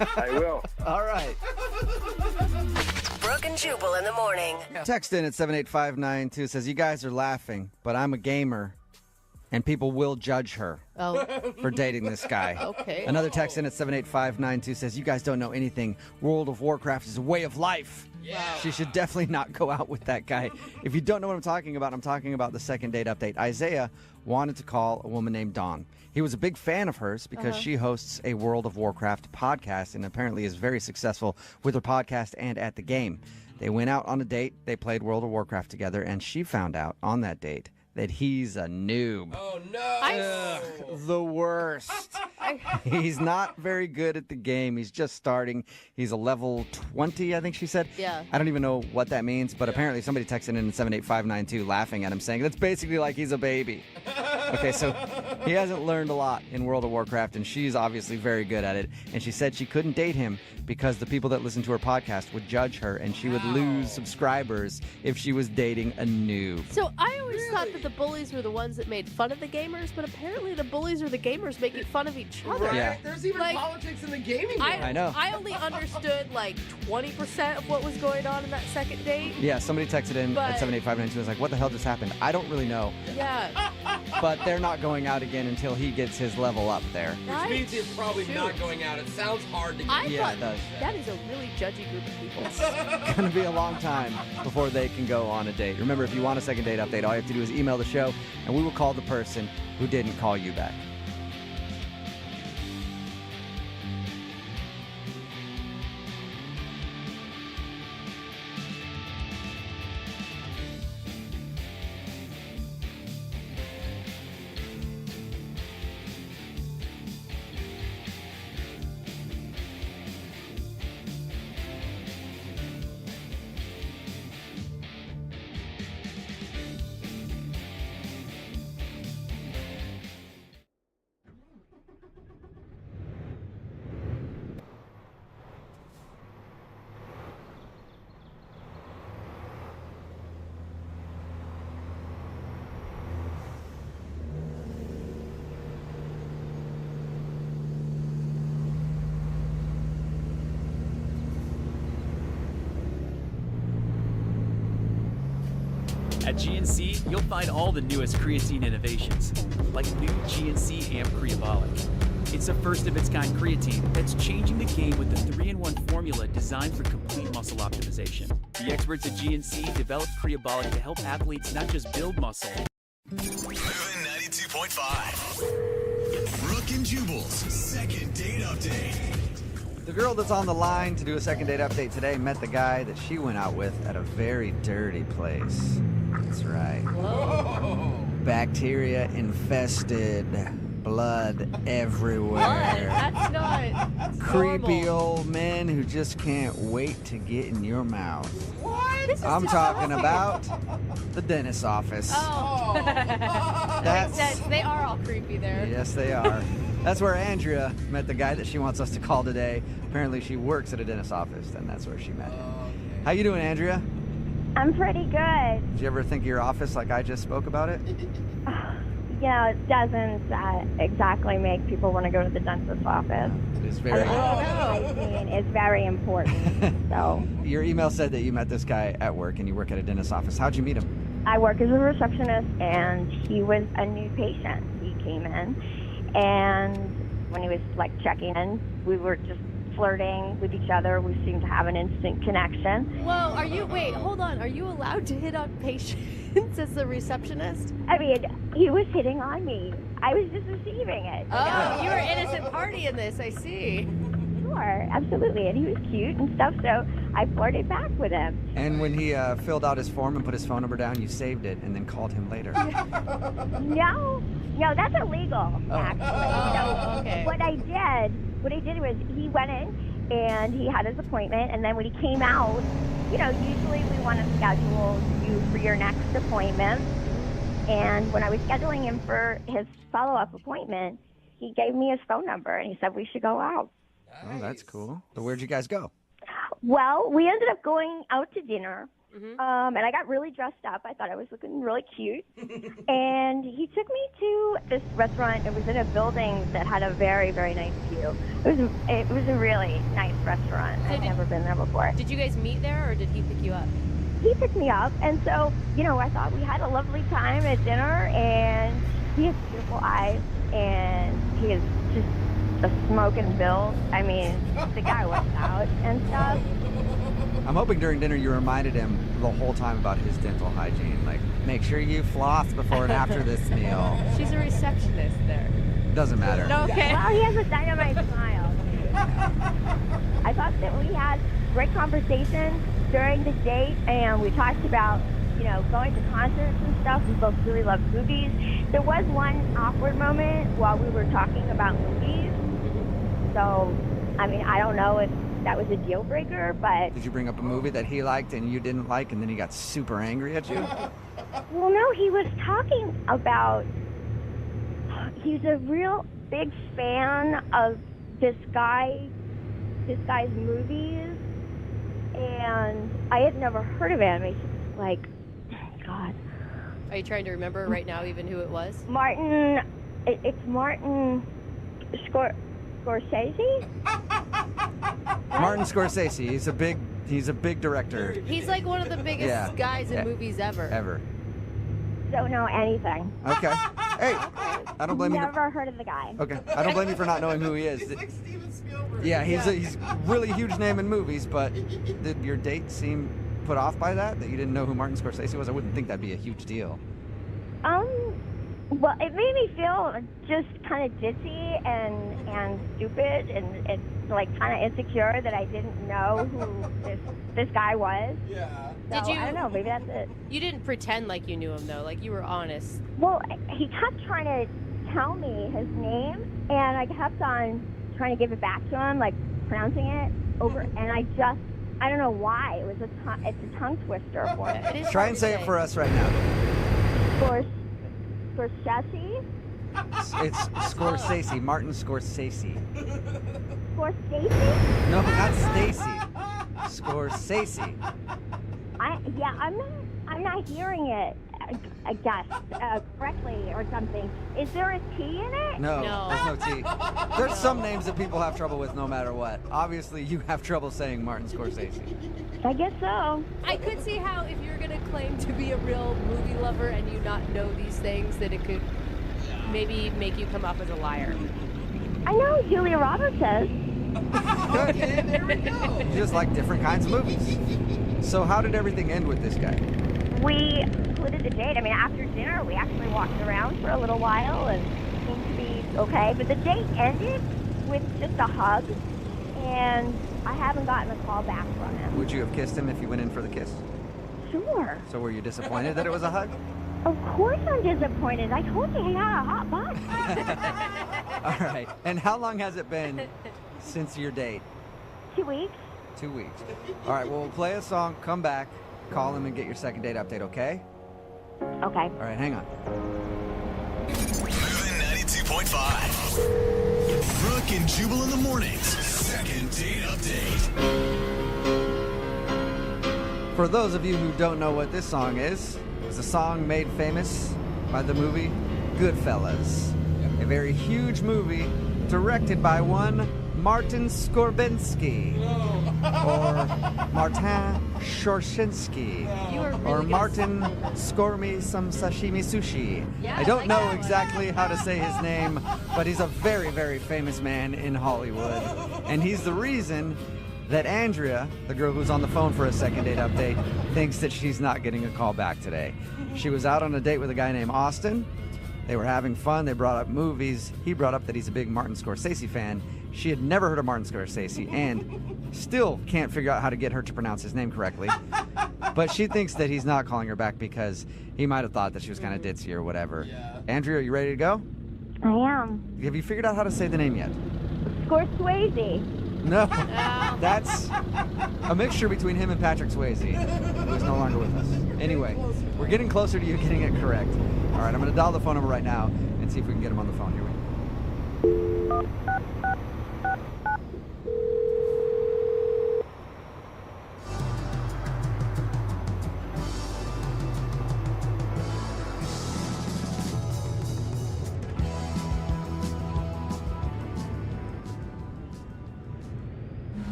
I will. All right. Brooke and Jubal in the morning. Text in at 78592 says, you guys are laughing, but I'm a gamer, and people will judge her for dating this guy. Okay. Another text in at 78592 says, you guys don't know anything. World of Warcraft is a way of life. Yeah. She should definitely not go out with that guy. If you don't know what I'm talking about the second date update. Isaiah wanted to call a woman named Dawn. He was a big fan of hers because she hosts a World of Warcraft podcast and apparently is very successful with her podcast and at the game. They went out on a date. They played World of Warcraft together, and she found out on that date that he's a noob. Oh, no. The worst. He's not very good at the game. He's just starting. He's a level 20, I think she said. Yeah. I don't even know what that means, but apparently somebody texted in 78592 laughing at him, saying that's basically like he's a baby. Okay, so he hasn't learned a lot in World of Warcraft, and she's obviously very good at it. And she said she couldn't date him because the people that listen to her podcast would judge her, and she would lose subscribers if she was dating a noob. So I always thought that the bullies were the ones that made fun of the gamers, but apparently the bullies are the gamers making fun of each other. Right? Yeah. There's even Like, politics in the gaming world. I know. I only understood like 20% of what was going on in that second date. Yeah, somebody texted in But- at 78592 was like, what the hell just happened? I don't really know, Yeah. but they're not going out again until he gets his level up there. Which means you're probably Shoot. not going out. It sounds hard to get. I Yeah, thought it does. that is a really judgy group of people. It's going to be a long time before they can go on a date. Remember, if you want a second date update, all you have to do is email the show, and we will call the person who didn't call you back. At GNC, you'll find all the newest creatine innovations, like new GNC Amp Creabolic. It's a first-of-its-kind creatine that's changing the game with the 3-in-1 formula designed for complete muscle optimization. The experts at GNC developed Creabolic to help athletes not just build muscle. Moving 92.5. Brooke and Jubal's second date update. The girl that's on the line to do a second date update today met the guy that she went out with at a very dirty place. That's right. Bacteria infested, blood everywhere. That's not Creepy normal. old men who just can't wait to get in your mouth. This is I'm talking about the dentist's office. Oh. That's They are all creepy there. yes, they are. That's where Andrea met the guy that she wants us to call today. Apparently, she works at a dentist's office, and that's where she met him. How you doing, Andrea? I'm pretty good. Did you ever think of your office like I just spoke about it? It doesn't exactly make people want to go to the dentist's office. It is very. Hygiene is very important. So Your email said that you met this guy at work, and you work at a dentist's office. How'd you meet him? I work as a receptionist, and he was a new patient. He came in, and when he was like checking in, we were just flirting with each other. We seemed to have an instant connection. Well, hold on. Are you allowed to hit on patients as the receptionist? I mean, he was hitting on me. I was just receiving it. Oh, you were innocent party in this, I see. Sure, absolutely. And he was cute and stuff, so I flirted back with him. And when he filled out his form and put his phone number down, you saved it and then called him later. No, that's illegal, actually. Oh, okay. What I did was he went in and he had his appointment, and then when he came out, usually we want to schedule you for your next appointment. And when I was scheduling him for his follow-up appointment, he gave me his phone number and he said we should go out. Oh, that's cool. So where'd you guys go? Well, we ended up going out to dinner, And I got really dressed up. I thought I was looking really cute. And he took me to this restaurant. It was in a building that had a very, very nice view. It was a really nice restaurant. I'd never been there before. Did you guys meet there, or did he pick you up? He picked me up, and so, I thought we had a lovely time at dinner, and he has beautiful eyes, and he is just a smoking build. I mean, the guy works out and stuff. I'm hoping during dinner you reminded him the whole time about his dental hygiene. Like, make sure you floss before and after this meal. She's a receptionist there. Doesn't matter. No, okay. Well, he has a dynamite smile. I thought that we had great conversation during the date, and we talked about, going to concerts and stuff. We both really love movies. There was one awkward moment while we were talking about movies. So, I mean, I don't know if that was a deal breaker, but... Did you bring up a movie that he liked and you didn't like, and then he got super angry at you? Well, no, he was talking about... He's a real big fan of this guy's movies, and I had never heard of him. He's like, God. Are you trying to remember right now even who it was? Martin... It's Martin Scorsese? Martin Scorsese. He's a big director. He's like one of the biggest guys in movies ever. Ever. Don't know anything. Okay. Hey, I don't blame you. Never heard of the guy. Okay, I don't blame you for not knowing who he is. He's like Steven Spielberg. Yeah, he's a really huge name in movies, but did your date seem put off by that you didn't know who Martin Scorsese was? I wouldn't think that'd be a huge deal. Well, it made me feel just kind of ditzy and stupid and like kind of insecure that I didn't know who this guy was. Yeah. So, Did you? I don't know. Maybe that's it. You didn't pretend like you knew him though. Like you were honest. Well, he kept trying to tell me his name, and I kept on trying to give it back to him, like pronouncing it over, and I don't know why. It's a tongue twister for me. It is Try hard and to say it for us right now. Scorsese? It's Scorsese, Martin Scorsese. Scorsese? No, not Stacy. Scorsese. I'm not hearing it. I guess correctly or something. Is there a T in it? No, No. there's no T. There's some names that people have trouble with no matter what. Obviously, you have trouble saying Martin Scorsese. I guess so. I could see how if you're gonna claim to be a real movie lover and you not know these things, that it could maybe make you come off as a liar. I know who Julia Roberts is. Good. There we go. You just like different kinds of movies. So how did everything end with this guy? We concluded the date. I mean, after dinner, we actually walked around for a little while and seemed to be okay. But the date ended with just a hug, and I haven't gotten a call back from him. Would you have kissed him if you went in for the kiss? Sure. So were you disappointed that it was a hug? Of course I'm disappointed. I told you he had a hot butt. All right. And how long has it been since your date? 2 weeks. 2 weeks. All right, well, we'll play a song, come back, call him, and get your second date update, okay? Okay. All right, hang on. Moving 92.5. Brooke and Jubal in the mornings. Second date update. For those of you who don't know what this song is, it's a song made famous by the movie Goodfellas. A very huge movie directed by one Martin Scorbensky. Or Martin Shorshinsky. You were really Or good. Martin Score Me Some Sashimi Sushi. Yeah, I don't like know that one. exactly how to say his name, but he's a very, very famous man in Hollywood. And he's the reason that Andrea, the girl who's on the phone for a second date update, thinks that she's not getting a call back today. She was out on a date with a guy named Austin. They were having fun. They brought up movies. He brought up that he's a big Martin Scorsese fan. She had never heard of Martin Scorsese and still can't figure out how to get her to pronounce his name correctly. But she thinks that he's not calling her back because he might have thought that she was kind of ditzy or whatever. Yeah. Andrea, are you ready to go? I am. Have you figured out how to say the name yet? Scorsese. No. That's a mixture between him and Patrick Swayze, who's no longer with us. Anyway, we're getting closer to you getting it correct. All right, I'm going to dial the phone number right now and see if we can get him on the phone. Here we go.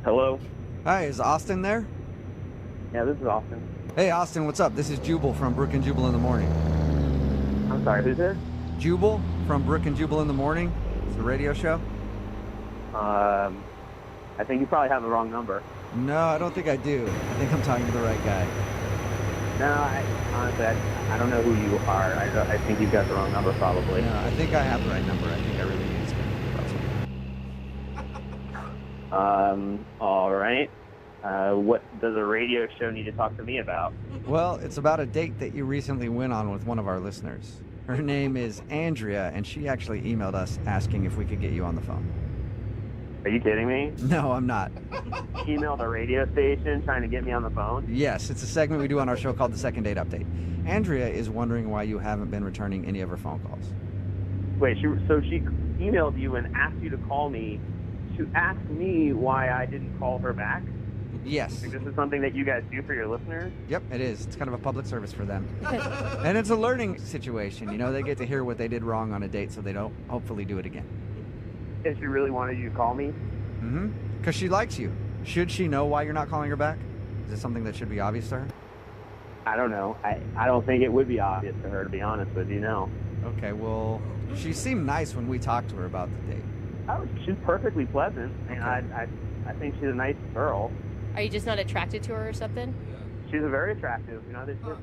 Hello? Hi, is Austin there? Yeah, this is Austin. Hey, Austin, what's up? This is Jubal from Brook and Jubal in the Morning. I'm sorry, who's this? Jubal from Brook and Jubal in the Morning. It's a radio show. I think you probably have the wrong number. No, I don't think I do. I think I'm talking to the right guy. No, honestly, I don't know who you are. I think you've got the wrong number, probably. No, I think I have the right number. I think I really do. All right. What does a radio show need to talk to me about? Well, it's about a date that you recently went on with one of our listeners. Her name is Andrea, and she actually emailed us asking if we could get you on the phone. Are you kidding me? No, I'm not. Emailed a radio station trying to get me on the phone? Yes, it's a segment we do on our show called the Second Date Update. Andrea is wondering why you haven't been returning any of her phone calls. Wait, so she emailed you and asked you to call me to ask me why I didn't call her back? Yes. Like, this is something that you guys do for your listeners? Yep, it is. It's kind of a public service for them. And it's a learning situation. You know, they get to hear what they did wrong on a date so they don't hopefully do it again. If she really wanted you to call me? Mm-hmm. Because she likes you. Should she know why you're not calling her back? Is it something that should be obvious to her? I don't know. I don't think it would be obvious to her, to be honest with you, no. Okay, well, she seemed nice when we talked to her about the date. Oh, she's perfectly pleasant. Okay. I think she's a nice girl. Are you just not attracted to her or something? She's very attractive. You know, there's just,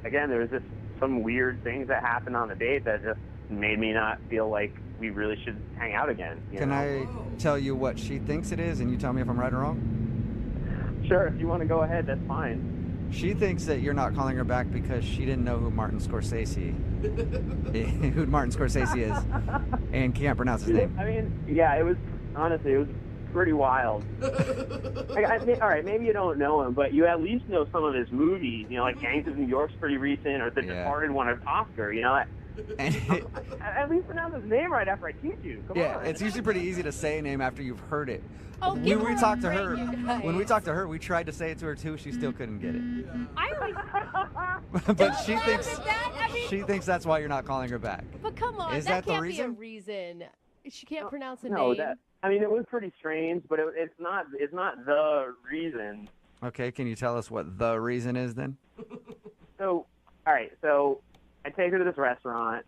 again, there was just some weird things that happened on the date that just made me not feel like we really should hang out again. Can I tell you what she thinks it is, and you tell me if I'm right or wron? Sure, if you want to go ahead, that's fine. She thinks that you're not calling her back because she didn't know who Martin Scorsese is, and can't pronounce his name. I mean, yeah, it was pretty wild. All right, maybe you don't know him, but you at least know some of his movies. You know, like Gangs of New York's pretty recent, or The Departed won an Oscar. You know, at least pronounce his name right after I teach you. Come on. It's usually pretty easy to say a name after you've heard it. Oh, When we talked to her, we tried to say it to her too. She still couldn't get it. I always. But she That, thinks that's why you're not calling her back. But come on, Is that that the can't reason? be a reason. She can't pronounce a No, name. it was pretty strange, but it's not the reason. Okay, can you tell us what the reason is then? So, all right, so I take her to this restaurant,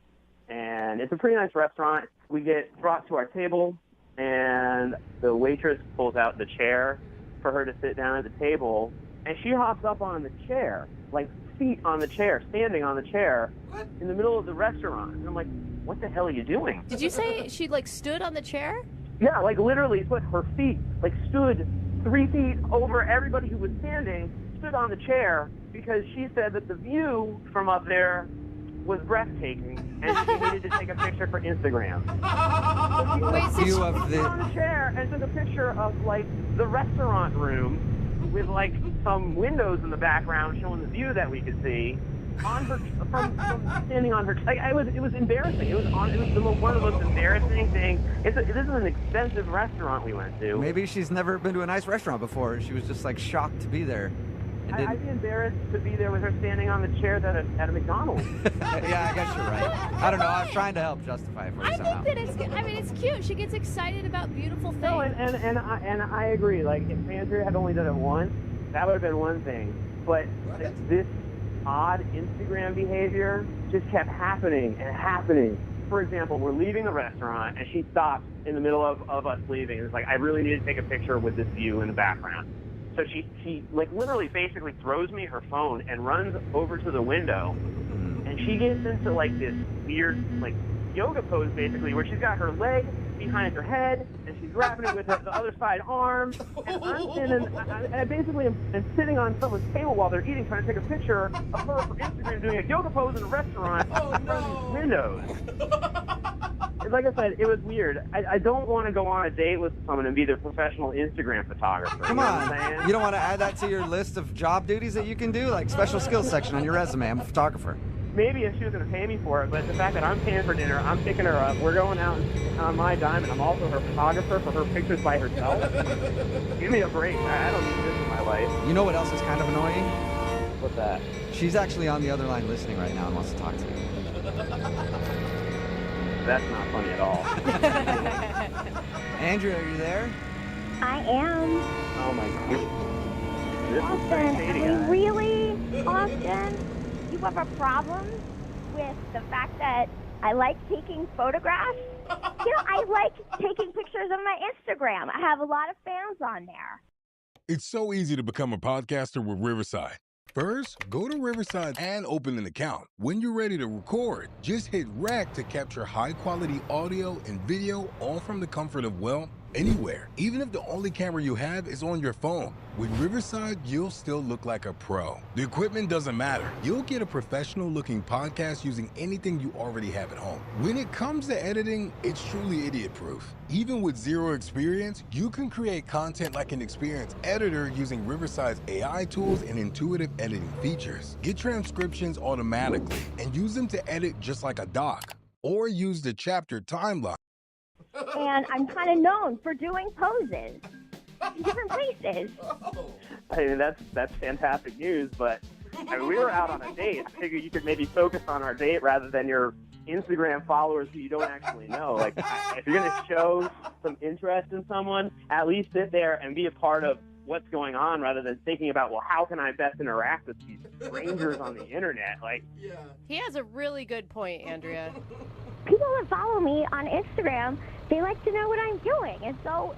and it's a pretty nice restaurant. We get brought to our table, and the waitress pulls out the chair for her to sit down at the table, and she hops up on the chair, like feet on the chair, standing on the chair in the middle of the restaurant. And I'm like, what the hell are you doing? Did you say she stood on the chair? Yeah, like literally put her feet, stood 3 feet over everybody who was standing, stood on the chair, because she said that the view from up there was breathtaking, and she needed to take a picture for Instagram. Wait, so View of the on the chair and took a picture of the restaurant room with some windows in the background showing the view that we could see on her from standing on her. It was embarrassing. It was one of the most embarrassing things. This is an expensive restaurant we went to. Maybe she's never been to a nice restaurant before. She was just shocked to be there. I'd be embarrassed to be there with her standing on the chairs at a McDonald's. Yeah, I guess you're right. I don't know. I was trying to help justify it for you I somehow. think that it's cute. She gets excited about beautiful things. No, and I agree. If Andrea had only done it once, that would have been one thing. But this odd Instagram behavior just kept happening and happening. For example, we're leaving the restaurant, and she stops in the middle of us leaving. It's like, I really need to take a picture with this view in the background. So she literally basically throws me her phone and runs over to the window, and she gets into this weird yoga pose basically, where she's got her leg behind her head and she's wrapping it with the other side arm. And I basically am sitting on someone's table while they're eating, trying to take a picture of her for Instagram doing a yoga pose in a restaurant in front of these windows. Like I said, it was weird. I don't want to go on a date with someone and be their professional Instagram photographer. Come on. You don't want to add that to your list of job duties that you can do? Special skills section on your resume. I'm a photographer. Maybe if she was going to pay me for it, but the fact that I'm paying for dinner, I'm picking her up, we're going out on my dime, and I'm also her photographer for her pictures by herself. Give me a break. I don't need this in my life. You know what else is kind of annoying? What's that? She's actually on the other line listening right now and wants to talk to you. That's not funny at all. Andrea, are you there? I am. Oh my goodness. This is Austin, crazy, I mean, guys. really, Austin, you have a problem with the fact that I like taking photographs? I like taking pictures of my Instagram. I have a lot of fans on there. It's so easy to become a podcaster with Riverside. First, go to Riverside and open an account. When you're ready to record, just hit rec to capture high-quality audio and video, all from the comfort of, well, anywhere. Even if the only camera you have is on your phone. With Riverside, you'll still look like a pro. The equipment doesn't matter. You'll get a professional-looking podcast using anything you already have at home. When it comes to editing, it's truly idiot-proof. Even with zero experience, you can create content like an experienced editor using Riverside's AI tools and intuitive editing features. Get transcriptions automatically and use them to edit just like a doc. Or use the chapter timeline. And I'm kind of known for doing poses in different places. I mean, that's fantastic news, but I mean, we were out on a date. I figured you could maybe focus on our date rather than your Instagram followers who you don't actually know. Like, if you're going to show some interest in someone, at least sit there and be a part of what's going on rather than thinking about, well, how can I best interact with these strangers on the internet? Like, He has a really good point, Andrea. People that follow me on Instagram, they like to know what I'm doing. And so,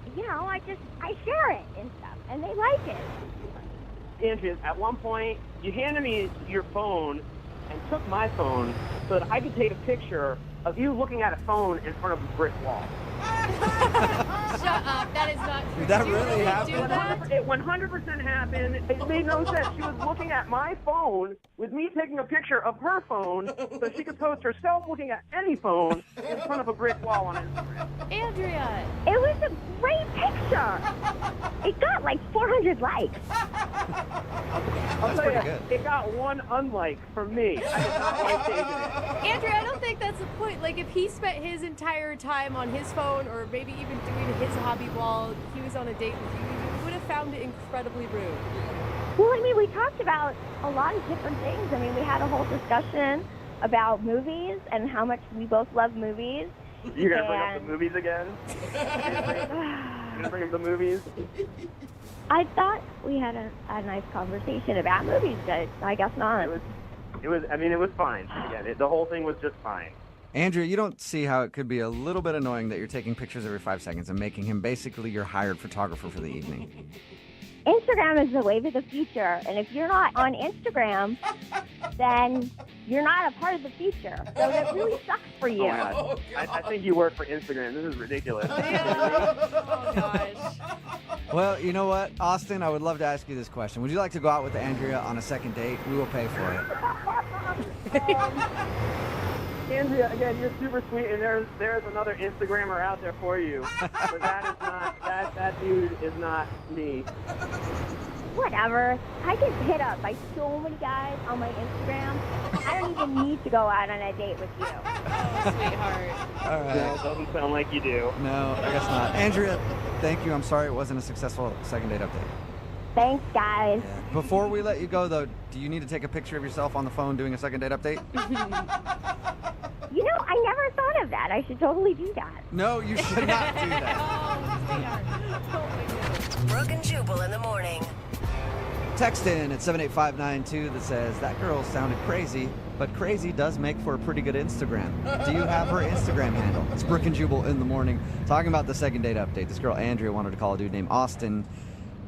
I share it and stuff, and they like it. Andrea, at one point, you handed me your phone and took my phone so that I could take a picture of you looking at a phone in front of a brick wall. Shut up. That is not true. Did that Did you really happen? do that? It 100% happened. It made no sense. She was looking at my phone with me taking a picture of her phone so she could post herself looking at any phone in front of a brick wall on Instagram. Andrea. It was a great picture. It got like 400 likes. I'll tell pretty you, good. it got one unlike from me. I did not like taking it. Andrea, I don't think that's the point. Like, if he spent his entire time on his phone or maybe even doing his hobby while he was on a date with you, you would have found it incredibly rude. Well, I mean, we talked about a lot of different things. I mean, we had a whole discussion about movies and how much we both love movies. You're going to bring up the movies again? You're going to bring up the movies? I thought we had a nice conversation about movies, but I guess not. It was fine. Again, the whole thing was just fine. Andrea, you don't see how it could be a little bit annoying that you're taking pictures every 5 seconds and making him basically your hired photographer for the evening. Instagram is the wave of the future, and if you're not on Instagram, then you're not a part of the future. So that really sucks for you. Oh my God. I think you work for Instagram. This is ridiculous. Oh, gosh. Well, you know what, Austin, I would love to ask you this question. Would you like to go out with Andrea on a second date? We will pay for it. Andrea, again, you're super sweet, and there's another Instagrammer out there for you. But that dude is not me. Whatever. I get hit up by so many guys on my Instagram. I don't even need to go out on a date with you. Oh, sweetheart. All right. No, it doesn't sound like you do. No, I guess not. Andrea, thank you. I'm sorry it wasn't a successful second date update. Thanks, guys. Before we let you go, though, do you need to take a picture of yourself on the phone doing a second date update? I never thought of that. I should totally do that. No, you should not do that. Oh, sweetheart. Oh, my goodness. Brooke and Jubal in the morning. Text in at 78592 that says, that girl sounded crazy, but crazy does make for a pretty good Instagram. Do you have her Instagram handle? It's Brooke and Jubal in the morning. Talking about the second date update. This girl, Andrea, wanted to call a dude named Austin.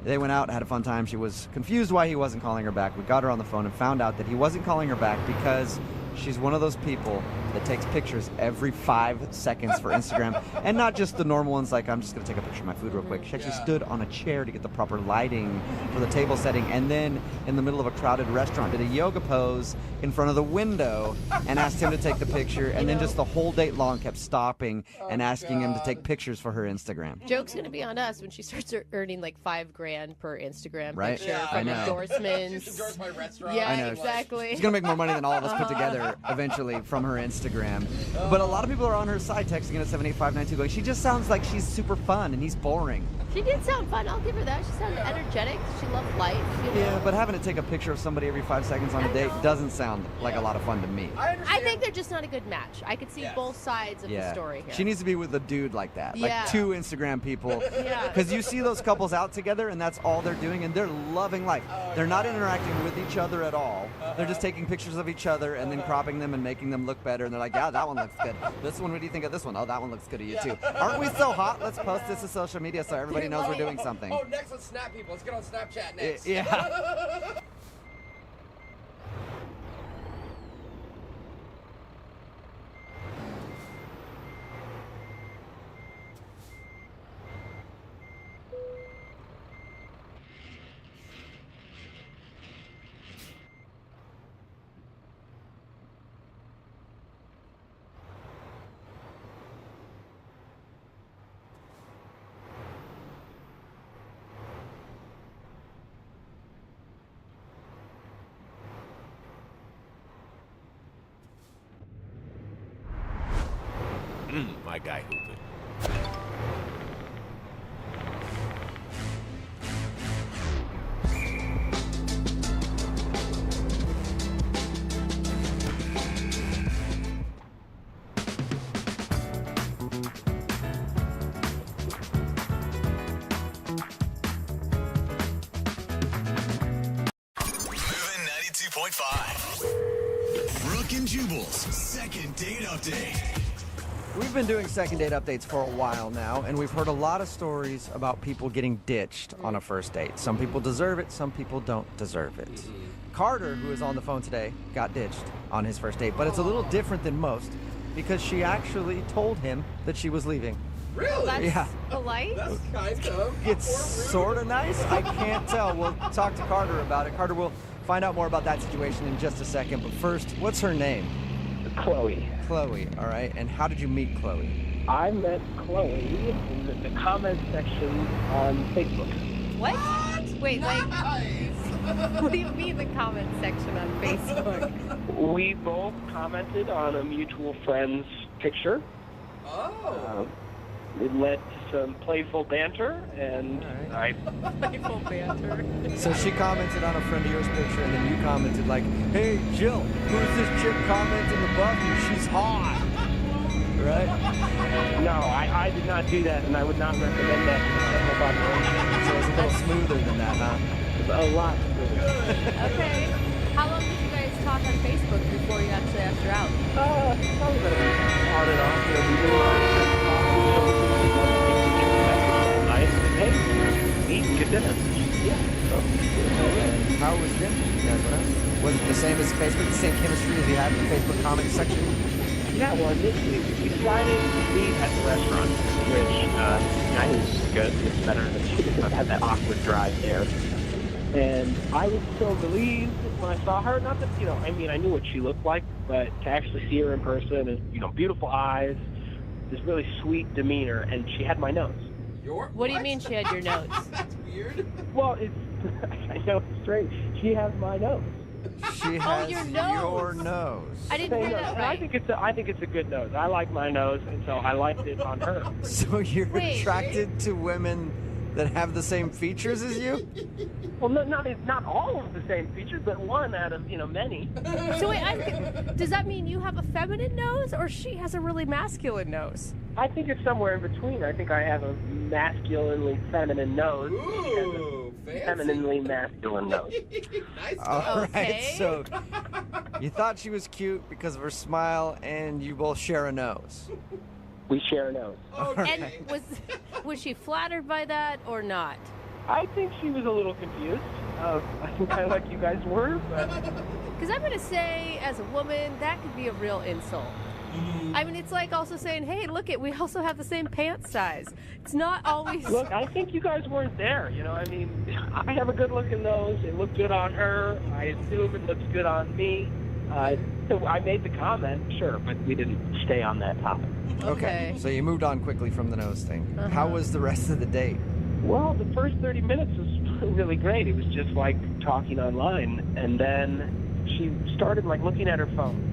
They went out, had a fun time. She was confused why he wasn't calling her back. We got her on the phone and found out that he wasn't calling her back because she's one of those people that takes pictures every 5 seconds for Instagram. And not just the normal ones like, I'm just going to take a picture of my food real quick. She actually stood on a chair to get the proper lighting for the table setting. And then in the middle of a crowded restaurant, did a yoga pose in front of the window and asked him to take the picture. And then just the whole date long kept stopping and asking him to take pictures for her Instagram. Joke's going to be on us when she starts earning like $5,000 per Instagram Right? picture Yeah, I from know. endorsements. Endorse my restaurant. Yeah, I know. exactly. She's going to make more money than all of us put together. her eventually from her Instagram. But a lot of people are on her side texting at 78592 going, she just sounds like she's super fun and he's boring. She did sound fun. I'll give her that. She sounded energetic. She loved life. You know? Yeah, but having to take a picture of somebody every 5 seconds on a date doesn't sound like a lot of fun to me. I think they're just not a good match. I could see both sides of the story here. She needs to be with a dude like that. Yeah. Like 2 Instagram people. Yeah. Because you see those couples out together and that's all they're doing and they're loving life. They're not interacting with each other at all. They're just taking pictures of each other and then cropping them and making them look better. And they're like, yeah, that one looks good. This one, what do you think of this one? Oh, that one looks good to you too. Aren't we so hot? Let's post this to social media so everybody knows we're doing something. Oh, next let's snap people. Let's get on Snapchat next. Yeah. My guy hooping. Moving 92.5. Brooke and Jubal's second date update. We've been doing second date updates for a while now, and we've heard a lot of stories about people getting ditched on a first date. Some people deserve it, some people don't deserve it. Carter, who is on the phone today, got ditched on his first date, but it's a little different than most because she actually told him that she was leaving. Really? That's Yeah. polite. That's kind of. It's sort of nice. I can't tell. We'll talk to Carter about it. Carter, we'll find out more about that situation in just a second, but first, what's her name? Chloe. Chloe, all right. And how did you meet Chloe? I met Chloe in the comment section on Facebook. What? Wait, like, what do you mean the comment section on Facebook? We both commented on a mutual friend's picture. Oh. It led to some playful banter, and Playful banter. So she commented on a friend of yours picture, and then you commented like, "Hey, Jill, who's this chick commenting above you? She's hot." Right? No, I did not do that, and I would not recommend that to the general population. So it's a little smoother than that, huh? A lot smoother. Okay. How long did you guys talk on Facebook before you actually asked her out? Probably about a week on and off. You know, we really nice. Hey, eat, get dinner. Yeah. So, How was dinner? You guys went out? Was it the same as Facebook, the same chemistry as you had in the Facebook comment section? yeah, well, we decided to meet at the restaurant, which I think is good. It's better than I've had that awkward drive there. And I was so relieved when I saw her. Not that, you know, I mean, I knew what she looked like, but to actually see her in person and, you know, beautiful eyes, this really sweet demeanor, and she had my nose. What do you mean she had your nose? That's weird. Well, it's, I know it's strange. She has my nose. She has your nose. your nose. I didn't hear that And I right. think it's a good nose. I like my nose, and so I liked it on her. So you're Wait. attracted to women that have the same features as you? Well, not all of the same features, but one out of, you know, many. So wait, does that mean you have a feminine nose or she has a really masculine nose? I think it's somewhere in between. I think I have a masculinely feminine nose. She has Ooh, a fancy. femininely masculine nose. Nice. All right, Okay. so you thought she was cute because of her smile and you both share a nose. We share a nose. And was she flattered by that or not? I think she was a little confused. I think kind of like you guys were, but Because I'm going to say, as a woman, that could be a real insult. I mean, it's like also saying, hey, look it, we also have the same pant size. It's not always... look, I think you guys weren't there. You know, I mean, I have a good-looking nose. It looked good on her. I assume it looks good on me. So I made the comment, sure, but we didn't stay on that topic. Okay. So you moved on quickly from the nose thing. How was the rest of the date? Well, the first 30 minutes was really great. It was just like talking online. And then she started, like, looking at her phone.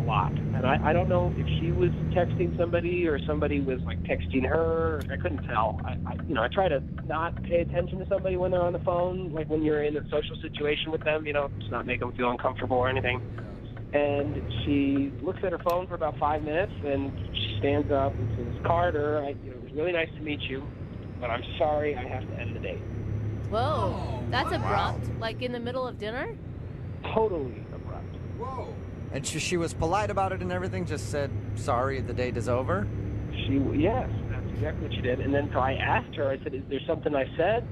lot. And I don't know if she was texting somebody or somebody was like texting her. I couldn't tell. I try to not pay attention to somebody when they're on the phone, like when you're in a social situation with them, to not make them feel uncomfortable or anything. And she looks at her phone for about 5 minutes, and she stands up and says, "Carter, it was really nice to meet you, but I'm sorry I have to end the date." Whoa, that's abrupt. Like in the middle of dinner? Totally abrupt. Whoa. And she was polite about it and everything, just said, sorry, the date is over? Yes, that's exactly what she did. And then so I asked her, I said, "Is there something I said?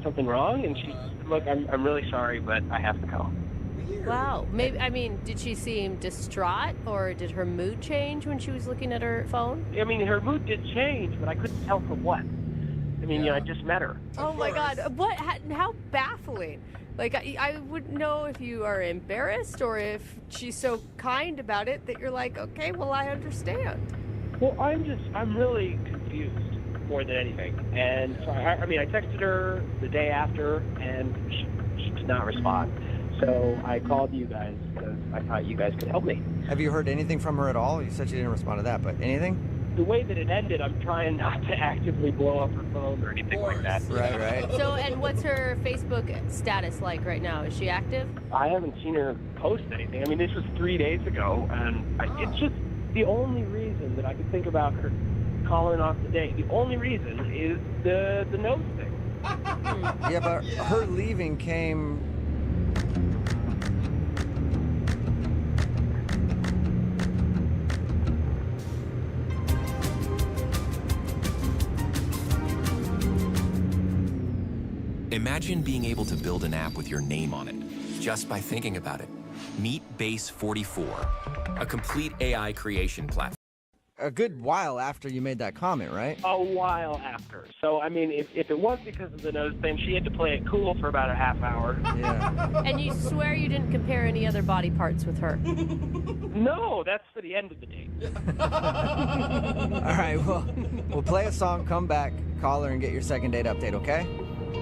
Something wrong?" And she said, "Look, I'm really sorry, but I have to go." Wow. Maybe, did she seem distraught, or did her mood change when she was looking at her phone? Her mood did change, but I couldn't tell for what. I just met her. Oh my God. How baffling. Like, I wouldn't know if you are embarrassed or if she's so kind about it that you're like, okay, well, I understand. Well, I'm really confused more than anything. And so, I texted her the day after, and she did not respond. So I called you guys because I thought you guys could help me. Have you heard anything from her at all? You said she didn't respond to that, but anything? The way that it ended, I'm trying not to actively blow up her phone or anything like that. Right. So, and what's her Facebook status like right now? Is she active? I haven't seen her post anything. This was 3 days ago, and it's just the only reason that I could think about her calling off the date. The only reason is the nose thing. Yeah, but her leaving came... Imagine being able to build an app with your name on it, just by thinking about it. Meet Base 44, a complete AI creation platform. A good while after you made that comment, right? A while after. So, if it was because of the nose thing, she had to play it cool for about a half hour. Yeah. And you swear you didn't compare any other body parts with her? No, that's for the end of the date. All right, well, we'll play a song, come back, call her, and get your second date update, okay?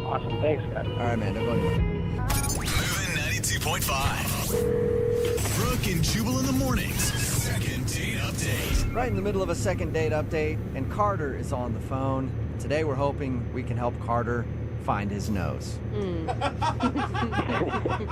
Awesome. Thanks, guys. All right, man. Don't go anywhere. Moving 92.5. Brooke and Jubal in the mornings. Second date update. Right in the middle of a second date update, and Carter is on the phone. Today we're hoping we can help Carter find his nose.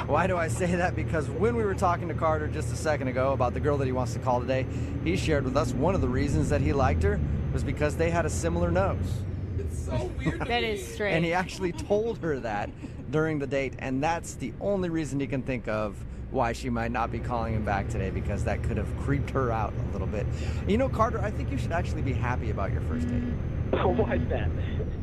Why do I say that? Because when we were talking to Carter just a second ago about the girl that he wants to call today, he shared with us one of the reasons that he liked her was because they had a similar nose. It's so weird. That is strange. And he actually told her that during the date, and that's the only reason he can think of why she might not be calling him back today, because that could have creeped her out a little bit. Carter, I think you should actually be happy about your first date. Why is that?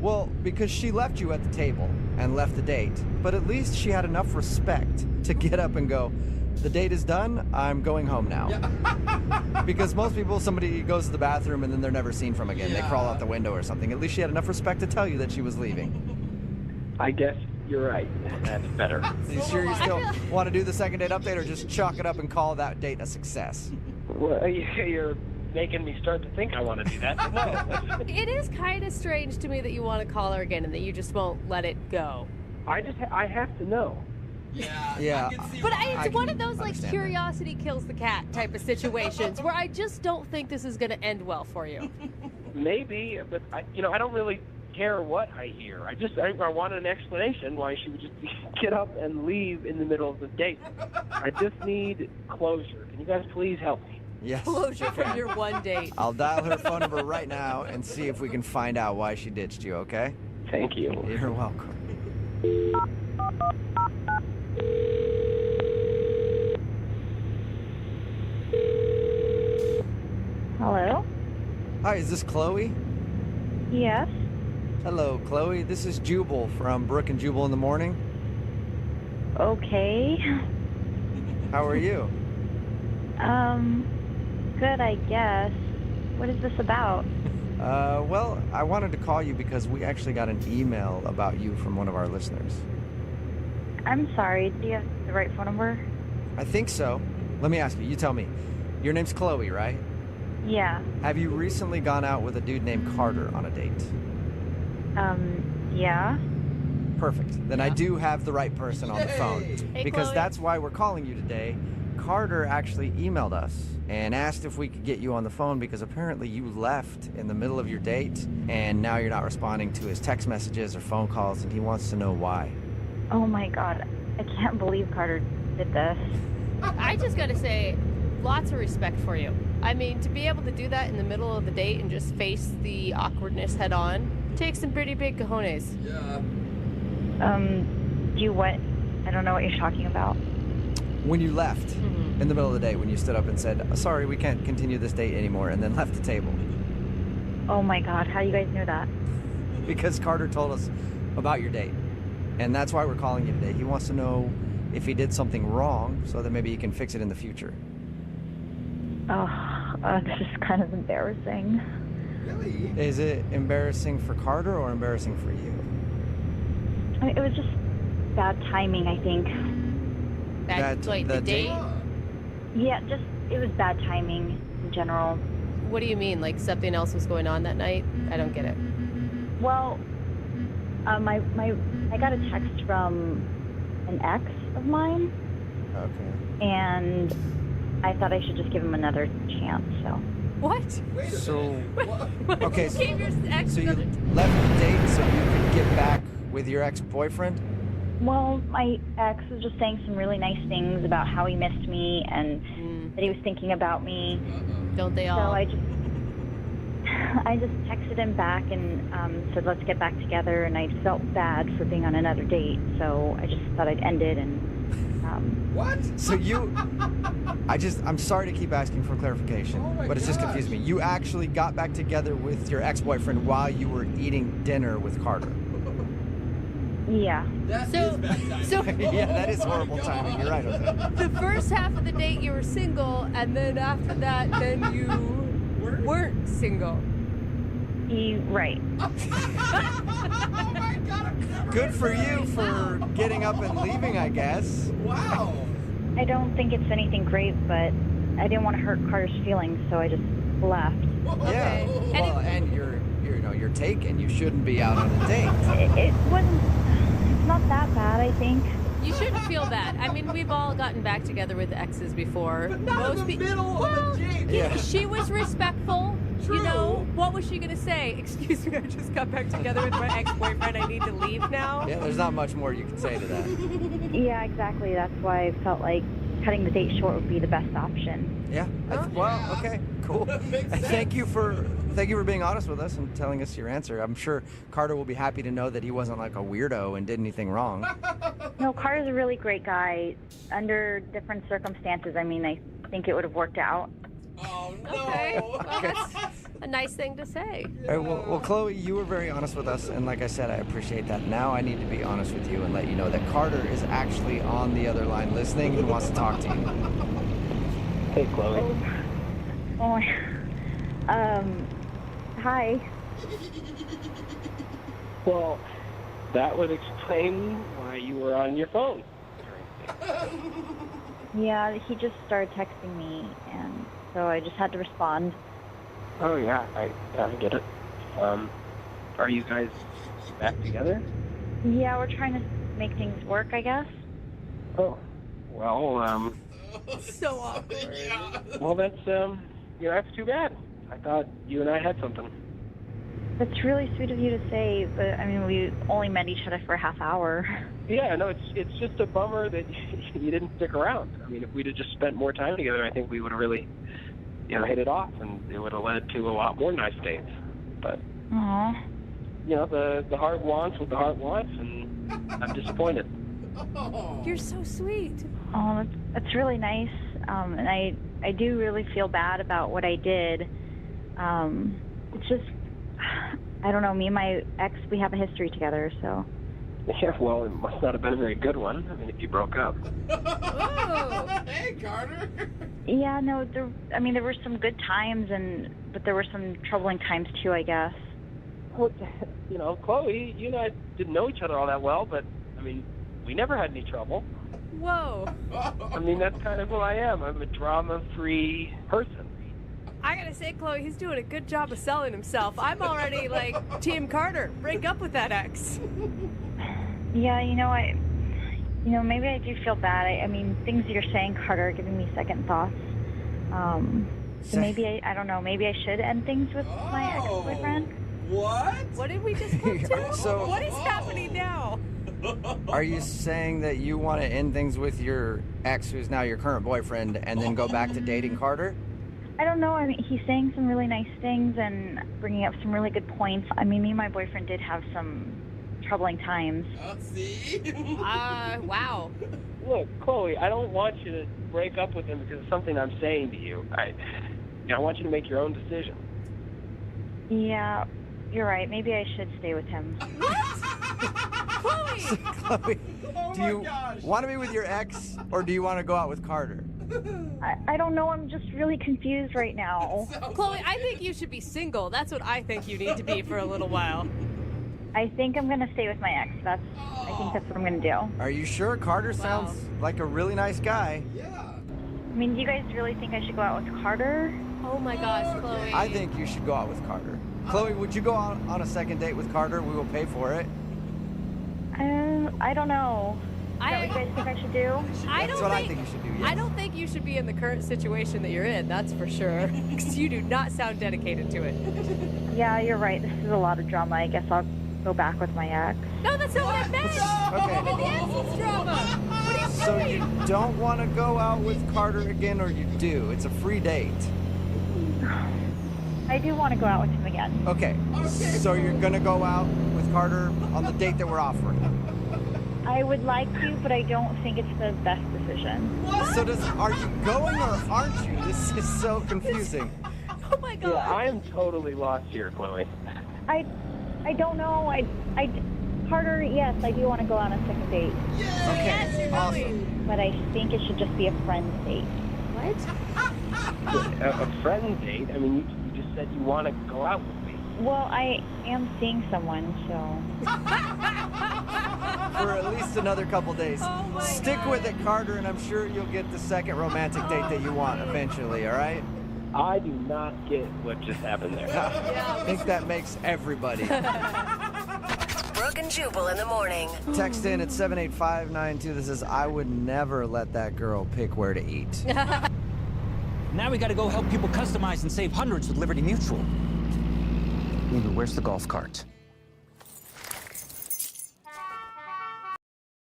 Well, because she left you at the table and left the date, but at least she had enough respect to get up and go, the date is done, I'm going home now. Because most people, somebody goes to the bathroom and then they're never seen from again. They crawl out the window or something. At least she had enough respect to tell you that she was leaving. I guess you're right. That's better. Are you sure you still want to do the second date update, or just chalk it up and call that date a success? Well, you're making me start to think I want to do that. No. It is kind of strange to me that you want to call her again and that you just won't let it go. I have to know. Yeah. But it's one of those curiosity kills the cat type of situations where I just don't think this is going to end well for you. Maybe, but I don't really care what I hear. I want an explanation why she would just get up and leave in the middle of the date. I just need closure. Can you guys please help me? Yes. Closure from your one date. I'll dial her phone number right now and see if we can find out why she ditched you, okay? Thank you. You're welcome. Hello? Hi, is this Chloe? Yes. Hello, Chloe. This is Jubal from Brooke and Jubal in the Morning. Okay. How are you? Good, I guess. What is this about? Well, I wanted to call you because we actually got an email about you from one of our listeners. I'm sorry, do you have the right phone number? I think so. Let me ask you, you tell me. Your name's Chloe, right? Yeah. Have you recently gone out with a dude named Carter on a date? Yeah. Perfect. Then I do have the right person on the phone. Hey, because Chloe. that's why we're calling you today. Carter actually emailed us and asked if we could get you on the phone because apparently you left in the middle of your date and now you're not responding to his text messages or phone calls, and he wants to know why. Oh my God, I can't believe Carter did this. I just gotta say, lots of respect for you. I mean, to be able to do that in the middle of the date and just face the awkwardness head on takes some pretty big cojones. Yeah. What? I don't know what you're talking about. When you left in the middle of the date, when you stood up and said, sorry, we can't continue this date anymore, and then left the table. Oh my God, how do you guys know that? Because Carter told us about your date. And that's why we're calling you today. He wants to know if he did something wrong so that maybe he can fix it in the future. This is kind of embarrassing. Really? Is it embarrassing for Carter or embarrassing for you? I mean, it was just bad timing, I think. The date? Yeah, it was bad timing in general. What do you mean? Like something else was going on that night? I don't get it. Well, I got a text from an ex of mine. Okay. And I thought I should just give him another chance, so. What? Okay, You gave your ex so you another left the date so you could get back with your ex-boyfriend? Well, my ex was just saying some really nice things about how he missed me and that he was thinking about me. Don't they all? So I just texted him back and said, let's get back together, and I felt bad for being on another date, so I just thought I'd end it and... What? So I'm sorry to keep asking for clarification, but it's just confused me. You actually got back together with your ex-boyfriend while you were eating dinner with Carter? Yeah. That is bad timing. Yeah, that is horrible timing. You're right, Jose. The first half of the date you were single, and then after that, then you weren't single. Right. Oh my God, I've never Good for you for getting up and leaving, I guess. Wow. I don't think it's anything great, but I didn't want to hurt Carter's feelings, so I just left. Yeah. Well, and you're taken. You shouldn't be out on a date. It's not that bad, I think. You shouldn't feel bad. I mean, we've all gotten back together with exes before. But not in the middle of a date. Yeah. She was respectful. True. You know, what was she going to say? Excuse me, I just got back together with my ex-boyfriend. I need to leave now. Yeah, there's not much more you can say to that. Yeah, exactly. That's why I felt like cutting the date short would be the best option. Yeah. Well, okay, cool. Makes sense. Thank you for being honest with us and telling us your answer. I'm sure Carter will be happy to know that he wasn't like a weirdo and did anything wrong. No, Carter's a really great guy. Under different circumstances, I mean, I think it would have worked out. Oh, no. Okay. Well, that's a nice thing to say. All right, well, Chloe, you were very honest with us, and like I said, I appreciate that. Now I need to be honest with you and let you know that Carter is actually on the other line listening and wants to talk to you. Hey, Chloe. Oh, hi. Well, that would explain why you were on your phone. Yeah, he just started texting me, and so I just had to respond. Oh, yeah, I get it. Are you guys back together? Yeah, we're trying to make things work, I guess. Oh, well, So awkward. Yeah. well, that's too bad. I thought you and I had something. That's really sweet of you to say, but I mean, we only met each other for a half hour. Yeah, no, it's just a bummer that you didn't stick around. I mean, if we'd have just spent more time together, I think we would have really, hit it off, and it would have led to a lot more nice dates. But, Aww. the heart wants what the heart wants, and I'm disappointed. You're so sweet. Oh, that's really nice. And I do really feel bad about what I did. It's just, I don't know, me and my ex, we have a history together, so. Yeah, well, it must not have been a very good one. I mean, if you broke up. Oh. Hey, Carter. Yeah, no, there were some good times, but there were some troubling times too, I guess. Well, Chloe, you and I didn't know each other all that well, but, I mean, we never had any trouble. Whoa. I mean, that's kind of who I am. I'm a drama-free person. I gotta say, Chloe, he's doing a good job of selling himself. I'm already like Team Carter. Break up with that ex. Yeah, maybe I do feel bad. I mean, things that you're saying, Carter, are giving me second thoughts. So maybe I don't know. Maybe I should end things with my ex-boyfriend. What? What did we just come to? So- what is happening now? Are you saying that you want to end things with your ex, who's now your current boyfriend, and then go back to dating Carter? I don't know. I mean, he's saying some really nice things and bringing up some really good points. I mean, me and my boyfriend did have some troubling times. See? Wow. Look, Chloe, I don't want you to break up with him because of something I'm saying to you. I want you to make your own decision. Yeah, you're right. Maybe I should stay with him. Chloe! Chloe, do you want to be with your ex, or do you want to go out with Carter? I don't know. I'm just really confused right now. Chloe, I think you should be single. That's what I think you need to be for a little while. I think I'm going to stay with my ex. I think that's what I'm going to do. Are you sure? Carter sounds like a really nice guy. I mean, do you guys really think I should go out with Carter? Oh my gosh, Chloe. I think you should go out with Carter. Chloe, would you go out on a second date with Carter? We will pay for it. I don't know. Is that what you guys think I should do? That's what I think you should do, yes. I don't think you should be in the current situation that you're in, that's for sure. Because you do not sound dedicated to it. Yeah, you're right. This is a lot of drama. I guess I'll go back with my ex. No, that's not what I meant. Okay. The ex's drama. What are you So doing? you don't want to go out with Carter again, or you do? It's a free date. I do want to go out with him again. Okay. So you're going to go out with Carter on the date that we're offering. I would like to, but I don't think it's the best decision. So are you going or aren't you? This is so confusing. Oh my god. Yeah, I am totally lost here, Chloe. I don't know. Carter, yes, I do want to go on a second date. Okay. Yes, you're going. But I think it should just be a friend's date. What? A friend date? I mean, you just said you want to go out with me. Well, I am seeing someone, so... For at least another couple days. Oh my Stick God. with it, Carter, and I'm sure you'll get the second romantic date that you want eventually, all right? I do not get what just happened there. I think that makes everybody. Brooke and Jubal in the morning. Text in at 78592. This is, I would never let that girl pick where to eat. Now we gotta go help people customize and save hundreds with Liberty Mutual. Uber, where's the golf cart?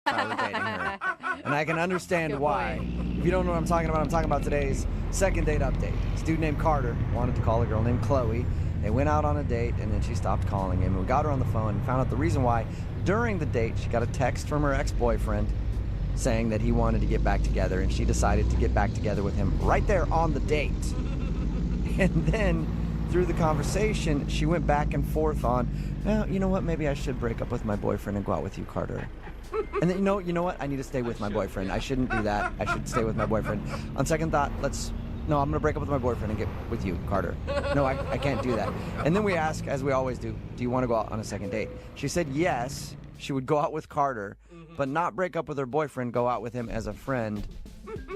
Dating her. And I can understand why. If you don't know what I'm talking about today's second date update. This dude named Carter wanted to call a girl named Chloe. They went out on a date, and then she stopped calling him. We got her on the phone and found out the reason why. During the date, she got a text from her ex-boyfriend saying that he wanted to get back together, and she decided to get back together with him right there on the date. And then, through the conversation, she went back and forth on, well, you know what, maybe I should break up with my boyfriend and go out with you, Carter. And then, you know what, I need to stay with my boyfriend. I shouldn't do that. I should stay with my boyfriend. On second thought, I'm going to break up with my boyfriend and get with you, Carter. No, I can't do that. And then we ask, as we always do you want to go out on a second date? She said yes, she would go out with Carter, but not break up with her boyfriend, go out with him as a friend,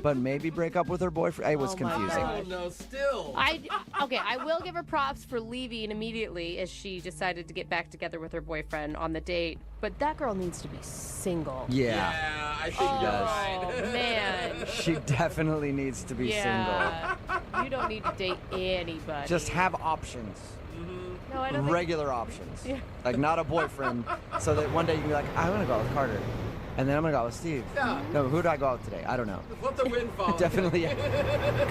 but maybe break up with her boyfriend. It was confusing. Oh, no, still. I will give her props for leaving immediately as she decided to get back together with her boyfriend on the date. But that girl needs to be single. Yeah. I think She does. Oh, man. She definitely needs to be Yeah. You don't need to date anybody. single. Just have options. No, I don't think... Regular options. Yeah. Like, not a boyfriend, so that one day you can be like, I want to go out with Carter. And then I'm going to go out with Steve. Yeah. No, who do I go out with today? I don't know. Let the wind follow. Definitely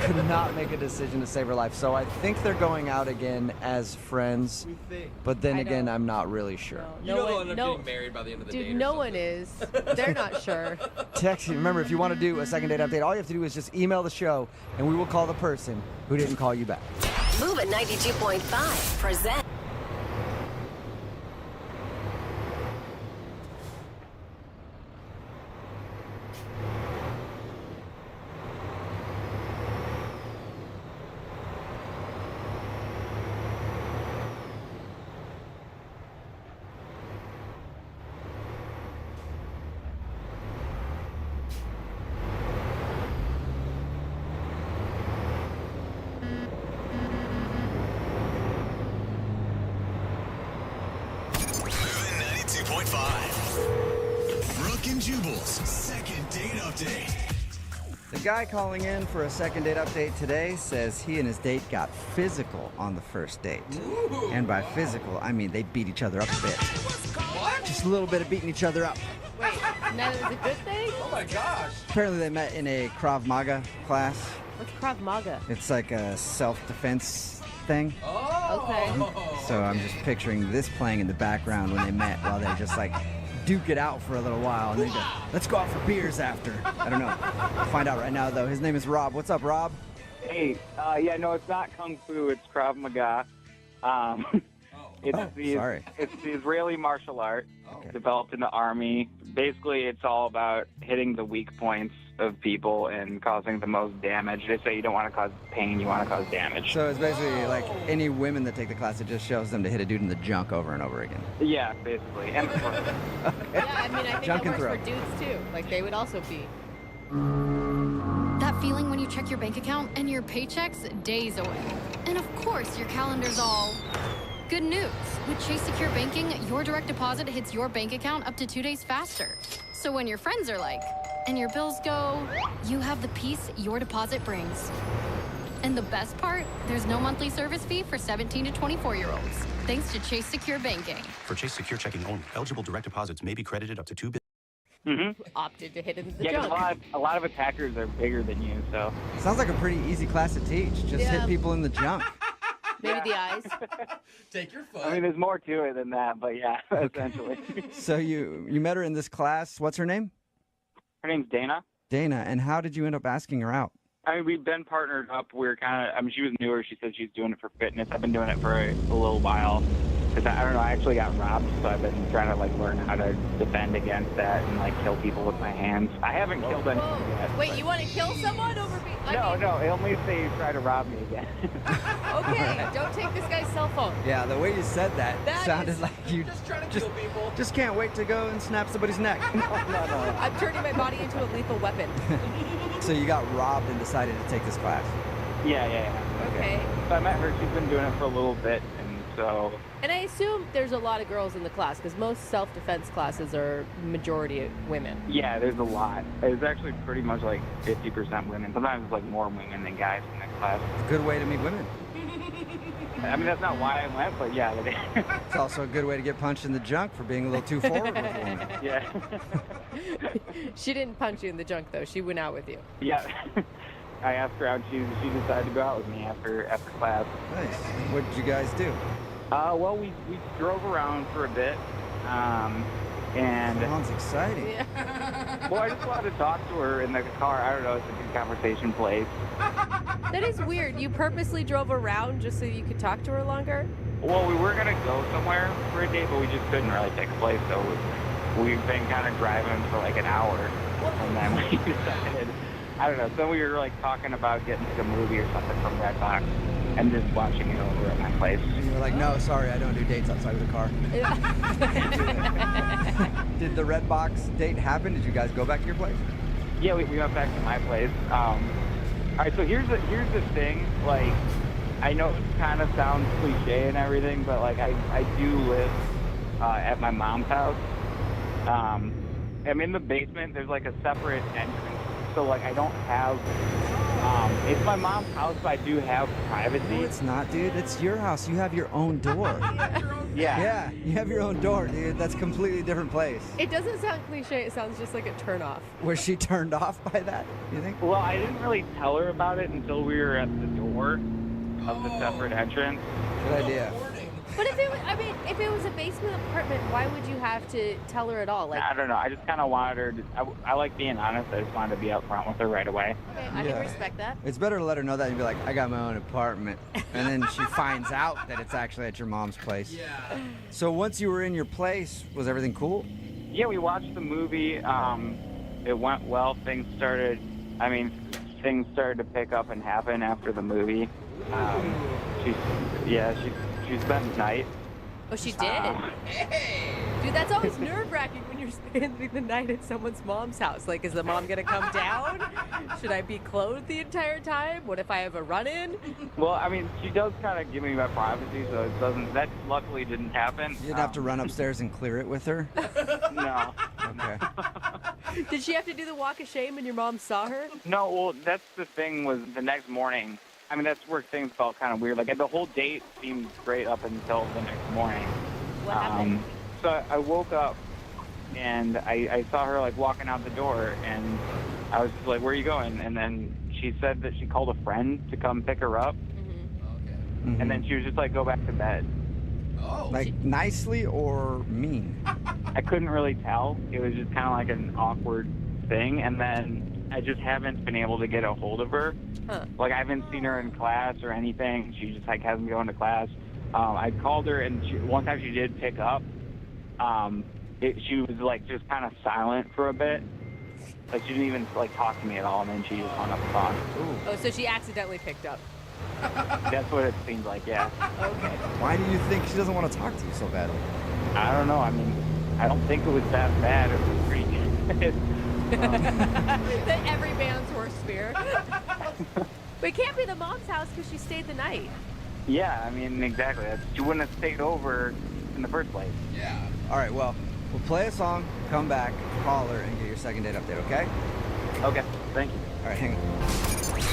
could not make a decision to save her life. So I think they're going out again as friends. We think. But then I again, don't. I'm not really sure. You know they'll end up getting married by the end of the date. Dude, no one is. They're not sure. Text. Remember, if you want to do a second date update, all you have to do is just email the show, and we will call the person who didn't call you back. Move at 92.5. Present. Moving 92.5. Brooke and Jubal's second update. The guy calling in for a second date update today says he and his date got physical on the first date. Ooh. And by physical, I mean they beat each other up a bit. What? Just a little bit of beating each other up. Wait, that is a good thing? Oh my gosh. Apparently they met in a Krav Maga class. What's Krav Maga? It's like a self-defense thing. Oh. Okay. So I'm just picturing this playing in the background when they met while they just like duke it out for a little while. And then go, let's go out for beers after. I don't know. We'll find out right now, though. His name is Rob. What's up, Rob? Hey, yeah, no, it's not Kung Fu, it's Krav Maga. Sorry. It's the Israeli martial art developed in the army. Basically, it's all about hitting the weak points of people and causing the most damage. They say you don't want to cause pain, you want to cause damage. So it's basically like any women that take the class, it just shows them to hit a dude in the junk over and over again. Yeah, basically. And Yeah, I mean, I think Junk that and works for dudes, too. Like, they would also be. That feeling when you check your bank account and your paycheck's days away. And of course, your calendar's all... Good news. With Chase Secure Banking, your direct deposit hits your bank account up to 2 days faster. So when your friends are like, and your bills go, you have the peace your deposit brings. And the best part, there's no monthly service fee for 17 to 24-year-olds. Thanks to Chase Secure Banking. For Chase Secure Checking only, eligible direct deposits may be credited up to $2 billion. Opted to hit into the yeah, 'cause junk. a lot of attackers are bigger than you, so. Sounds like a pretty easy class to teach. Just hit people in the junk. Maybe the eyes. Take your foot. I mean, there's more to it than that, but yeah, essentially. So you met her in this class. What's her name? Her name's Dana. Dana. And how did you end up asking her out? I mean, we've been partnered up. We're kind of, I mean, she was newer. She said she's doing it for fitness. I've been doing it for a little while. Because I don't know, I actually got robbed, so I've been trying to, like, learn how to defend against that and, like, kill people with my hands. I haven't killed anyone yet. Wait, you want to kill someone over me? No, only if they try to rob me again. Okay, don't take this guy's cell phone. Yeah, the way you said that sounded is- like you Just trying to kill people. just can't wait to go and snap somebody's neck. No. I'm turning my body into a lethal weapon. So you got robbed and decided to take this class. Yeah. Okay. So I met her. She's been doing it for a little bit, and so... And I assume there's a lot of girls in the class, because most self-defense classes are majority women. Yeah, there's a lot. It's actually pretty much like 50% women. Sometimes it's like more women than guys in the class. It's a good way to meet women. I mean, that's not why I went, but yeah, it is. It's also a good way to get punched in the junk for being a little too forward with a woman. Yeah. She didn't punch you in the junk, though. She went out with you. Yeah. I asked her out, she decided to go out with me after class. Nice. What did you guys do? Well, we drove around for a bit, and... Sounds exciting. Yeah. Well, I just wanted to talk to her in the car. I don't know, it's a good conversation place. That is weird. You purposely drove around just so you could talk to her longer? Well, we were going to go somewhere for a date, but we just couldn't really take a place, so we've been kind of driving for like an hour, and then we decided, I don't know, so we were like talking about getting to a movie or something from Redbox and just watching it over at my place. And you were like, no, sorry, I don't do dates outside of the car. Did the Red Box date happen? Did you guys go back to your place? Yeah, we went back to my place. All right, so here's the thing. Like, I know it kind of sounds cliche and everything, but like I do live at my mom's house. I'm in the basement. There's like a separate entrance, so like I don't have. It's my mom's house, but I do have privacy. No, it's not, dude. It's your house. You have your own door. Yeah, you have your own door, dude. That's a completely different place. It doesn't sound cliche. It sounds just like a turnoff. Was she turned off by that, you think? Well, I didn't really tell her about it until we were at the door of the separate entrance. Good idea. But if it was a basement apartment, why would you have to tell her at all? Like, I don't know. I just kind of wanted her to. I like being honest. I just wanted to be up front with her right away. okay, I can respect that. It's better to let her know that and be like, I got my own apartment. And then she finds out that it's actually at your mom's place. Yeah. So once you were in your place, was everything cool? Yeah, we watched the movie. It went well. Things started to pick up and happen after the movie. She spent the night. Oh, she did? Dude, that's always nerve-wracking when you're spending the night at someone's mom's house. Like, is the mom going to come down? Should I be clothed the entire time? What if I have a run-in? Well, I mean, she does kind of give me my privacy, so it doesn't. That luckily didn't happen. You didn't have to run upstairs and clear it with her? No. Okay. Did she have to do the walk of shame when your mom saw her? No, well, that's the thing was the next morning. I mean, that's where things felt kind of weird. Like, the whole date seemed great up until the next morning. What happened? So I woke up, and I saw her, like, walking out the door, and I was just like, where are you going? And then she said that she called a friend to come pick her up. Mhm. And then she was just like, go back to bed. Oh. Like nicely or mean? I couldn't really tell. It was just kind of like an awkward thing. And then I just haven't been able to get a hold of her. Huh. Like, I haven't seen her in class or anything. She just, like, hasn't gone to class. I called her, and one time she did pick up. She was, like, just kind of silent for a bit. Like, she didn't even, like, talk to me at all, and then she just hung up the phone. Oh, so she accidentally picked up. That's what it seems like, yeah. Okay. Why do you think she doesn't want to talk to you so badly? I don't know. I mean, I don't think it was that bad. It was pretty good. Every man's worst fear. But it can't be the mom's house because she stayed the night. Yeah, I mean, exactly. She wouldn't have stayed over in the first place. Yeah. All right, well, we'll play a song, come back, call her, and get your second date update, okay? Okay, thank you. All right, hang on. Moving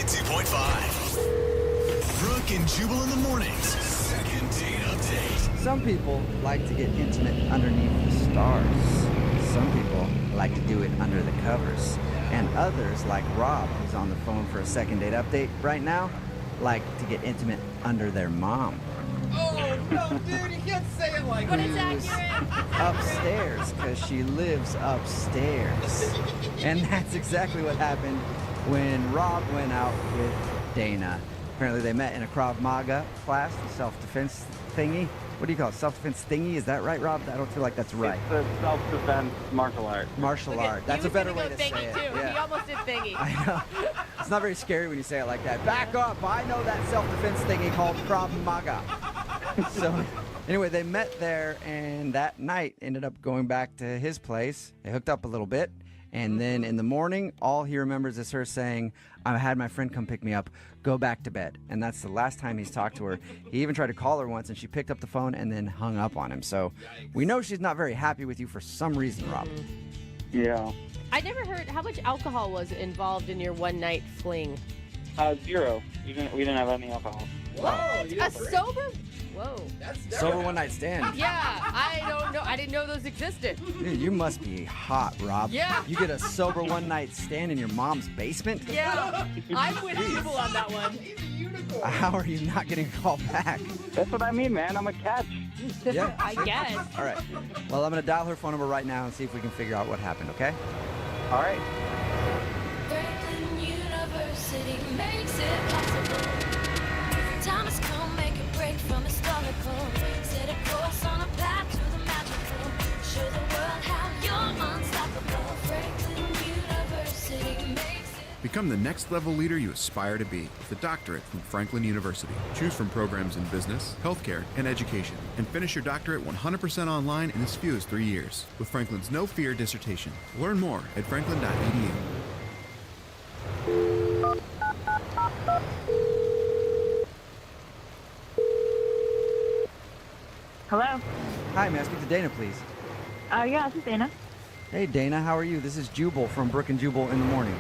92.5. Brooke and Jubal in the mornings. Second date update. Some people like to get intimate underneath the stars. Some people like to do it under the covers. And others, like Rob, who's on the phone for a second date update right now, like to get intimate under their mom. Oh, no, dude, you can't say it like But that. it's accurate. Upstairs, because she lives upstairs. And that's exactly what happened when Rob went out with Dana. Apparently they met in a Krav Maga class, the self-defense thingy. What do you call it? Self-defense thingy? Is that right, Rob? I don't feel like that's right. It's a self-defense martial art. Martial art. That's a better way to say thingy it. too. Yeah. He almost did thingy. I know. It's not very scary when you say it like that. Back up. I know that self-defense thingy called Krav Maga. So anyway, they met there, and that night ended up going back to his place. They hooked up a little bit. And then in the morning, all he remembers is her saying, I had my friend come pick me up, go back to bed. And that's the last time he's talked to her. He even tried to call her once, and she picked up the phone and then hung up on him. So we know she's not very happy with you for some reason, Rob. Yeah. I never heard how much alcohol was involved in your one night fling. 0. We didn't have any alcohol. Whoa, you A didn't sober? Whoa. That's Sober one night stand. Yeah, I don't know. I didn't know those existed. Dude, you must be hot, Rob. Yeah. You get a sober one night stand in your mom's basement? Yeah, I'm with Jubal on that one. He's a unicorn. How are you not getting called back? That's what I mean, man. I'm a catch. Yeah. I guess. All right. Well, I'm going to dial her phone number right now and see if we can figure out what happened, okay? All right. Franklin University makes it possible. Time has come, make a break from historical. Set a course on a path to the magical. Show the world how you're unstoppable. Franklin University makes it. Become the next level leader you aspire to be with a doctorate from Franklin University. Choose from programs in business, healthcare, and education, and finish your doctorate 100% online in as few as 3 years with Franklin's No Fear dissertation. Learn more at franklin.edu. Hello. Hi, may I speak to Dana, please? Yeah, this is Dana. Hey, Dana, how are you? This is Jubal from Brooke and Jubal in the morning.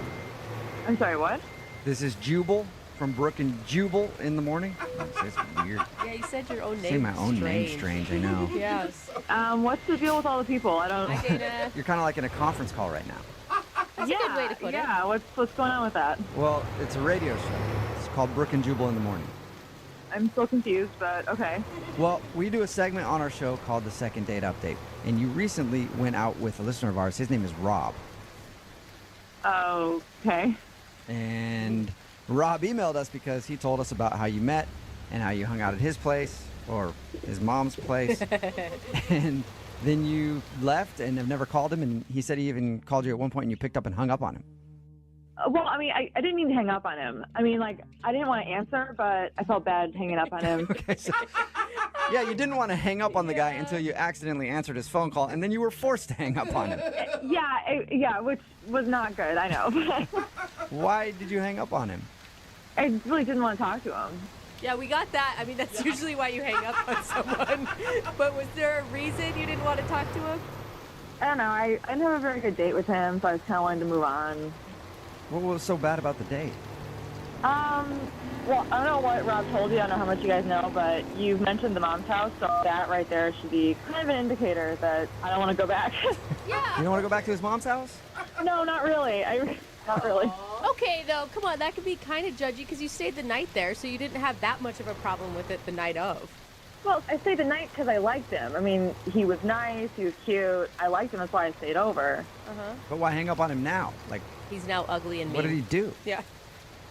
I'm sorry, what? This is Jubal from Brooke and Jubal in the morning. It's weird. Yeah, you said your own name. Say my own name strange, I know. Yes. What's the deal with all the people? I don't. Hi, Dana. You're kind of like in a conference call right now. That's a good way to put it. Yeah, what's going on with that? Well, it's a radio show. It's called Brooke and Jubal in the morning. I'm still confused, but okay. Well, we do a segment on our show called the Second Date Update, and you recently went out with a listener of ours. His name is Rob. Okay. And Rob emailed us because he told us about how you met and how you hung out at his place or his mom's place. And then you left and have never called him, and he said he even called you at one point and you picked up and hung up on him. Well, I mean, I didn't mean to hang up on him. I mean, like, I didn't want to answer, but I felt bad hanging up on him. Okay, so, yeah, you didn't want to hang up on the guy until you accidentally answered his phone call, and then you were forced to hang up on him. Yeah, which was not good, I know. Why did you hang up on him? I really didn't want to talk to him. Yeah, we got that. I mean, that's usually why you hang up on someone. But was there a reason you didn't want to talk to him? I don't know. I didn't have a very good date with him, so I was kind of wanting to move on. What was so bad about the date? Well, I don't know what Rob told you. I don't know how much you guys know, but you mentioned the mom's house, so that right there should be kind of an indicator that I don't want to go back. Yeah. You don't want to go back to his mom's house? No, not really. Not really. Okay, though, come on, that could be kind of judgy because you stayed the night there, so you didn't have that much of a problem with it the night of. Well, I stayed the night because I liked him. I mean, he was nice, he was cute. I liked him, that's why I stayed over. Uh-huh. But why hang up on him now? Like, he's now ugly and mean. what did he do? Yeah.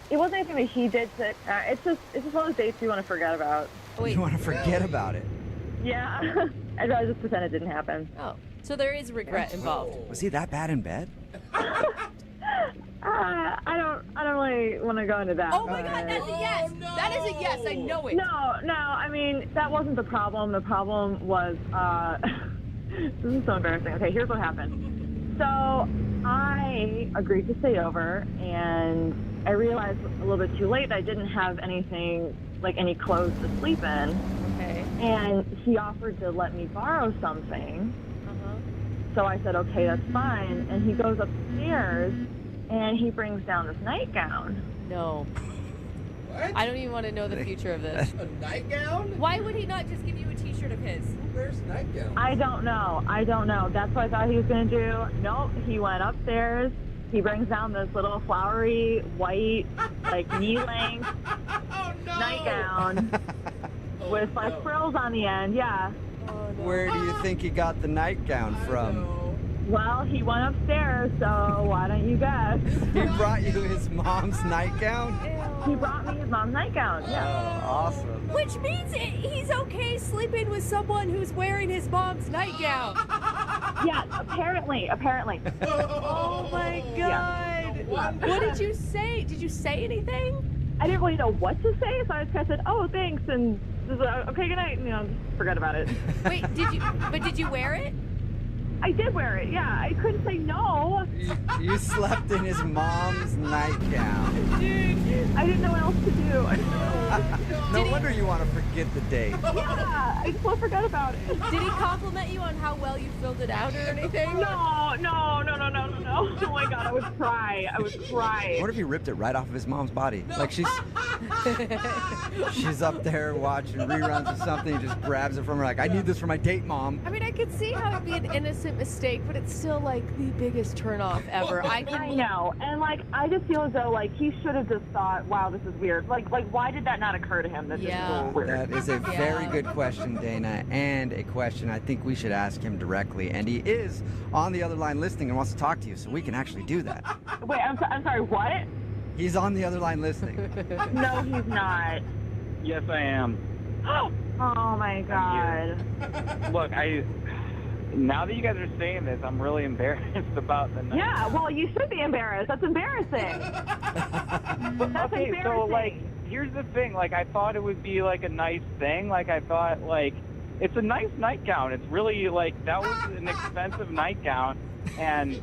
It wasn't anything that he did to... it's just one of those dates you want to forget about. You want to forget about it? Yeah. I'd rather just pretend it didn't happen. Oh, so there is regret involved. Was he that bad in bed? I don't really want to go into that. Oh my God, that's a yes. That is a yes. I know it. No. I mean, that wasn't the problem. The problem was, this is so embarrassing. Okay, here's what happened. So I agreed to stay over, and I realized a little bit too late that I didn't have anything, like any clothes to sleep in. Okay. And he offered to let me borrow something. Uh-huh. So I said, okay, that's fine. And he goes upstairs, and he brings down this nightgown. No. What? I don't even want to know the future of this. A nightgown? Why would he not just give you a t-shirt of his? Where's nightgown? I don't know. That's what I thought he was going to do. Nope, he went upstairs. He brings down this little flowery, white, like knee-length nightgown with like frills on the end, yeah. Where do you think he got the nightgown from? Well, he went upstairs, so why don't you guess? He brought you his mom's nightgown? He brought me his mom's nightgown, yeah. Oh, awesome. Which means he's okay sleeping with someone who's wearing his mom's nightgown. Yeah, apparently. Oh my God. Yeah. What did you say? Did you say anything? I didn't really know what to say, so I just kind of said, oh, thanks, and just, okay, good night, just forget about it. Wait, did you wear it? I did wear it, yeah. I couldn't say no. You slept in his mom's nightgown. Dude, I didn't know what else to do. No wonder you want to forget the date. Yeah, I just forgot about it. Did he compliment you on how well you filled it out or anything? No. Oh my God, I would cry. What if he ripped it right off of his mom's body? Like she's up there watching reruns of something, he just grabs it from her like, I need this for my date, Mom. I mean, I could see how it'd be an innocent mistake, but it's still like the biggest turnoff ever. I know, and like I just feel as though like he should have just thought, wow, this is weird. Like why did that not occur to him that this is a little weird? That is a very good question, Dana, and a question I think we should ask him directly. And he is on the other line listening and wants to talk to you, so we can actually do that. Wait, I'm sorry, what? He's on the other line listening. No, he's not. Yes, I am. Oh my God. Look, now that you guys are saying this, I'm really embarrassed about the night. Yeah, well, you should be embarrassed. That's embarrassing. That's okay, embarrassing. so like, here's the thing. Like, I thought it would be like a nice thing. Like, I thought like, it's a nice nightgown. It's really like that was an expensive nightgown, and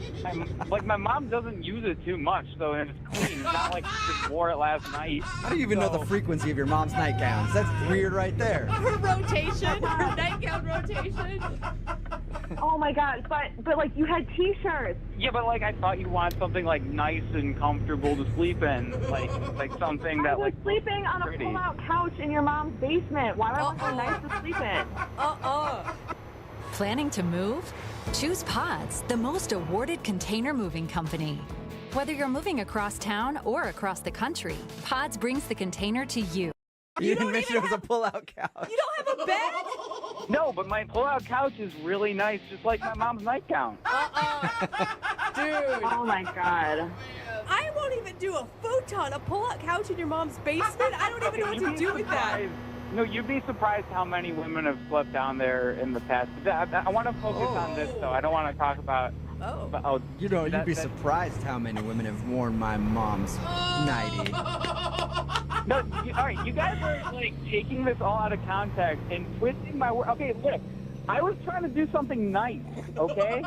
like my mom doesn't use it too much, so it's clean. It's not like she just wore it last night. How do you even know the frequency of your mom's nightgowns? That's weird right there. Her rotation, her nightgown rotation. Oh my God, but like you had T-shirts. Yeah, but like I thought you'd want something like nice and comfortable to sleep in, like something that I was like sleeping on a pretty. pull-out couch in your mom's basement. Why would I want something nice to sleep in? Planning to move? Choose Pods, the most awarded container moving company. Whether you're moving across town or across the country, Pods brings the container to you. You didn't mention it was a pull-out couch. You don't have a bed? No, but my pull-out couch is really nice, just like my mom's nightgown. Dude. Oh my God. I won't even do a futon, a pull-out couch in your mom's basement. I don't even know what to do with that. No, you'd be surprised how many women have slept down there in the past. I want to focus on this, though. I don't want to talk about... You know, you'd be surprised how many women have worn my mom's nightie. No, all right, you guys are like taking this all out of context and twisting my word. Okay, look, I was trying to do something nice, okay?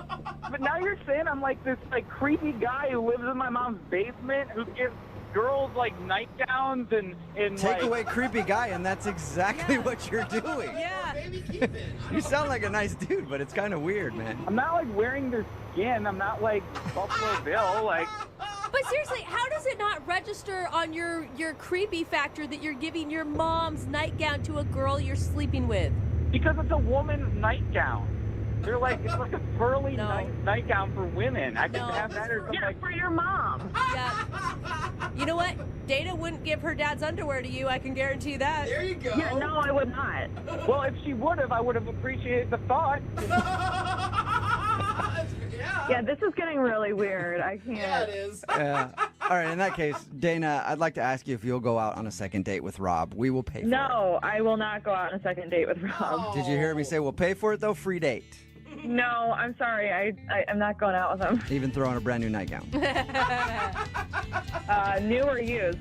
But now you're saying I'm like this like creepy guy who lives in my mom's basement who gives girls like nightgowns and Take like, away creepy guy, and that's exactly what you're doing. Yeah. You sound like a nice dude, but it's kind of weird, man. I'm not like wearing their skin. I'm not like Buffalo Bill. Like, But seriously, how does it not register on your creepy factor that you're giving your mom's nightgown to a girl you're sleeping with? because it's a woman's nightgown. They're like, it's like a pearly nightgown for women. I could have that or something. Yeah, for your mom. Yeah. You know what? Dana wouldn't give her dad's underwear to you. I can guarantee you that. There you go. Yeah, no, I would not. Well, if she would have, I would have appreciated the thought. Yeah, this is getting really weird. I can't. Yeah, it is. Yeah. All right, in that case, Dana, I'd like to ask you if you'll go out on a second date with Rob. We will pay for it. No, I will not go out on a second date with Rob. Did you hear me say we'll pay for it, though? Free date. No, I'm sorry. I'm not going out with him. Even throw on a brand new nightgown. New or used?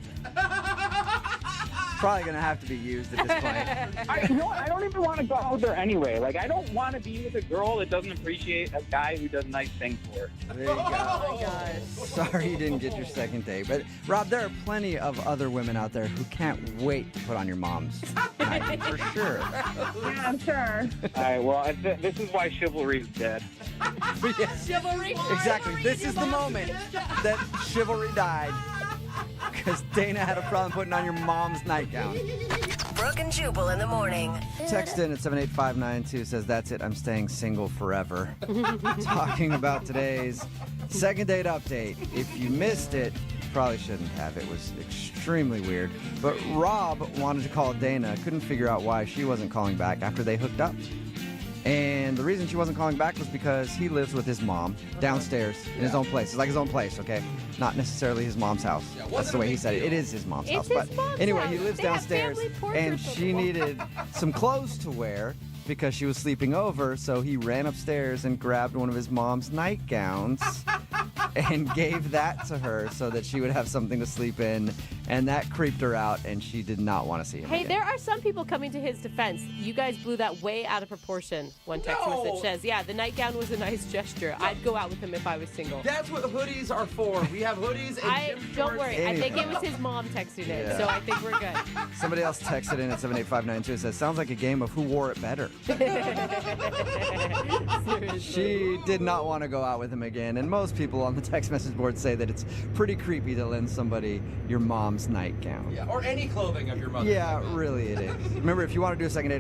Probably going to have to be used at this point. You know what? I don't even want to go out there anyway. Like, I don't want to be with a girl that doesn't appreciate a guy who does nice things for her. There you go. Oh my gosh. Sorry you didn't get your second date. But, Rob, there are plenty of other women out there who can't wait to put on your mom's nightgown, for sure. Yeah, I'm sure. All right, well, this is why chivalry is dead. Yeah. Chivalry. Exactly. This is the moment that chivalry died. Because Dana had a problem putting on your mom's nightgown. Brooke and Jubal in the morning. Text in at 78592 says, that's it, I'm staying single forever. Talking about today's second date update. If you missed it, you probably shouldn't have. It was extremely weird. But Rob wanted to call Dana, couldn't figure out why she wasn't calling back after they hooked up. And the reason she wasn't calling back was because he lives with his mom downstairs in his own place. It's like his own place, okay? Not necessarily his mom's house. That's the way he said it. It is his mom's house. It's But his mom's anyway, house. he lives They have downstairs, family portraits and on she the wall. needed some clothes to wear because she was sleeping over. So he ran upstairs and grabbed one of his mom's nightgowns and gave that to her so that she would have something to sleep in. And that creeped her out, and she did not want to see him Hey, again. there are some people coming to his defense. You guys blew that way out of proportion. One text message says, yeah, the nightgown was a nice gesture. I'd go out with him if I was single. That's what hoodies are for. We have hoodies and gym Don't shorts. worry. I think it was his mom texting it, Yeah. so I think we're good. Somebody else texted in at 78592 and says, sounds like a game of who wore it better. She did not want to go out with him again, and most people on the text message board say that it's pretty creepy to lend somebody your mom's nightgown. Yeah, or any clothing of your mother. Yeah, really it is. Remember, if you want to do a second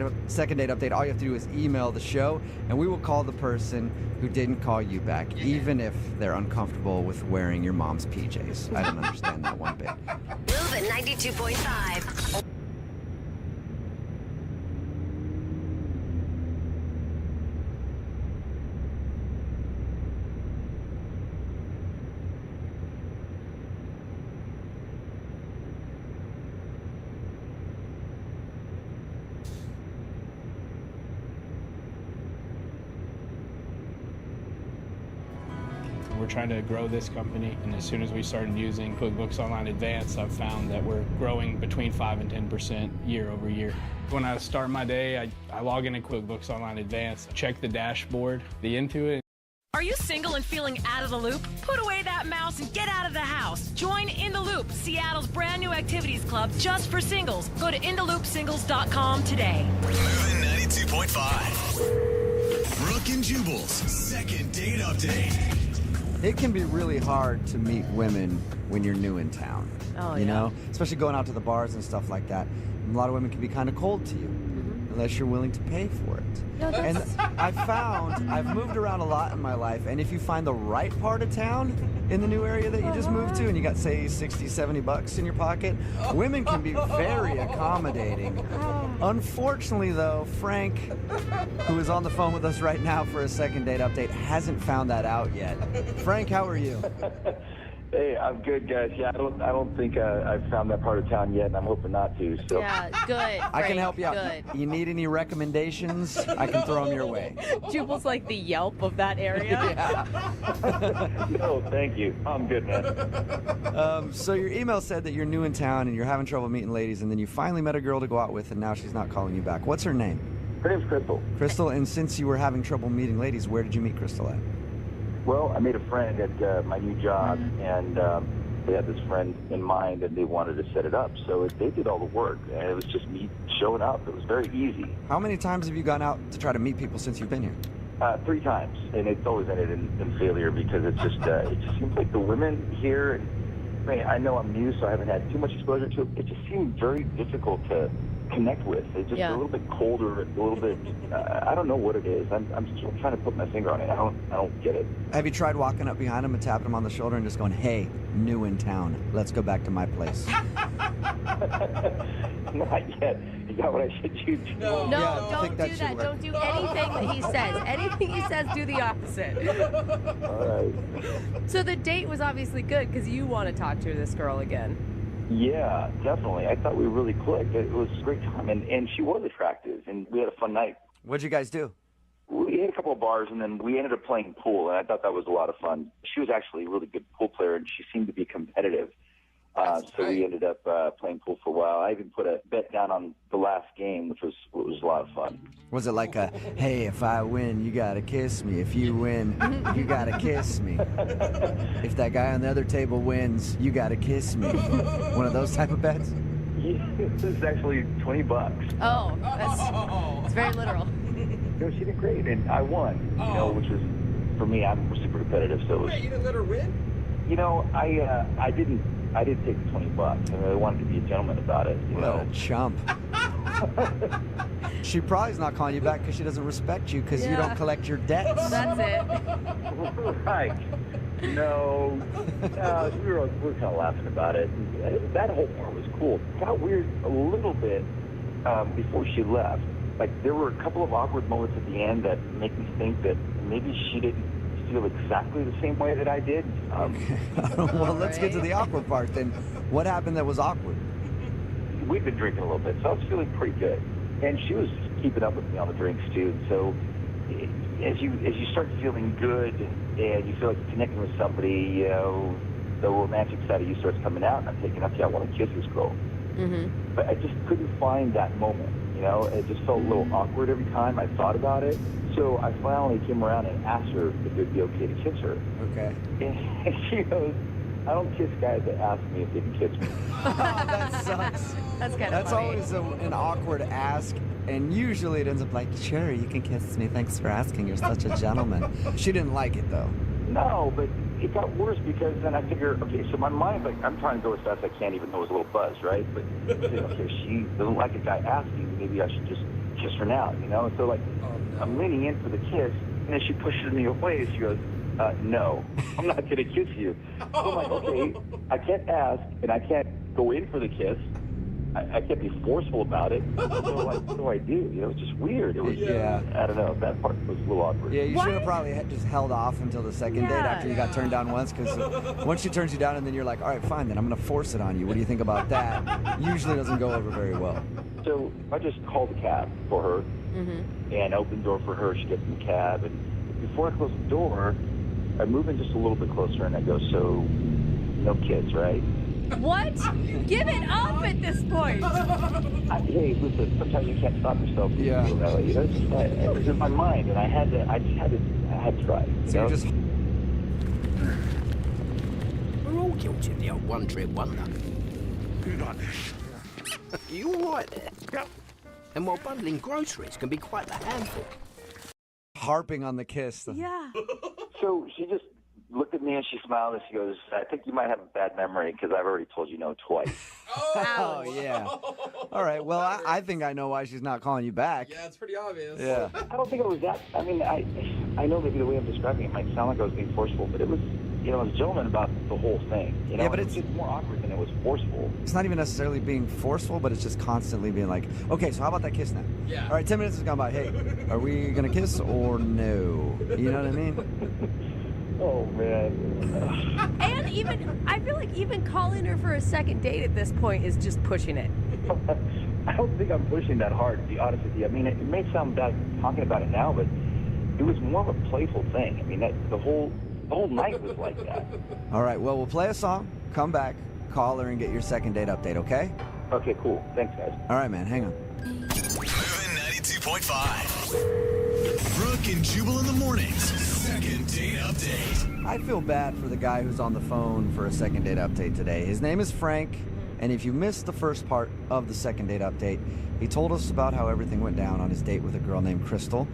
date update, all you have to do is email the show, and we will call the person who didn't call you back, even if they're uncomfortable with wearing your mom's PJs. I don't understand that one bit. Move at 92.5. We're trying to grow this company, and as soon as we started using QuickBooks Online Advanced, I've found that we're growing between 5 and 10% year over year. When I start my day, I log into QuickBooks Online Advanced, check the dashboard, the Intuit. Are you single and feeling out of the loop? Put away that mouse and get out of the house. Join In the Loop, Seattle's brand new activities club just for singles. Go to intheloopsingles.com today. Moving 92.5. Brooke and Jubal's second date update. It can be really hard to meet women when you're new in town. Oh, you yeah. know, especially going out to the bars and stuff like that. A lot of women can be kind of cold to you unless you're willing to pay for it. No, And that's- I've moved around a lot in my life, and if you find the right part of town in the new area that you just moved to and you got, say, 60, 70 bucks in your pocket, women can be very accommodating. Unfortunately, though, Frank, who is on the phone with us right now for a second date update, hasn't found that out yet. Frank, how are you? Hey, I'm good, guys. Yeah, I don't think I've found that part of town yet, and I'm hoping not to. So. Yeah, good. I can Frank, help you out. Good. You need any recommendations? I can throw them your way. Jubal's like the Yelp of that area. No, thank you. I'm good, man. So your email said that you're new in town and you're having trouble meeting ladies, and then you finally met a girl to go out with, and now she's not calling you back. What's her name? Her name's Crystal. Crystal, and since you were having trouble meeting ladies, where did you meet Crystal at? Well, I made a friend at my new job, and they had this friend in mind and they wanted to set it up. So they did all the work, and it was just me showing up. It was very easy. How many times have you gone out to try to meet people since you've been here? 3 times, and it's always ended in failure because it just seems like the women here, and I know I'm new, so I haven't had too much exposure to it. It just seemed very difficult to connect with. It's just a little bit colder, a little bit. I don't know what it is. I'm still trying to put my finger on it. I don't get it. Have you tried walking up behind him and tapping him on the shoulder and just going, "Hey, new in town. Let's go back to my place"? Not yet. Is that what I should do? No, Yeah, don't do that. Don't do anything that he says. Anything he says, do the opposite. All right. So the date was obviously good because you want to talk to this girl again. Yeah, definitely. I thought we really clicked. It was a great time, and she was attractive, and we had a fun night. What'd you guys do? We had a couple of bars, and then we ended up playing pool, and I thought that was a lot of fun. She was actually a really good pool player, and she seemed to be competitive. So we ended up playing pool for a while. I even put a bet down on the last game, which was a lot of fun. Was it like a, "Hey, if I win, you gotta kiss me. If you win, you gotta kiss me. If that guy on the other table wins, you gotta kiss me"? One of those type of bets? Yeah, this is actually $20. Oh, it's very literal. No, she did great, and I won. You know, which was for me. I'm super competitive, so. Wait, you didn't let her win? You know, I didn't take the $20. I wanted to be a gentleman about it. You know, a chump. She probably's not calling you back because she doesn't respect you because you don't collect your debts. That's it. Right. No, we were kind of laughing about it. That whole part was cool. It got weird a little bit before she left. Like, there were a couple of awkward moments at the end that make me think that maybe she didn't feel exactly the same way that I did. Well, let's get to the awkward part then. What happened that was awkward? We'd been drinking a little bit, so I was feeling pretty good. And she was keeping up with me on the drinks, too. So as you start feeling good and you feel like you're connecting with somebody, you know, the romantic side of you starts coming out, and I'm thinking, okay, I want to kiss this girl. Mm-hmm. But I just couldn't find that moment, you know? It just felt a little awkward every time I thought about it. So I finally came around and asked her if it would be okay to kiss her. Okay. And she goes, "I don't kiss guys that ask me if they can kiss me." Oh, that sucks. That's kind of That's funny. always an awkward ask, and usually it ends up like, "Sure, you can kiss me. Thanks for asking. You're such a gentleman." She didn't like it, though. No, but it got worse because then I figure, okay, so my mind's like, I'm trying to go as fast as I can, even though it's a little buzz, right? But you know, okay, she doesn't like a guy asking, maybe I should just kiss her now, you know? And so, like, I'm leaning in for the kiss, and then she pushes me away, and she goes, "No, I'm not going to kiss you." So I'm like, okay, I can't ask, and I can't go in for the kiss. I can't be forceful about it. So, like, what do I do? You know, it's just weird. It was, I don't know, that part was a little awkward. Yeah, you should have probably just held off until the second date after you got turned down once, because once she turns you down and then you're like, "All right, fine, then I'm going to force it on you. What do you think about that?" Usually doesn't go over very well. So I just called a cab for her and opened the door for her. She gets in the cab, and before I close the door, I move in just a little bit closer, and I go, "So, no kids, right?" What? Give it up at this point. Hey, listen, sometimes you can't stop yourself from feeling that way. You know, it was in my mind, and I just had to try. So you just... We're all guilty of the old one-trip wonder. You like this? You all right there? Yeah. And while bundling groceries can be quite the handful. Harping on the kiss. Yeah. So she just looked at me and she smiled and she goes, "I think you might have a bad memory because I've already told you no twice." Oh, yeah. All right, well, I think I know why she's not calling you back. Yeah, it's pretty obvious. Yeah. I don't think it was that. I mean, I know maybe the way I'm describing it might sound like I was being forceful, but it was, you know, I was a gentleman about the whole thing. You know? Yeah, but it was just more awkward than it was forceful. It's not even necessarily being forceful, but it's just constantly being like, "Okay, so how about that kiss now?" Yeah. All right, 10 minutes has gone by. Hey, are we going to kiss or no? You know what I mean? Oh, man. And even, I feel like even calling her for a second date at this point is just pushing it. I don't think I'm pushing that hard, to be honest with you. I mean, it may sound bad talking about it now, but it was more of a playful thing. I mean, the whole night was like that. All right, well, we'll play a song, come back, call her, and get your second date update, okay? Okay, cool. Thanks, guys. All right, man, hang on. Moving 92.5. Brooke and Jubal in the mornings. Second date update. I feel bad for the guy who's on the phone for a second date update today. His name is Frank, and if you missed the first part of the second date update, he told us about how everything went down on his date with a girl named Crystal.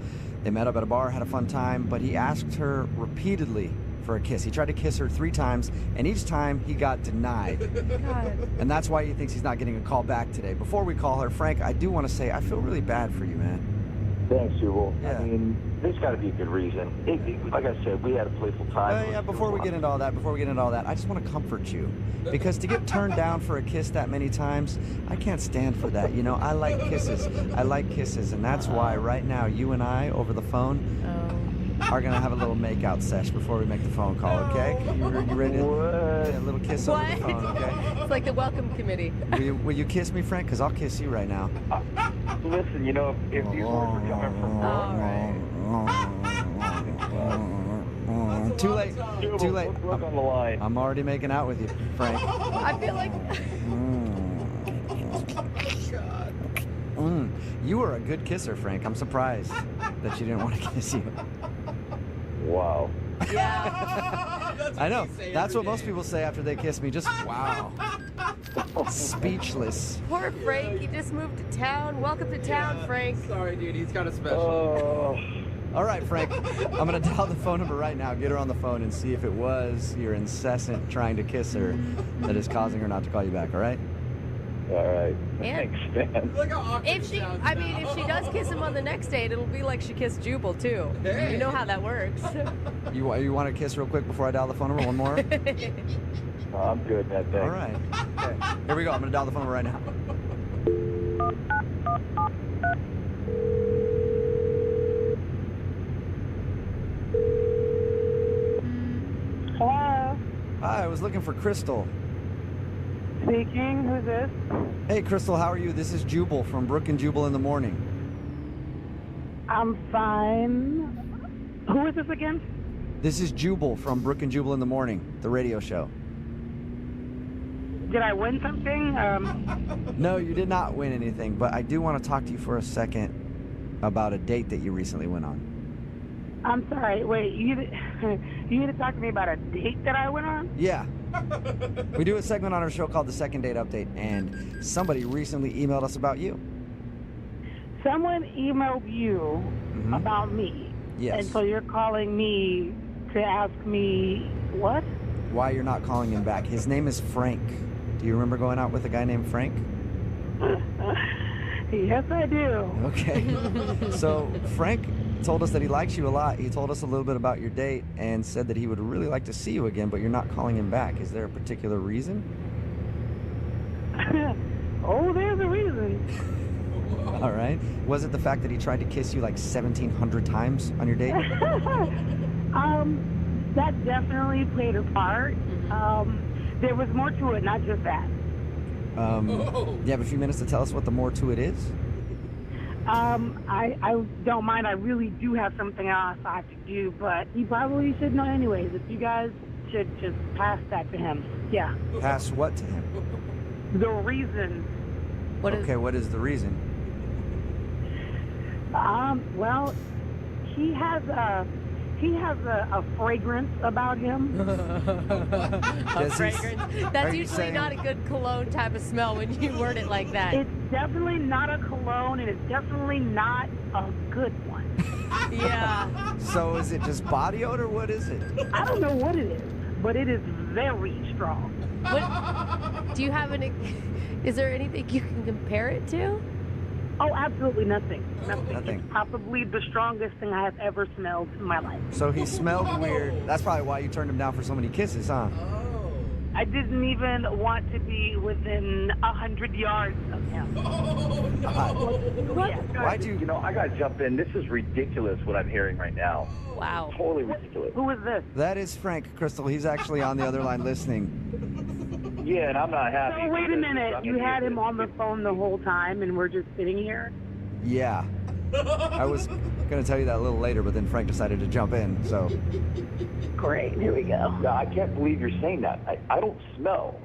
They met up at a bar, had a fun time, but he asked her repeatedly for a kiss. He tried to kiss her 3 times, and each time he got denied. God. And that's why he thinks he's not getting a call back today. Before we call her, Frank, I do want to say I feel really bad for you, man. Thanks, Jubal. Yeah. I mean, there's got to be a good reason. Like I said, we had a playful time. Yeah, before we get into all that, I just want to comfort you. Because to get turned down for a kiss that many times, I can't stand for that. You know, I like kisses. And that's why right now, you and I, over the phone, are going to have a little make-out sesh before we make the phone call, okay? You ready to get a little kiss over the phone, okay? It's like the welcome committee. Will you kiss me, Frank? Because I'll kiss you right now. Listen, you know, if these words are coming from Too late. Too late. Look on the line. I'm already making out with you, Frank. I feel like... You were a good kisser, Frank. I'm surprised that she didn't want to kiss you. Wow. Yeah. I know. That's what most people say after they kiss me. Just wow. Speechless. Poor Frank. He just moved to town. Welcome to town, Frank. Sorry, dude. He's got a special. All right, Frank. I'm going to dial the phone number right now. Get her on the phone and see if it was your incessant trying to kiss her that is causing her not to call you back, all right? All right. And Thanks, man. Look how awkward if she does kiss him on the next date, it'll be like she kissed Jubal too. Hey. You know how that works. You want to kiss real quick before I dial the phone number? One more? I'm good, man. Thanks. All right. Okay. Here we go. I'm going to dial the phone number right now. Hello. Hi, I was looking for Crystal. Speaking. Who's this? Hey, Crystal, how are you? This is Jubal from Brook and Jubal in the Morning. I'm fine. Who is this again? This is Jubal from Brook and Jubal in the Morning, the radio show. Did I win something? No, you did not win anything, but I do want to talk to you for a second about a date that you recently went on. I'm sorry. Wait, you need to talk to me about a date that I went on? Yeah. We do a segment on our show called The Second Date Update, and somebody recently emailed us about you. Someone emailed you about me. Yes. And so you're calling me to ask me what? Why you're not calling him back. His name is Frank. Do you remember going out with a guy named Frank? Yes, I do. Okay. So Frank told us that he likes you a lot. He told us a little bit about your date and said that he would really like to see you again, but you're not calling him back. Is there a particular reason? Oh, there's a reason. All right. Was it the fact that he tried to kiss you like 1,700 times on your date? That definitely played a part. There was more to it, not just that. You have a few minutes to tell us what the more to it is? I don't mind. I really do have something else I have to do, but he probably should know anyways. If you guys should just pass that to him. Yeah. Pass what to him? The reason. What is the reason? Well, he has a fragrance about him. A fragrance? That's usually not a good cologne type of smell when you word it like that. It's definitely not a cologne, and it's definitely not a good one. Yeah. So is it just body odor? What is it? I don't know what it is, but it is very strong. What, do you have is there anything you can compare it to? Oh, absolutely nothing. Nothing. It's probably the strongest thing I have ever smelled in my life. So he smelled weird. That's probably why you turned him down for so many kisses, huh? I didn't even want to be within 100 yards of him. Why'd you know, I gotta jump in. This is ridiculous what I'm hearing right now. Wow. Totally ridiculous. Who is this? That is Frank, Crystal. He's actually on the other line listening. Yeah, and I'm not happy. So wait a minute. You had him on the phone the whole time and we're just sitting here? Yeah. I was going to tell you that a little later, but then Frank decided to jump in, so. Great. Here we go. No, I can't believe you're saying that. I don't smell.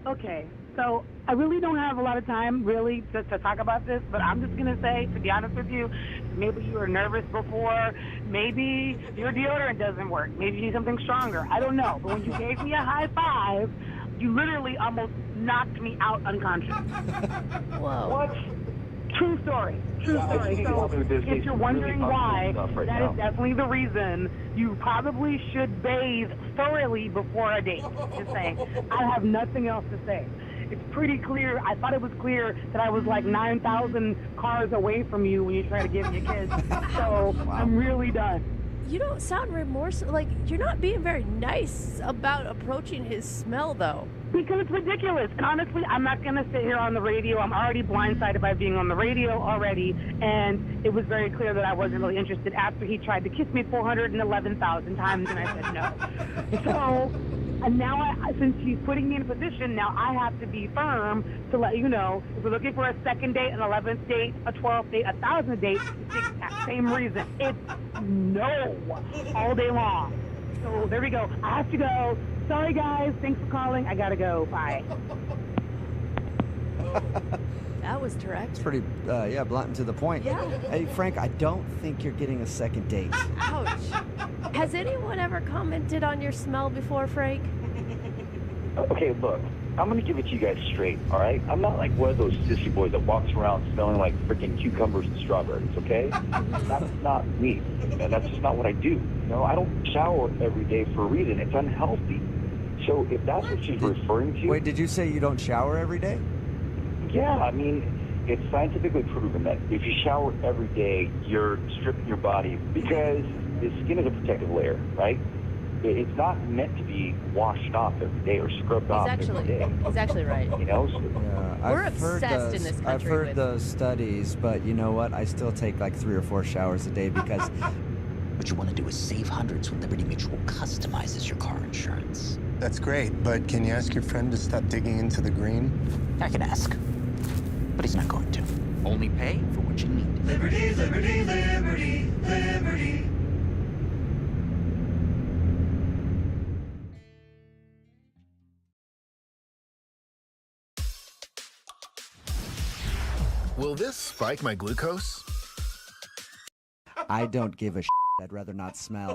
Okay. So I really don't have a lot of time, really, to talk about this, but I'm just going to say, to be honest with you, maybe you were nervous before. Maybe your deodorant doesn't work. Maybe you need something stronger. I don't know. But when you gave me a high five, you literally almost knocked me out unconscious. Whoa. What? True story. True story. So if you're wondering why, that is definitely the reason you probably should bathe thoroughly before a date. Just saying. I have nothing else to say. It's pretty clear. I thought it was clear that I was like 9,000 cars away from you when you try to give me a kiss. So I'm really done. You don't sound remorseful. Like, you're not being very nice about approaching his smell, though. Because it's ridiculous. And honestly, I'm not going to sit here on the radio. I'm already blindsided by being on the radio already. And it was very clear that I wasn't really interested after he tried to kiss me 411,000 times and I said no. So, and now, since he's putting me in a position, now I have to be firm to let you know, if we're looking for a second date, an 11th date, a 12th date, a 1,000th date, it's the exact same reason. It's no all day long. So there we go. I have to go. Sorry, guys. Thanks for calling. I got to go. Bye. That was direct. It's pretty, blunt and to the point. Yeah. Hey, Frank, I don't think you're getting a second date. Ouch. Has anyone ever commented on your smell before, Frank? Okay, look, I'm going to give it to you guys straight, all right? I'm not like one of those sissy boys that walks around smelling like freaking cucumbers and strawberries, okay? That's not me, and that's just not what I do. You know, I don't shower every day for a reason. It's unhealthy. So if that's what she's referring to... Wait, did you say you don't shower every day? Yeah, I mean, it's scientifically proven that if you shower every day, you're stripping your body because the skin is a protective layer, right? It's not meant to be washed off every day or scrubbed off every day. He's actually right. You know? We're obsessed in this country. I've heard those studies, but you know what? I still take like 3 or 4 showers a day because... What you want to do is save hundreds when Liberty Mutual customizes your car insurance. That's great, but can you ask your friend to stop digging into the green? I can ask, but he's not going to. Only pay for what you need. Liberty, liberty, liberty, liberty. Will this spike my glucose? I don't give a shit. I'd rather not smell.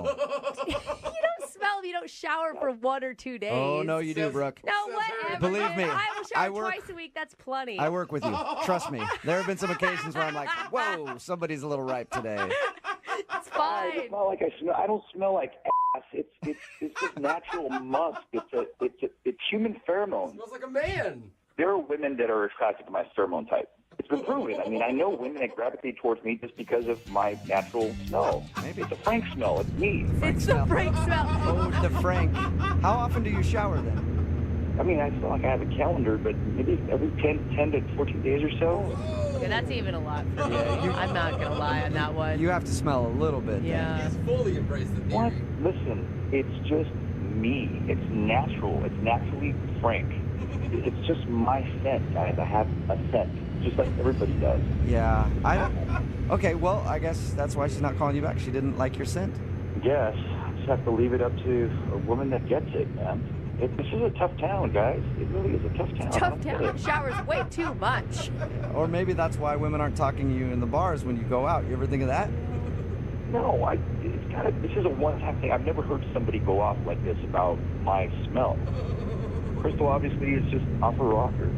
You don't smell if you don't shower for 1 or 2 days. Oh, no, you do, Brooke. No, whatever. Believe me, I will I shower work- twice a week. That's plenty. I work with you. Trust me. There have been some occasions where I'm like, whoa, somebody's a little ripe today. It's fine. It's not like I smell. I don't smell like ass. It's just natural musk. It's human pheromones. Smells like a man. There are women that are attracted to my pheromone type. It's been proven. I mean, I know women that gravitate towards me just because of my natural smell. Maybe it's a Frank smell. It's me. It's the Frank smell. Oh, the Frank. How often do you shower then? I mean, I feel like I have a calendar, but maybe every 10 to 14 days or so. Yeah, that's even a lot for me. I'm not going to lie on that one. You have to smell a little bit. Yeah. He's fully embraced the theory. What? Listen, it's just me. It's natural. It's naturally Frank. It's just my scent, guys. I have a scent, just like everybody does. Yeah. Okay, well, I guess that's why she's not calling you back. She didn't like your scent? Yes. I just have to leave it up to a woman that gets it, man. This is a tough town, guys. It really is a tough town. Tough town. Showers way too much. Or maybe that's why women aren't talking to you in the bars when you go out. You ever think of that? No, this is a one-time thing. I've never heard somebody go off like this about my smell. Crystal obviously is just off her rocker.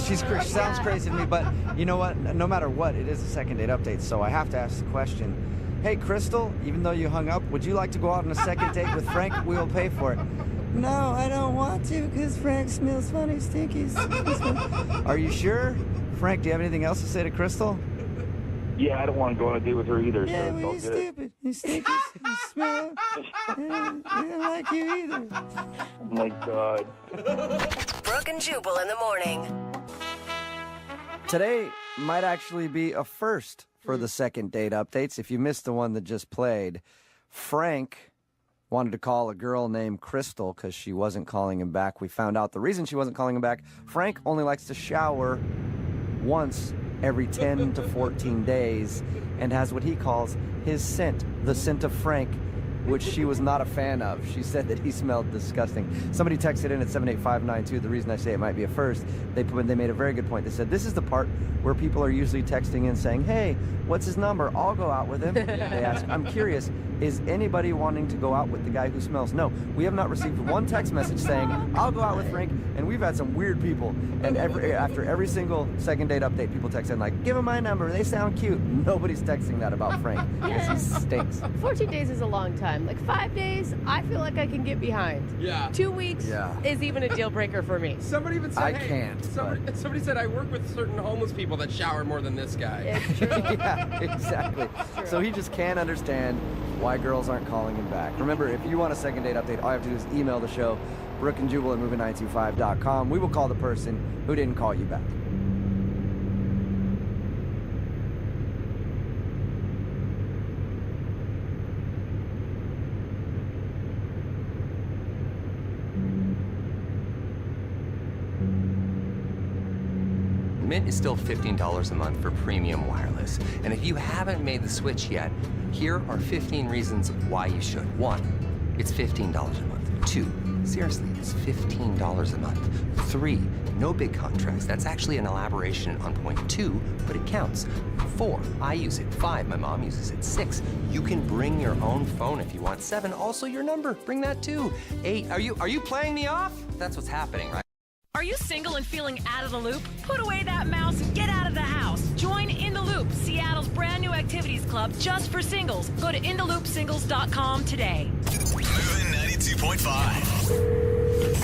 She sounds crazy to me, but you know what? No matter what, it is a second date update, so I have to ask the question. Hey, Crystal, even though you hung up, would you like to go out on a second date with Frank? We will pay for it. No, I don't want to because Frank smells funny, stinky. Are you sure? Frank, do you have anything else to say to Crystal? Yeah, I don't want to go on a date with her either. Yeah, so well, it's you're all good. stupid. You stinky. You smell. I don't like you either. Oh my God. Brooke and Jubal in the morning. Today might actually be a first for the second date updates. If you missed the one that just played, Frank wanted to call a girl named Crystal because she wasn't calling him back. We found out the reason she wasn't calling him back. Frank only likes to shower once every 10 to 14 days and has what he calls his scent, the scent of Frank. which she was not a fan of. She said that he smelled disgusting. Somebody texted in at 78592. The reason I say it might be a first, they made a very good point. They said, this is the part where people are usually texting in saying, hey, what's his number? I'll go out with him. They ask, I'm curious, is anybody wanting to go out with the guy who smells? No, we have not received one text message saying, I'll go out with Frank. And we've had some weird people. And after every single second date update, people text in like, give him my number. They sound cute. Nobody's texting that about Frank because he stinks. 14 days is a long time. Like 5 days, I feel like I can get behind. Yeah. 2 weeks is even a deal breaker for me. Somebody even said, I hey, can't, Somebody said, I work with certain homeless people that shower more than this guy. It's true. Yeah, exactly. So he just can't understand why girls aren't calling him back. Remember, if you want a second date update, all you have to do is email the show, brookandjubal@moving925.com. We will call the person who didn't call you back. Mint is still $15 a month for premium wireless. And if you haven't made the switch yet, here are 15 reasons why you should. 1, it's $15 a month. 2, seriously, it's $15 a month. 3, no big contracts. That's actually an elaboration on point 2, but it counts. 4, I use it. 5, my mom uses it. 6, you can bring your own phone if you want. 7, also your number. Bring that too. 8, are you playing me off? That's what's happening, right? Are you single and feeling out of the loop? Put away that mouse and get out of the house. Join In the Loop, Seattle's brand new activities club just for singles. Go to intheloopsingles.com today. Moving 92.5.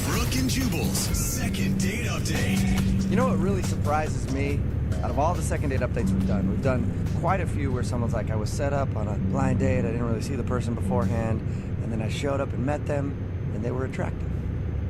Brooke and Jubal's second date update. You know what really surprises me? Out of all the second date updates we've done quite a few where someone's like, I was set up on a blind date, I didn't really see the person beforehand, and then I showed up and met them, and they were attractive.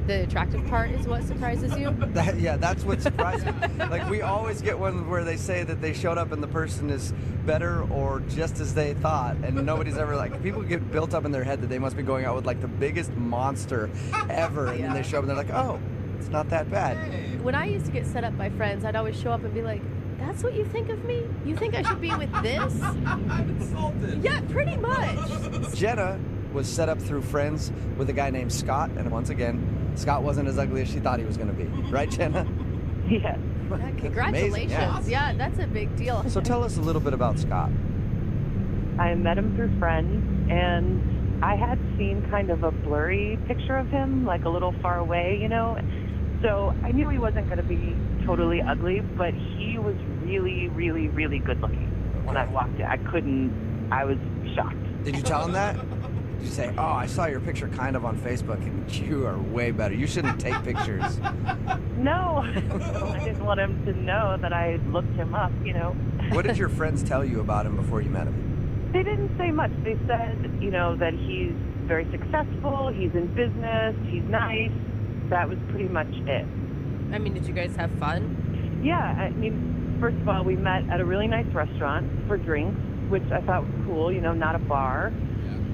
The attractive part is what surprises you? That's what surprised me. Like, we always get one where they say that they showed up and the person is better or just as they thought, and nobody's ever like, people get built up in their head that they must be going out with like the biggest monster ever, and then they show up and they're like, oh, it's not that bad. When I used to get set up by friends, I'd always show up and be like, that's what you think of me? You think I should be with this? I'm insulted. Yeah, pretty much. Jenna was set up through friends with a guy named Scott, and once again, Scott wasn't as ugly as she thought he was going to be. Right, Jenna? Yes. Yeah, congratulations. Yeah, that's a big deal. So tell us a little bit about Scott. I met him through friends, and I had seen kind of a blurry picture of him, like a little far away, you know? So I knew he wasn't going to be totally ugly, but he was really, really, really good looking. When I walked in, I was shocked. Did you tell him that? Did you say, oh, I saw your picture kind of on Facebook, and you are way better. You shouldn't take pictures. No. I didn't want him to know that I looked him up, you know. What did your friends tell you about him before you met him? They didn't say much. They said, you know, that he's very successful, he's in business, he's nice. That was pretty much it. I mean, did you guys have fun? Yeah, I mean, first of all, we met at a really nice restaurant for drinks, which I thought was cool, you know, not a bar.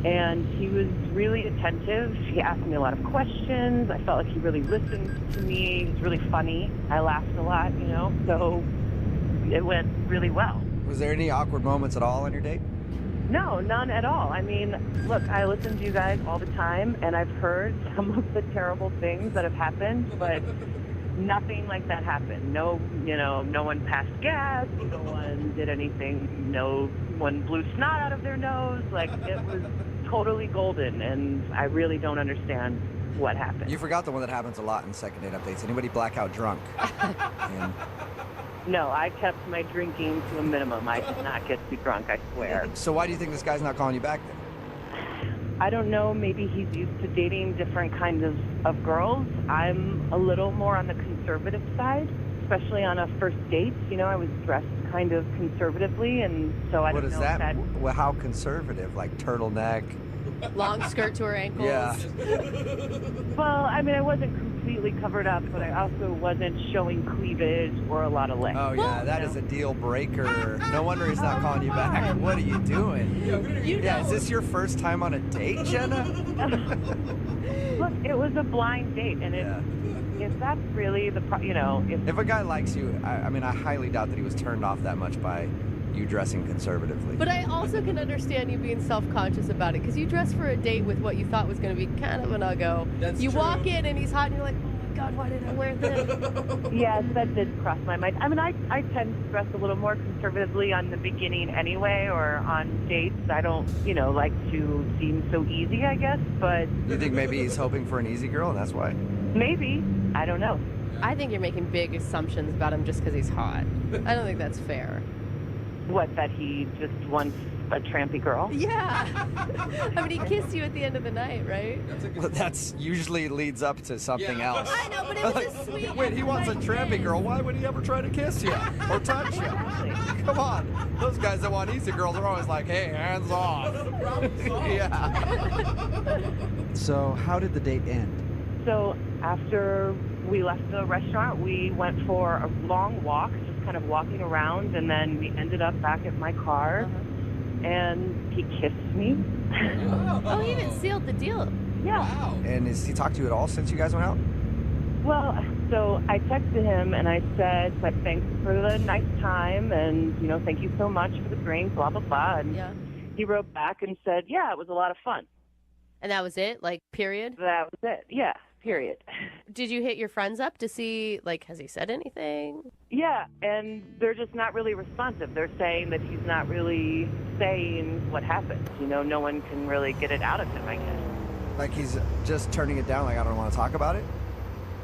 And he was really attentive. He asked me a lot of questions. I felt like he really listened to me. He was really funny. I laughed a lot, you know, so it went really well. Was there any awkward moments at all on your date? No, none at all. I mean, look, I listen to you guys all the time, and I've heard some of the terrible things that have happened, but nothing like that happened. No, you know, no one passed gas, no one did anything, no one blew snot out of their nose. Like, it was totally golden, and I really don't understand what happened. You forgot the one that happens a lot in second date updates. Anybody blackout drunk? And no, I kept my drinking to a minimum. I did not get too drunk, I swear. So why do you think this guy's not calling you back then? I don't know. Maybe he's used to dating different kinds of girls. I'm a little more on the conservative side, especially on a first date. You know, I was dressed kind of conservatively, and so I don't know. What is that? Well, how conservative? Like turtleneck? Long skirt to her ankles? Yeah. Well, I mean, I wasn't completely covered up, but I also wasn't showing cleavage or a lot of legs. Oh, yeah, that is a deal breaker. No wonder he's not calling you back. What are you doing? Yeah, is this your first time on a date, Jenna? Look, it was a blind date, and if that's really the, you know, if a guy likes you, I mean, I highly doubt that he was turned off that much by you dressing conservatively. But I also can understand you being self-conscious about it because you dressed for a date with what you thought was going to be kind of an uggo. You walk in and he's hot and you're like, oh my God, why did I wear this? Yes, that did cross my mind. I mean, I tend to dress a little more conservatively on the beginning anyway, or on dates. I don't, like to seem so easy, I guess, but... You think maybe he's hoping for an easy girl, and that's why? Maybe. I don't know. I think you're making big assumptions about him just because he's hot. I don't think that's fair. What, that he just wants a trampy girl? Yeah. I mean, he kissed you at the end of the night, right? Well, that's usually leads up to something else. I know, but it was a sweet... Wait, he wants a trampy girl. Why would he ever try to kiss you or touch you? Come on. Those guys that want easy girls are always like, hey, hands off. Yeah. So how did the date end? So after we left the restaurant, we went for a long walk, just kind of walking around, and then we ended up back at my car, and he kissed me. Oh, he even sealed the deal. Yeah. Wow. And has he talked to you at all since you guys went out? Well, so I texted him, and I said, thanks for the nice time, and, thank you so much for the drink, blah, blah, blah. And he wrote back and said, yeah, it was a lot of fun. And that was it? Like, period? That was it. Yeah, period. Did you hit your friends up to see, has he said anything? Yeah, and they're just not really responsive. They're saying that he's not really saying what happened. No one can really get it out of him, I guess. Like he's just turning it down, like I don't want to talk about it?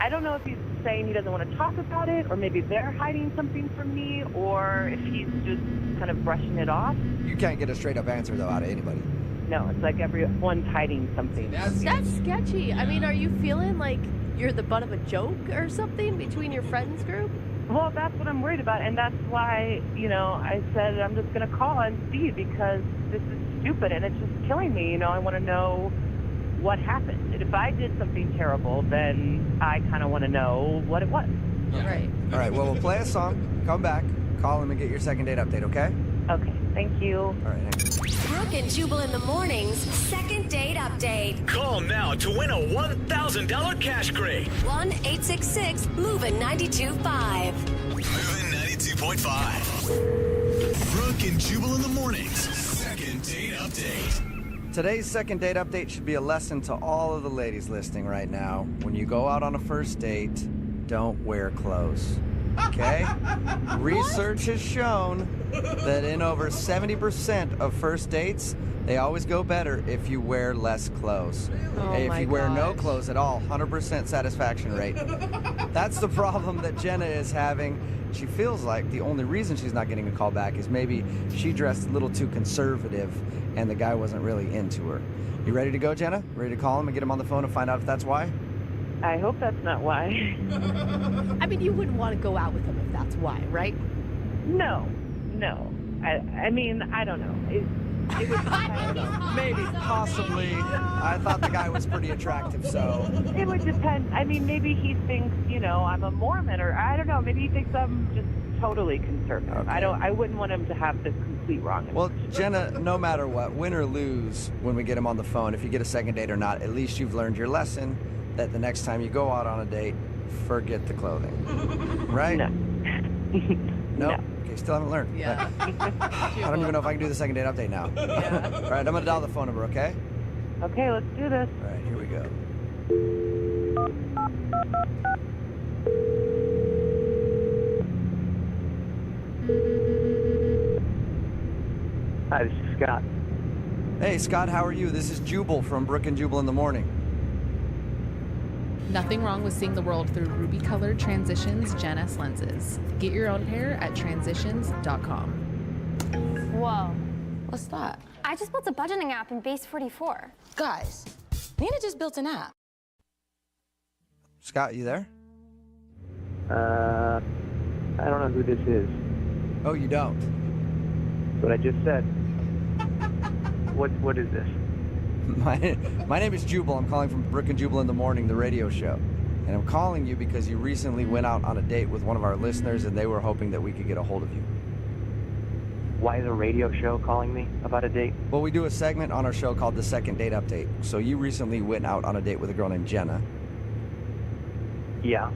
I don't know if he's saying he doesn't want to talk about it, or maybe they're hiding something from me, or if he's just kind of brushing it off. You can't get a straight-up answer, though, out of anybody. No, it's like everyone's hiding something. That's sketchy. I mean, are you feeling like you're the butt of a joke or something between your friends group? Well, that's what I'm worried about, and that's why, I said I'm just going to call and see, because this is stupid, and it's just killing me. I want to know what happened. And if I did something terrible, then I kind of want to know what it was. Right. All right, well, we'll play a song, come back, call him, and get your second date update, okay? Okay, thank you. All right, thanks. Brooke and Jubal in the mornings, second date update. Call now to win a $1,000 cash crate. 1-866-MOVING-92.5. Moving 92.5. Brooke and Jubal in the mornings, second date update. Today's second date update should be a lesson to all of the ladies listening right now. When you go out on a first date, don't wear clothes. Okay? Research has shown that in over 70% of first dates, they always go better if you wear less clothes. Oh If you wear no clothes at all, 100% satisfaction rate. That's the problem that Jenna is having. She feels like the only reason she's not getting a call back is maybe she dressed a little too conservative and the guy wasn't really into her. You ready to go, Jenna? Ready to call him and get him on the phone and find out if that's why? I hope that's not why. I mean, you wouldn't want to go out with him if that's why, right? No. I mean, I don't know. It would Maybe, possibly. I thought the guy was pretty attractive, so. It would depend. I mean, maybe he thinks, I'm a Mormon, or I don't know. Maybe he thinks I'm just totally conservative. Okay. I wouldn't want him to have the complete wrong. Well, Jenna, no matter what, win or lose when we get him on the phone, if you get a second date or not, at least you've learned your lesson that the next time you go out on a date, forget the clothing. Right? No. No? Okay, still haven't learned. Yeah. I don't even know if I can do the second date update now. Yeah. All right, I'm going to dial the phone number, okay? Okay, let's do this. All right, here we go. Hi, this is Scott. Hey, Scott, how are you? This is Jubal from Brooke and Jubal in the Morning. Nothing wrong with seeing the world through ruby-colored Transitions Gen S lenses. Get your own pair at transitions.com. Whoa. What's that? I just built a budgeting app in Base 44. Guys, Nina just built an app. Scott, you there? I don't know who this is. Oh, you don't? What I just said. What is this? My name is Jubal. I'm calling from Brooke and Jubal in the Morning, the radio show. And I'm calling you because you recently went out on a date with one of our listeners and they were hoping that we could get a hold of you. Why is a radio show calling me about a date? Well, we do a segment on our show called the Second Date Update. So you recently went out on a date with a girl named Jenna. Yeah.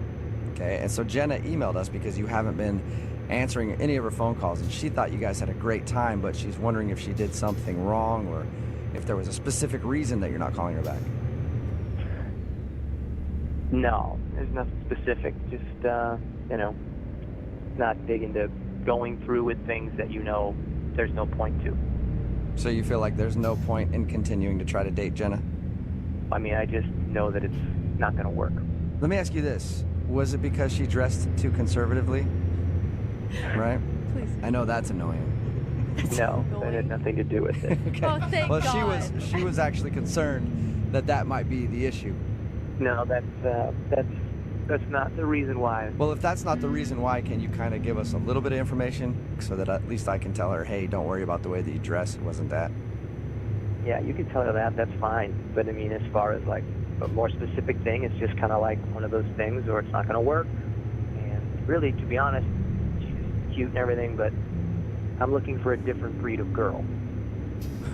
Okay, and so Jenna emailed us because you haven't been answering any of her phone calls, and she thought you guys had a great time, but she's wondering if she did something wrong or if there was a specific reason that you're not calling her back. No, there's nothing specific. Just, not big into going through with things that there's no point to. So you feel like there's no point in continuing to try to date Jenna? I mean, I just know that it's not going to work. Let me ask you this. Was it because she dressed too conservatively? Right? Please. I know that's annoying. No, that had nothing to do with it. Okay. Oh, thank well, God. she was actually concerned that might be the issue. No, that's not the reason why. Well, if that's not the reason why, can you kind of give us a little bit of information so that at least I can tell her, hey, don't worry about the way that you dress. It wasn't that. Yeah, you can tell her that. That's fine. But I mean, as far as like a more specific thing, it's just kind of like one of those things, or it's not going to work. And really, to be honest, she's cute and everything, but I'm looking for a different breed of girl.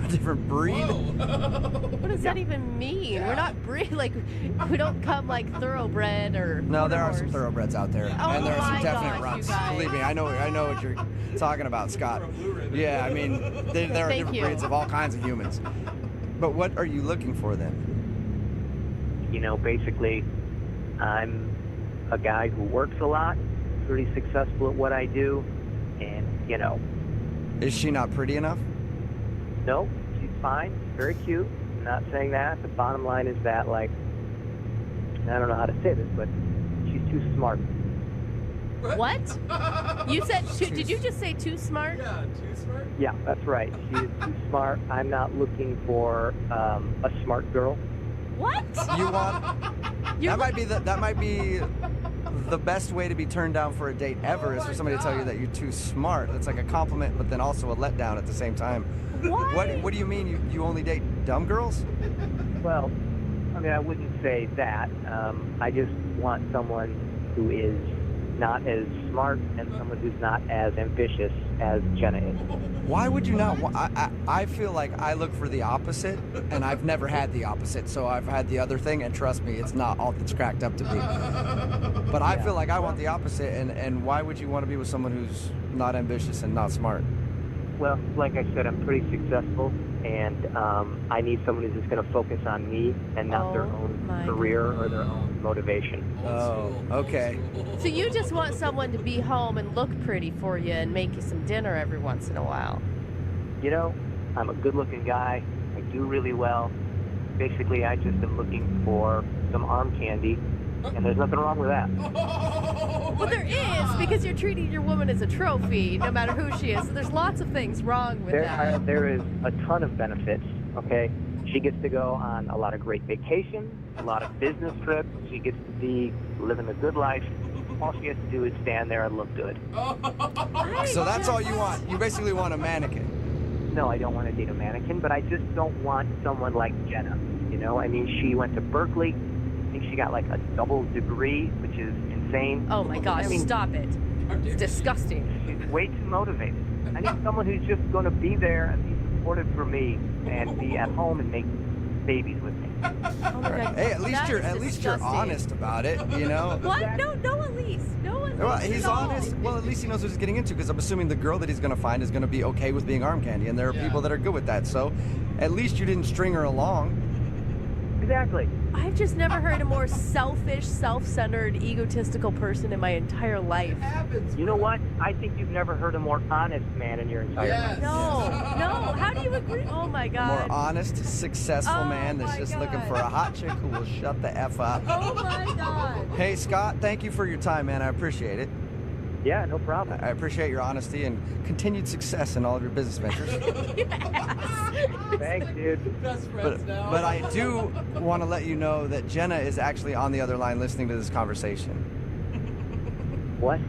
A different breed? What does that even mean? We're not we don't come like thoroughbred or. No, there are some thoroughbreds out there, Oh and there are some my definite gosh, runs. you guys. Believe me, I know what you're talking about, Scott. Yeah, I mean, there are Thank different you. breeds of all kinds of humans. But what are you looking for then? Basically, I'm a guy who works a lot, pretty successful at what I do, and Is she not pretty enough? no, she's fine, very cute. I'm not saying that. The bottom line is that, like, I don't know how to say this, but she's too smart. What? You said did you just say too smart? Yeah, too smart. Yeah, that's right. She is too smart. I'm not looking for a smart girl. What? You want? That might be the best way to be turned down for a date ever is for somebody to tell you that you're too smart. It's like a compliment, but then also a letdown at the same time. What do you mean? You only date dumb girls? Well, I mean, I wouldn't say that. I just want someone who is not as smart and someone who's not as ambitious as Jenna is. Why would you not? I feel like I look for the opposite, and I've never had the opposite, so I've had the other thing, and trust me, it's not all that's cracked up to be. But I feel like I want the opposite, and why would you want to be with someone who's not ambitious and not smart? Well, like I said, I'm pretty successful, and I need someone who's just going to focus on me and not their own career or their own motivation. Oh, okay. So you just want someone to be home and look pretty for you and make you some dinner every once in a while. I'm a good-looking guy. I do really well. Basically, I just am looking for some arm candy, and there's nothing wrong with that. Well, there is, because you're treating your woman as a trophy, no matter who she is. So there's lots of things wrong with that. There is a ton of benefits, okay? She gets to go on a lot of great vacations, a lot of business trips. She gets to be living a good life. All she has to do is stand there and look good. So that's all you want. You basically want a mannequin. No, I don't want to date a mannequin, but I just don't want someone like Jenna. I mean, she went to Berkeley. I think she got like a double degree, which is insane. Oh my gosh, I mean, stop it. It's disgusting. She's way too motivated. I need someone who's just going to be there and be supportive for me and be at home and make babies with me. Oh my God. Hey, at least you're disgusting. honest about it, What? No, Elise. No one. Well, he's honest. Well, at least he knows what he's getting into, because I'm assuming the girl that he's going to find is going to be okay with being arm candy, and there are people that are good with that. So at least you didn't string her along. Exactly. I've just never heard a more selfish, self-centered, egotistical person in my entire life. You know what? I think you've never heard a more honest man in your entire life. No. How do you agree? Oh my God. More honest, successful man that's my just God. looking for a hot chick who will shut the F up. Oh my God. Hey, Scott, thank you for your time, man. I appreciate it. Yeah, no problem. I appreciate your honesty and continued success in all of your business ventures. Thanks, dude. Best friends now. But I do want to let you know that Jenna is actually on the other line listening to this conversation. What?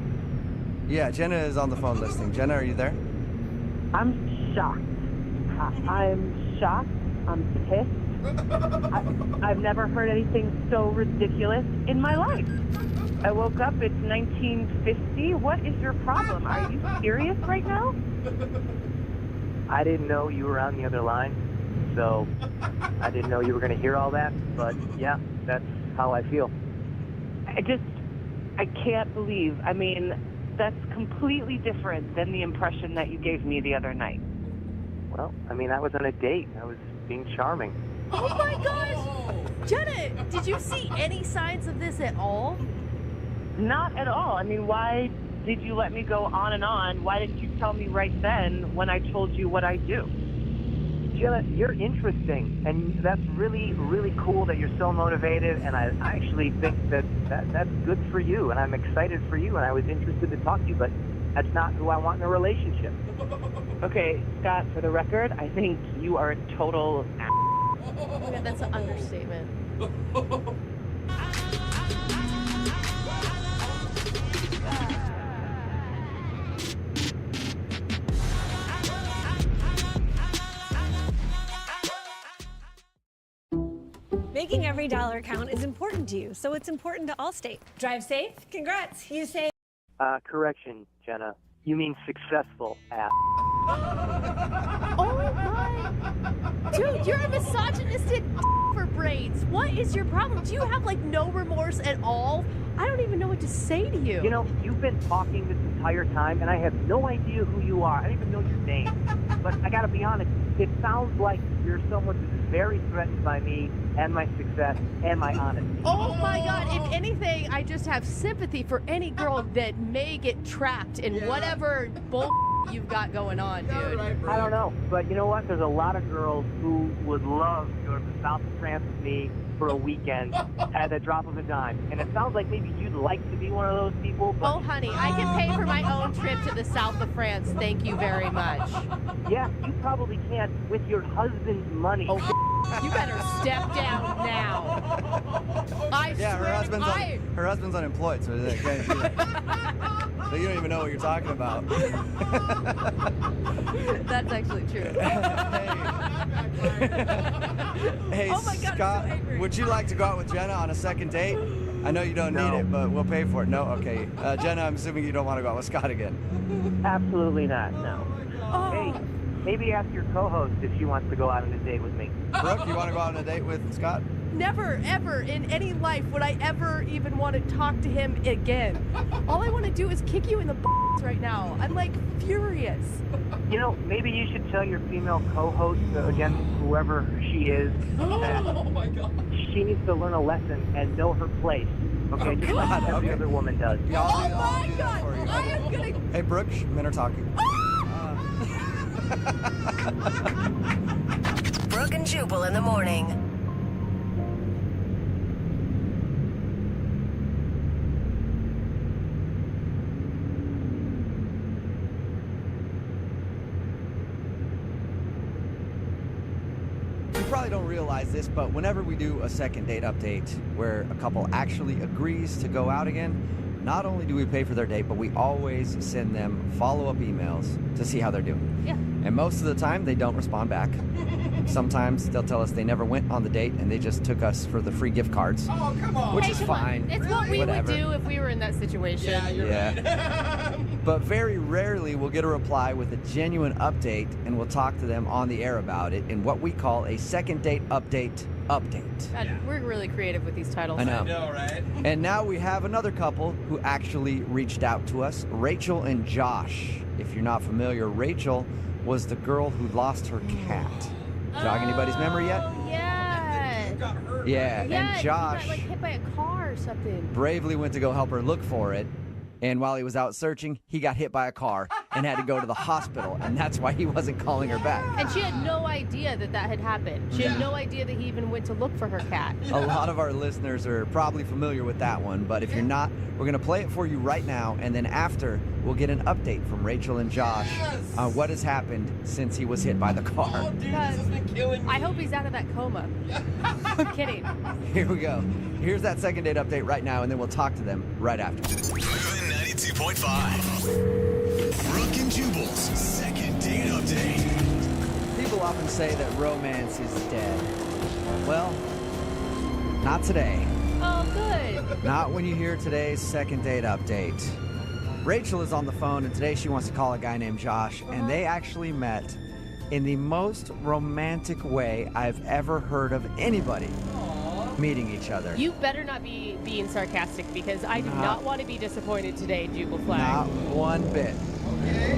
Yeah, Jenna is on the phone listening. Jenna, are you there? I'm shocked. I'm shocked. I'm pissed. I've never heard anything so ridiculous in my life. I woke up, it's 1950. What is your problem? Are you serious right now? I didn't know you were on the other line, so I didn't know you were going to hear all that. But yeah, that's how I feel. I can't believe. I mean, that's completely different than the impression that you gave me the other night. Well, I mean, I was on a date. I was being charming. Oh my gosh! Jenna, did you see any signs of this at all? Not at all. I mean, why did you let me go on and on? Why didn't you tell me right then when I told you what I do? Jenna, you're interesting, and that's really, really cool that you're so motivated, and I actually think that's good for you, and I'm excited for you, and I was interested to talk to you, but that's not who I want in a relationship. Okay, Scott, for the record, I think you are a total ass. Oh my God, that's an understatement. Making every dollar count is important to you, so it's important to Allstate. Drive safe. Congrats. You say. Correction, Jenna. You mean successful, ass. Oh my... Dude, you're a misogynistic for braids. What is your problem? Do you have, like, no remorse at all? I don't even know what to say to you. You know, you've been talking this entire time, and I have no idea who you are. I don't even know your name. But I gotta be honest, it sounds like you're someone who's very threatened by me and my success and my honesty. Oh my God, if anything, I just have sympathy for any girl that may get trapped in whatever bull you've got going on, dude. I don't know, but you know what? There's a lot of girls who would love to go to the south of France with me for a weekend at the drop of a dime. And it sounds like maybe you'd like to be one of those people. But oh, honey, I can pay for my own trip to the south of France. Thank you very much. Yeah, you probably can with your husband's money. Oh, you better step down now. I Yeah, swear her husband's unemployed, so they can't do that. So you don't even know what you're talking about. That's actually true. Hey, oh my God, Scott, I'm so angry. would you like to go out with Jenna on a second date? I know you don't need it, but we'll pay for it. No? Okay. Jenna, I'm assuming you don't want to go out with Scott again. Absolutely not, no. Oh. Hey, maybe ask your co-host if she wants to go out on a date with me. Brooke, you want to go out on a date with Scott? Never, ever in any life would I ever even want to talk to him again. All I want to do is kick you in the balls right now. I'm like furious. You know, maybe you should tell your female co-host, again, whoever she is, that she needs to learn a lesson and know her place. Okay, just like every other woman does. Yeah, Oh my God, I am gonna... Hey, Brooke, men are talking. Brooke and Jubal in the morning. You probably don't realize this, but whenever we do a second date update where a couple actually agrees to go out again, not only do we pay for their date, but we always send them follow-up emails to see how they're doing. Yeah. And most of the time, they don't respond back. Sometimes they'll tell us they never went on the date and they just took us for the free gift cards. Oh, come on. Which Hey, is come on. fine. It's what we Whatever. would do if we were in that situation. Yeah, you're right. But very rarely we'll get a reply with a genuine update, and we'll talk to them on the air about it in what we call a second date update. God, we're really creative with these titles. I know. Right? And now we have another couple who actually reached out to us, Rachel and Josh. If you're not familiar, Rachel was the girl who lost her cat. Jog anybody's memory yet? Yeah. Yeah, and She Josh got, like, hit by a car or something. bravely went to go help her look for it. And while he was out searching, he got hit by a car and had to go to the hospital. And that's why he wasn't calling her back. And she had no idea that that had happened. She had no idea that he even went to look for her cat. A lot of our listeners are probably familiar with that one. But if you're not, we're going to play it for you right now. And then after, we'll get an update from Rachel and Josh on what has happened since he was hit by the car. Oh, dude, this has been killing me. I hope he's out of that coma. I'm kidding. Here we go. Here's that second date update right now, and then we'll talk to them right after. Moving 92.5. Brooke and Jubal's second date update. People often say that romance is dead. Well, not today. Oh, good. Not when you hear today's second date update. Rachel is on the phone, and today she wants to call a guy named Josh, and they actually met in the most romantic way I've ever heard of anybody. meeting each other. You better not be being sarcastic because I do not want to be disappointed today, Jubal Flag. Not one bit.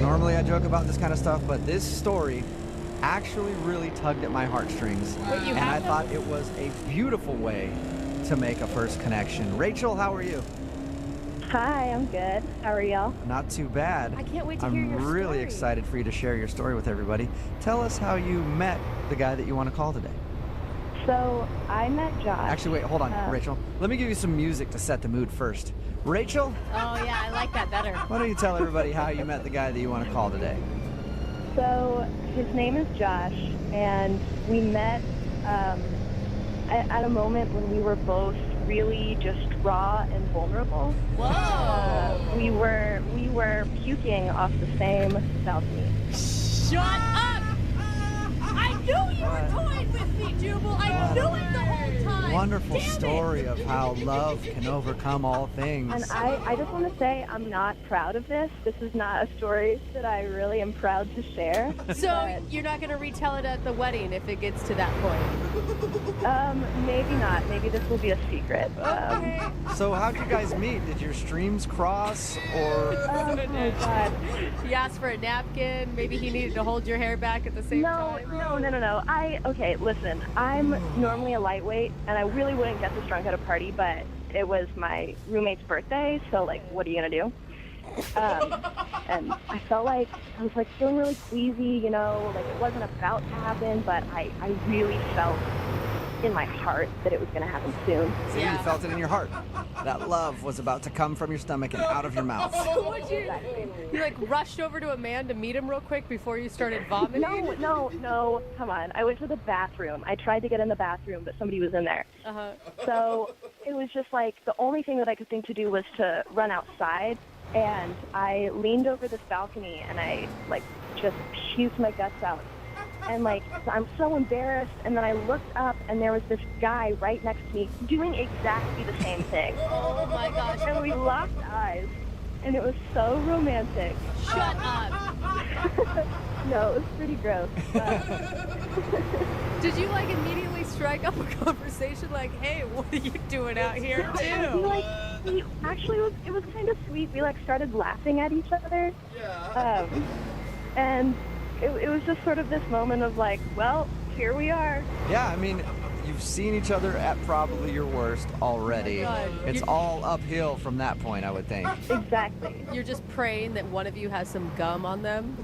Normally I joke about this kind of stuff, but this story actually really tugged at my heartstrings. And I thought it was a beautiful way to make a first connection. Rachel, how are you? Hi, I'm good. How are y'all? Not too bad. I can't wait to hear your I'm really story. excited for you to share your story with everybody. Tell us how you met the guy that you want to call today. So, I met Josh. Actually, wait, hold on, Rachel. Let me give you some music to set the mood first. Rachel, Oh, yeah, I like that better. why don't you tell everybody how you met the guy that you want to call today? So, his name is Josh, and we met at a moment when we were both really just raw and vulnerable. Whoa! We were puking off the same balcony. Shut up! I knew you were toying with me, Jubal. I knew it the whole time. Wonderful Damn it. story of how love can overcome all things. And I just want to say I'm not proud of this. This is not a story that I really am proud to share. So you're not going to retell it at the wedding if it gets to that point? Maybe not. Maybe this will be a secret. So how'd you guys meet? Did your streams cross, or? Oh my God. He asked for a napkin. Maybe he needed to hold your hair back at the same time. No. Okay, listen. I'm normally a lightweight, and I really wouldn't get this drunk at a party, but it was my roommate's birthday, so, like, what are you going to do? And I felt like I was, like, feeling really queasy, you know, like it wasn't about to happen, but I really felt in my heart that it was going to happen soon. See, you felt it in your heart. That love was about to come from your stomach and out of your mouth. So you like rushed over to a man to meet him real quick before you started vomiting? No, come on. I went to the bathroom. I tried to get in the bathroom, but somebody was in there. Uh-huh. So it was just like the only thing that I could think to do was to run outside, and I leaned over this balcony and I like just puked my guts out. And like, I'm so embarrassed, and then I looked up and there was this guy right next to me doing exactly the same thing. Oh my gosh. And we locked eyes, and it was so romantic. Shut up. No, it was pretty gross. Did you like immediately strike up a conversation like, hey, what are you doing out here too? It was kind of sweet. We like started laughing at each other. Yeah. And it was just sort of this moment of like, well, here we are. Yeah, I mean, you've seen each other at probably your worst already. Oh my God. It's all uphill from that point, I would think. Exactly. You're just praying that one of you has some gum on them?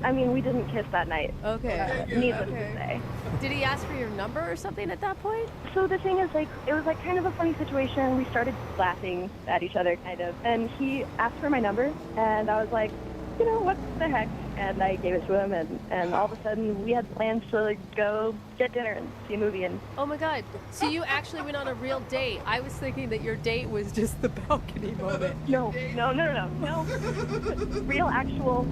I mean, we didn't kiss that night. Okay. Needless to say. Did he ask for your number or something at that point? So the thing is, like, it was like kind of a funny situation. We started laughing at each other, kind of. And he asked for my number, and I was like, you know, what the heck? And I gave it to him, and all of a sudden we had plans to like, go get dinner and see a movie. And oh my God! So you actually went on a real date? I was thinking that your date was just the balcony moment. No. Real actual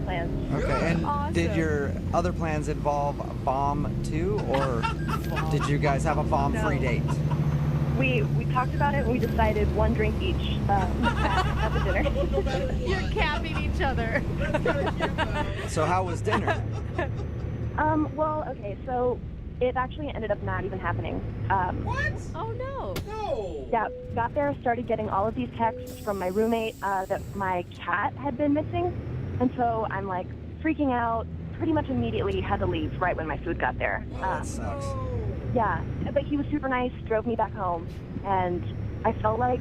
plans. Okay, and Awesome. Did your other plans involve a bomb too, or did you guys have a bomb-free date? We talked about it and we decided one drink each at the dinner. You're capping each other. So how was dinner? Well, okay, so it actually ended up not even happening. What? Oh no. No. Yeah, got there, started getting all of these texts from my roommate that my cat had been missing. And so I'm like freaking out, pretty much immediately had to leave right when my food got there. That sucks. Yeah, but he was super nice, drove me back home, and I felt like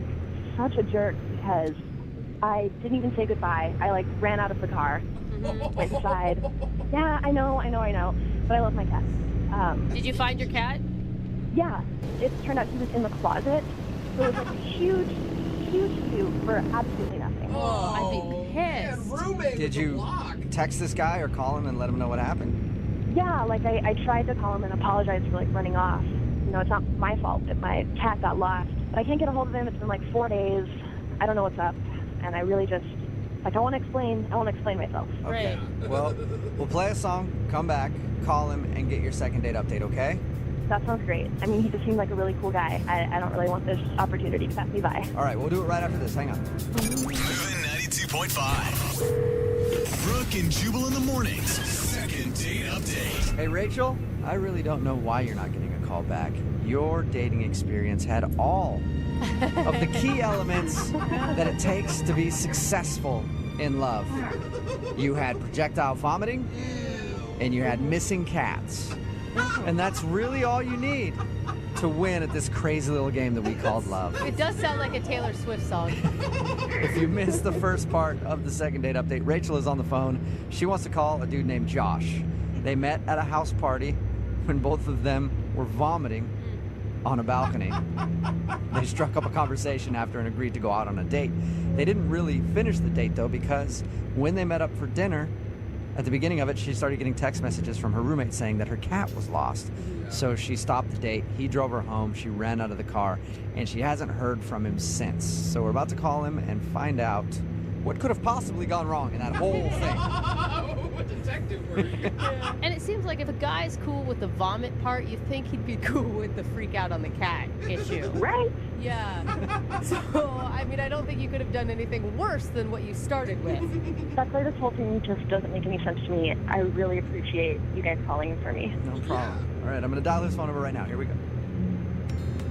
such a jerk because I didn't even say goodbye. I like ran out of the car, went inside. Yeah, I know, but I love my cat. Did you find your cat? Yeah, it turned out he was in the closet. So it was like a huge queue for absolutely nothing. Oh, I'd be pissed. Did you text this guy or call him and let him know what happened? Yeah, like I tried to call him and apologize for like running off. You know, it's not my fault that my cat got lost. But I can't get a hold of him. It's been like 4 days. I don't know what's up. And I really just, like, I want to explain myself. Okay. Well, we'll play a song, come back, call him, and get your second date update, okay? That sounds great. I mean, he just seemed like a really cool guy. I don't really want this opportunity to pass me by. All right, we'll do it right after this. Hang on. Moving 92.5. Brooke and Jubal in the mornings. Second date update. Hey, Rachel, I really don't know why you're not getting a call back. Your dating experience had all of the key elements that it takes to be successful in love. You had projectile vomiting, and you had missing cats. And that's really all you need to win at this crazy little game that we called love. It does sound like a Taylor Swift song. If you missed the first part of the second date update, Rachel is on the phone. She wants to call a dude named Josh. They met at a house party when both of them were vomiting on a balcony. They struck up a conversation after and agreed to go out on a date. They didn't really finish the date, though, because when they met up for dinner, at the beginning of it, she started getting text messages from her roommate saying that her cat was lost. So she stopped the date. He drove her home. She ran out of the car, and she hasn't heard from him since. So we're about to call him and find out what could have possibly gone wrong in that whole thing. What detective were you? And it seems like if a guy's cool with the vomit part, you'd think he'd be cool with the freak out on the cat issue. Right? Yeah. So, I mean, I don't think you could have done anything worse than what you started with. That's why this whole thing just doesn't make any sense to me. I really appreciate you guys calling for me. No problem. All right, I'm going to dial his phone number right now. Here we go.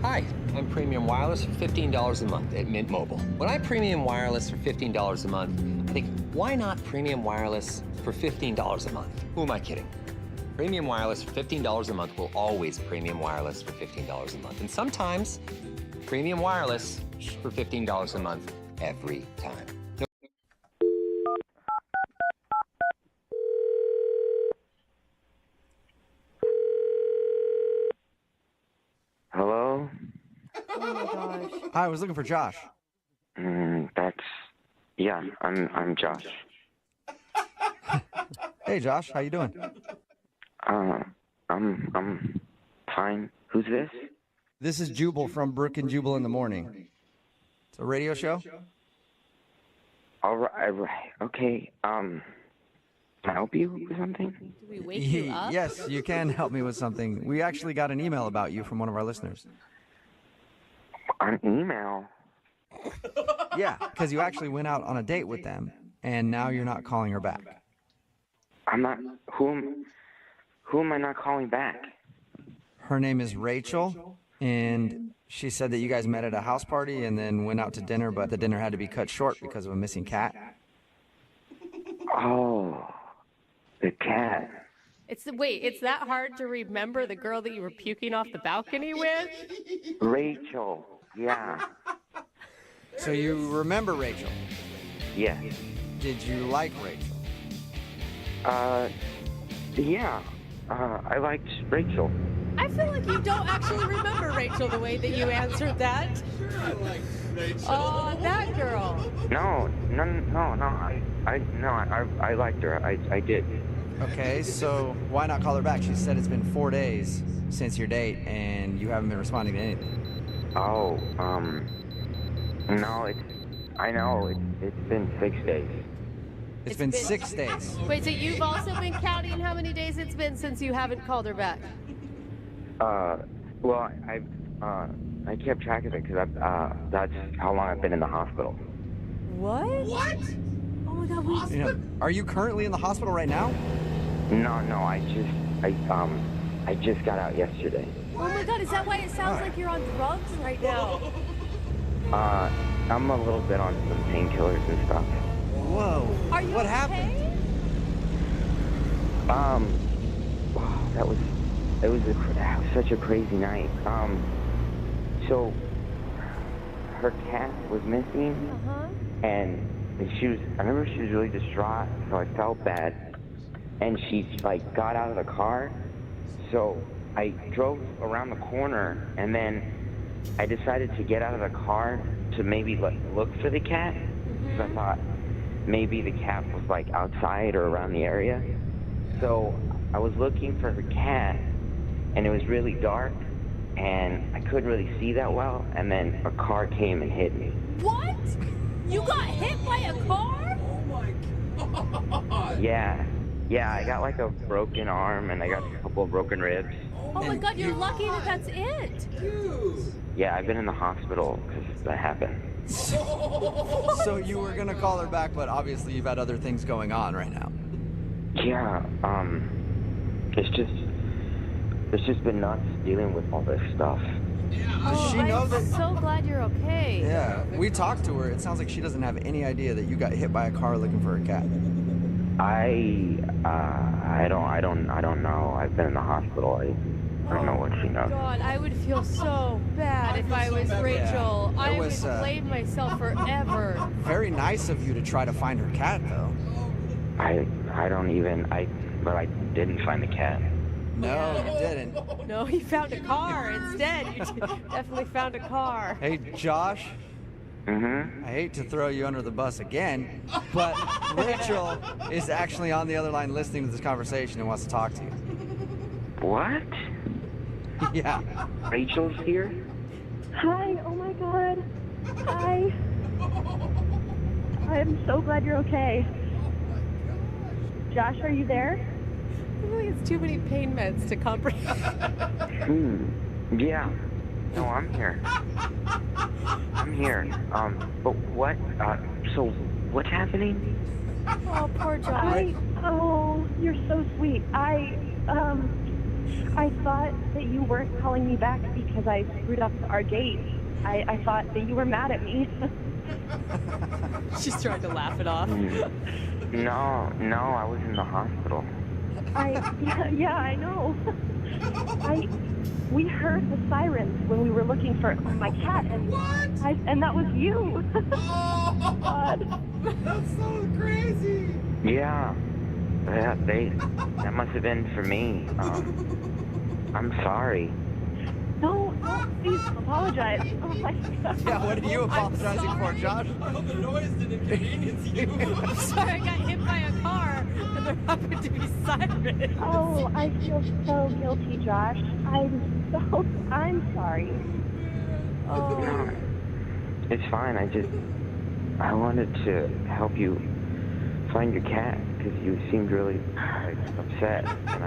Hi, I'm Premium Wireless for $15 a month at Mint Mobile. When I Premium Wireless for $15 a month, I think, why not Premium Wireless for $15 a month? Who am I kidding? Premium Wireless for $15 a month will always Premium Wireless for $15 a month. And sometimes, Premium Wireless for $15 a month every time. Hello? Oh my gosh. Hi, I was looking for Josh. Yeah, I'm Josh. Hey, Josh, how you doing? I'm fine. Who's this? This is Jubal from Brooke and Jubal in the Morning. It's a radio show. All right. Okay. Can I help you with something? Did we wake you up? Yes, you can help me with something. We actually got an email about you from one of our listeners. An email? Yeah, because you actually went out on a date with them, and now you're not calling her back. I'm not. Who am I not calling back? Her name is Rachel, and she said that you guys met at a house party and then went out to dinner, but the dinner had to be cut short because of a missing cat. Oh, the cat. Wait, it's that hard to remember the girl that you were puking off the balcony with? Rachel. Yeah. So you remember Rachel? Yeah. Did you like Rachel? Yeah. I liked Rachel. I feel like you don't actually remember Rachel the way that you answered that. Sure, I like Rachel. Oh, that girl. No. I liked her. I did. Okay, so why not call her back? She said it's been 4 days since your date, and you haven't been responding to anything. Oh, no, I know, it's been 6 days. It's been 6 days. Wait, so you've also been counting how many days it's been since you haven't called her back? Well, I kept track of it because that's how long I've been in the hospital. What? What? Oh my God, You know, are you currently in the hospital right now? No, I just got out yesterday. Oh my God, is that why it sounds like you're on drugs right now? I'm a little bit on some painkillers and stuff. Whoa. Are you What okay? happened? That was such a crazy night. So her cat was missing, and I remember she was really distraught, so I felt bad, and she got out of the car, so I drove around the corner, and then I decided to get out of the car to maybe look for the cat, because I thought maybe the cat was outside or around the area. So I was looking for her cat, and it was really dark, and I couldn't really see that well, and then a car came and hit me. What? You got hit by a car? Oh my God. Yeah, I got a broken arm, and I got a couple of broken ribs. Oh my God, you're lucky that that's it. Dude. Yeah, I've been in the hospital because that happened. So you were gonna call her back, but obviously you've had other things going on right now. Yeah, it's just been nuts dealing with all this stuff. Does she know I'm that? so glad you're okay. Yeah, we talked to her. It sounds like she doesn't have any idea that you got hit by a car looking for a cat. I don't know. I've been in the hospital. I don't know what she knows. God, I would feel so bad if I was Rachel. Yeah, I would was, blame myself forever. Very nice of you to try to find her cat, though. But I didn't find the cat. No, you didn't. No, he found a car instead. You definitely found a car. Hey, Josh. Mm-hmm. I hate to throw you under the bus again, but Rachel is actually on the other line listening to this conversation and wants to talk to you. What? Yeah. Rachel's here? Hi, oh my god. Hi. I'm so glad you're okay. Josh, are you there? I feel like it's too many pain meds to comprehend. Yeah. No, I'm here. I'm here. But what? So what's happening? Oh, poor Josh. Oh, you're so sweet. I thought that you weren't calling me back because I screwed up our date. I thought that you were mad at me. She's trying to laugh it off. No, I was in the hospital. Yeah, I know. We heard the sirens when we were looking for my cat, and that was you. Oh, God. That's so crazy. Yeah. That must have been for me. I'm sorry. No, please apologize. Oh my God. Yeah, what are you apologizing for, Josh? Well, the noise did inconvenience you. I'm sorry, I got hit by a car and there happened to be sirens. Oh, I feel so guilty, Josh. I'm sorry. No, it's fine. I wanted to help you find your cat because you seemed really upset, and I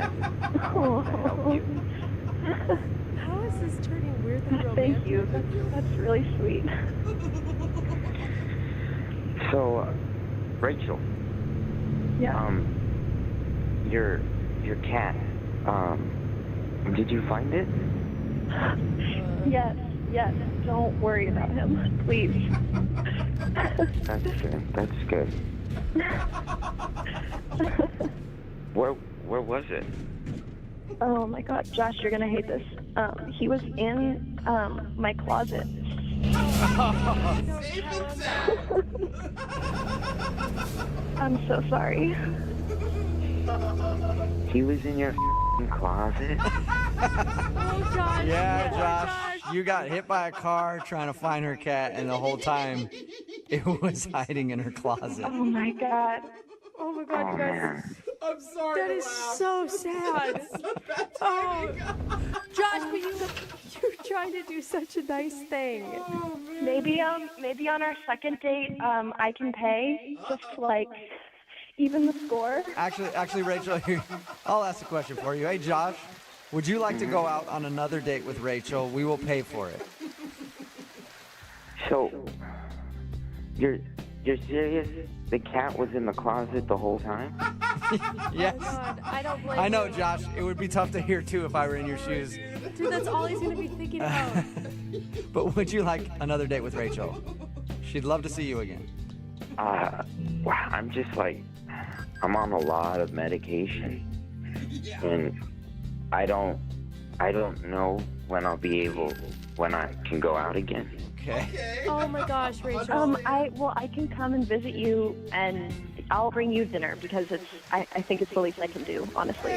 just wanted to help you. How is this turning weirdly romantic? Thank you. That's really sweet. So, Rachel. Yeah. Your cat. Did you find it? Yes. Don't worry about him, please. That's good. Where was it? Oh my God, Josh, you're gonna hate this. He was in my closet. I'm so sorry. He was in your closet? Oh, Josh. Yeah, Josh, you got hit by a car trying to find her cat, and the whole time it was hiding in her closet. Oh my God. Oh my God, you guys. I'm sorry. That is so sad. Oh, Josh, but you're trying to do such a nice thing. Maybe on our second date, I can pay just to, like, even the score. Actually, Rachel, I'll ask a question for you. Hey, Josh, would you like to go out on another date with Rachel? We will pay for it. So, you're serious? The cat was in the closet the whole time? Yes. Oh God, I don't blame I know, you. Josh. It would be tough to hear, too, if I were in your shoes. Dude, that's all he's going to be thinking about. But would you like another date with Rachel? She'd love to see you again. Wow, I'm just like, I'm on a lot of medication. And I don't know when I can go out again. Okay. Oh my gosh, Rachel. I can come and visit you, and I'll bring you dinner because I think it's the least I can do, honestly.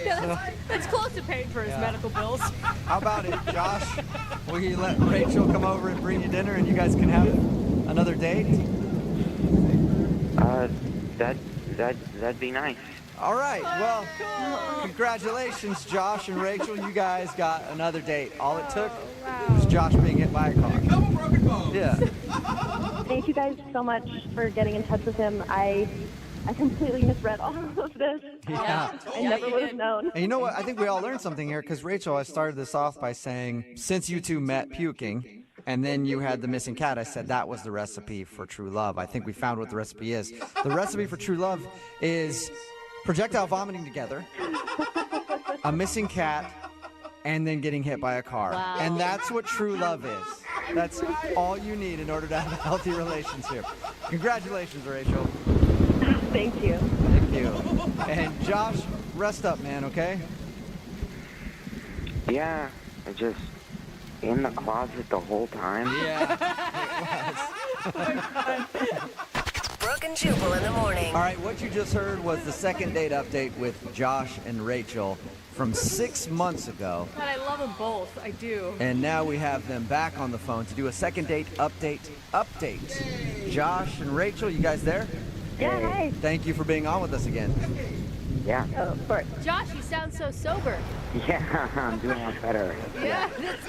Yeah, that's close to paying for his medical bills. How about it, Josh? Will you let Rachel come over and bring you dinner, and you guys can have another date? That'd be nice. All right. Well, congratulations, Josh and Rachel. You guys got another date. All it took was Josh being hit by a car. Yeah. Thank you guys so much for getting in touch with him. I completely misread all of this. Yeah. I never would have known. And you know what? I think we all learned something here because Rachel, I started this off by saying, since you two met puking, and then you had the missing cat. I said that was the recipe for true love. I think we found what the recipe is. The recipe for true love is projectile vomiting together, a missing cat, and then getting hit by a car. Wow. And that's what true love is. That's all you need in order to have a healthy relationship. Congratulations, Rachel. Thank you. Thank you. And Josh, rest up, man, okay? Yeah, I just in the closet the whole time. Yeah. Brooke and Jubal in the morning. All right, what you just heard was the second date update with Josh and Rachel from 6 months ago. God, I love them both. I do. And now we have them back on the phone to do a second date update. Josh and Rachel, you guys there? Yeah, hi. Thank you for being on with us again. Yeah. Oh, of course. Josh, you sound so sober. Yeah, I'm doing a lot better. Yeah.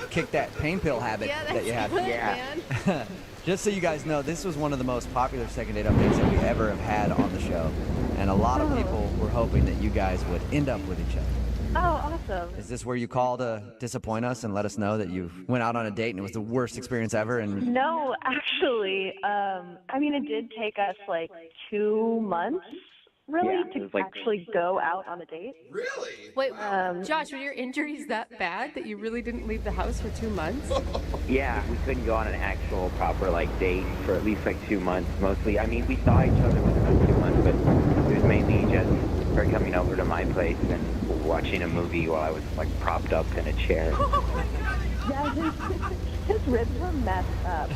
Kick that pain pill habit that you had. Good, Yeah. man. Just so you guys know, this was one of the most popular second date updates that we ever have had on the show. And a lot of people were hoping that you guys would end up with each other. Oh, awesome. Is this where you call to disappoint us and let us know that you went out on a date and it was the worst experience ever? And No, actually, I mean, it did take us like 2 months, really, Yeah, it to was like- actually go out on a date. Really? Wait, Josh, were your injuries that bad that you really didn't leave the house for 2 months? Yeah, we couldn't go on an actual proper date for at least 2 months. Mostly, I mean, we saw each other within those 2 months, but it was mainly just her coming over to my place and watching a movie while I was propped up in a chair. Yeah, his ribs were messed up.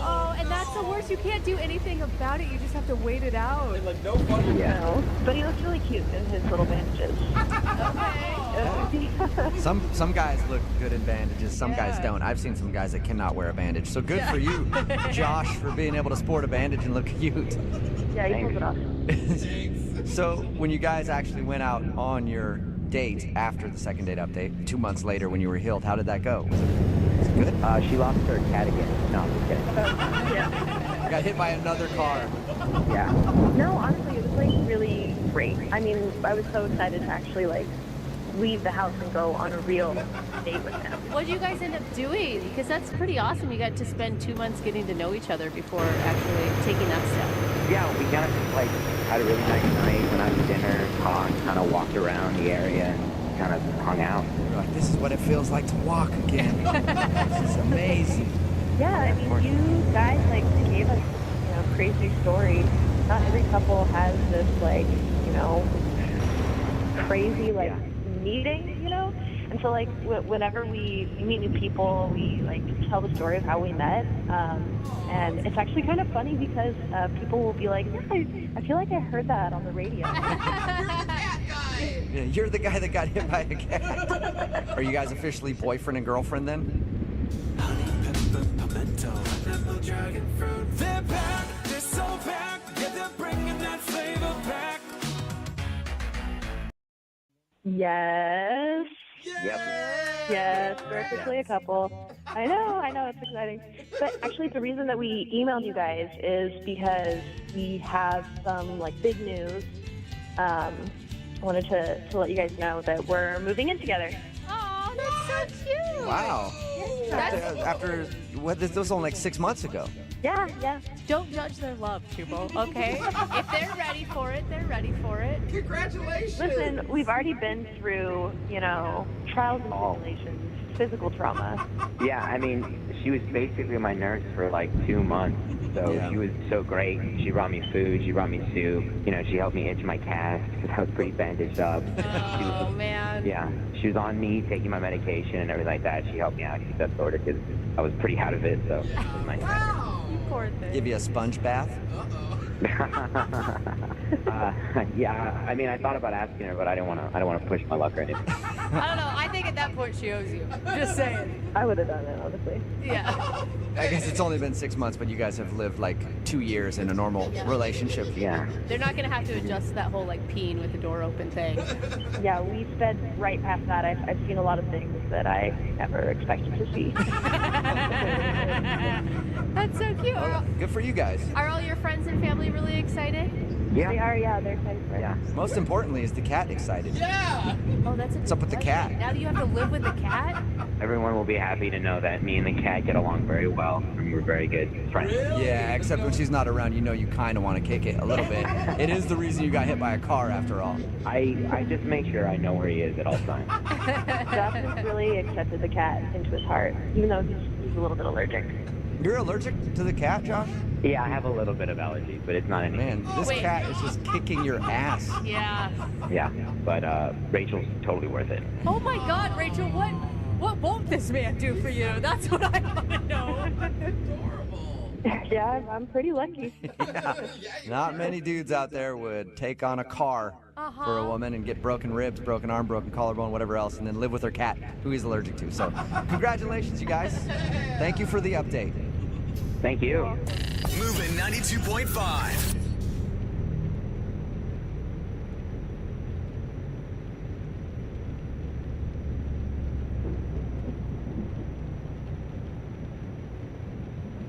Oh, and that's the worst. You can't do anything about it. You just have to wait it out. And no fun. Yeah. No, but he looks really cute in his little bandages. some guys look good in bandages, some guys Yeah. don't. I've seen some guys that cannot wear a bandage. So good for you, Josh, for being able to sport a bandage and look cute. Yeah, he pulls it off. So when you guys actually went out on your date after the second date update, 2 months later when you were healed, how did that go? Was it good? She lost her cat again. No, I'm just kidding. Yeah. Got hit by another car. Yeah. No, honestly, it was really great. I mean, I was so excited to actually leave the house and go on a real date with him. What did you guys end up doing? Because that's pretty awesome. You got to spend 2 months getting to know each other before actually taking that step. Yeah, we kind of had a really nice night, went out to dinner, talked, kind of walked around the area, and kind of hung out. You're like, this is what it feels like to walk again. This is amazing. Yeah, I mean, you guys gave us, crazy stories. Not every couple has this crazy meeting, And so whenever we meet new people, we tell the story of how we met, and it's actually kind of funny because people will be like, "Yeah, I feel like I heard that on the radio." Yeah, you're the guy that got hit by a cat. Are you guys officially boyfriend and girlfriend then? Yes. Yep. Yes, we're officially a couple. I know, it's exciting. But actually, the reason that we emailed you guys is because we have some big news. I wanted to let you guys know that we're moving in together. Oh, that's so cute. Wow. After what? This was only 6 months ago. Yeah. Don't judge their love, Jubal, okay? If they're ready for it, they're ready for it. Congratulations. Listen, we've already been through, trials and tribulations, physical trauma. Yeah, I mean, she was basically my nurse for 2 months, so she was so great. She brought me food, she brought me soup. She helped me itch my cast because I was pretty bandaged up. Oh, man. Yeah, she was on me taking my medication and everything like that. She helped me out, keep that sorted because I was pretty out of it, so it was nice. Poor thing. Give you a sponge bath? Yeah, I mean, I thought about asking her, but I don't want to push my luck or anything. I don't know. I think at that point she owes you. Just saying. I would have done it, honestly. Yeah. I guess it's only been 6 months, but you guys have lived 2 years in a normal relationship. Yeah. They're not going to have to adjust that whole peeing with the door open thing. Yeah, we sped right past that. I've seen a lot of things that I never expected to see. That's so cute. Good for you guys. Are all your friends and family really excited? Yeah. They are, yeah, they're excited for it. Yeah. Most importantly, is the cat excited? Yeah. Oh, that's a What's up with the cat? Now you have to live with the cat? Everyone will be happy to know that me and the cat get along very well, and we're very good friends. Yeah, except when she's not around, you know you kind of want to kick it a little bit. It is the reason you got hit by a car, after all. I just make sure I know where he is at all times. Jeff has really accepted the cat into his heart, even though he's a little bit allergic. You're allergic to the cat, Josh? Yeah, I have a little bit of allergies, but it's not anything. Man, this cat is just kicking your ass. Yeah. Yeah, but Rachel's totally worth it. Oh my God, Rachel, what won't this man do for you? That's what I want to know. Yeah, I'm pretty lucky. Not many dudes out there would take on a car for a woman and get broken ribs, broken arm, broken collarbone, whatever else, and then live with her cat, who he's allergic to. So, congratulations, you guys. Thank you for the update. Thank you. Moving 92.5.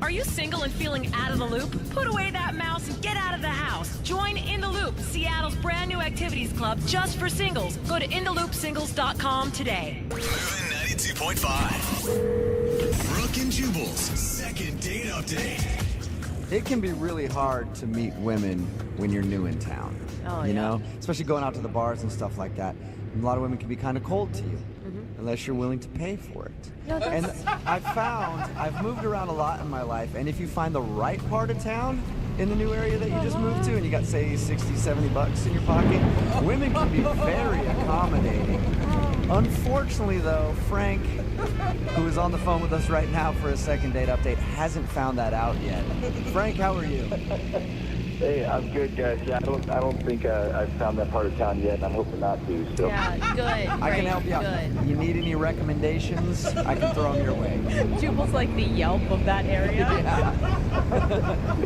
Are you single and feeling out of the loop? Put away that mouse and get out of the house. Join In the Loop, Seattle's brand new activities club just for singles. Go to intheloopsingles.com today. Moving 92.5. Brooke and Jubal's second date update. It can be really hard to meet women when you're new in town. Oh, you yeah. know? Especially going out to the bars and stuff like that. A lot of women can be kind of cold to you. Unless you're willing to pay for it. No, And that's... I've moved around a lot in my life, and if you find the right part of town in the new area that you just moved to, and you got, say, 60, 70 bucks in your pocket, women can be very accommodating. Unfortunately, though, Frank, who is on the phone with us right now for a second date update, hasn't found that out yet. Frank, how are you? Hey, I'm good, guys. Yeah, I don't think I've found that part of town yet, and I'm hoping not to. So. Yeah, good. I can help you out. Good. You need any recommendations? I can throw them your way. Jubal's like the Yelp of that area.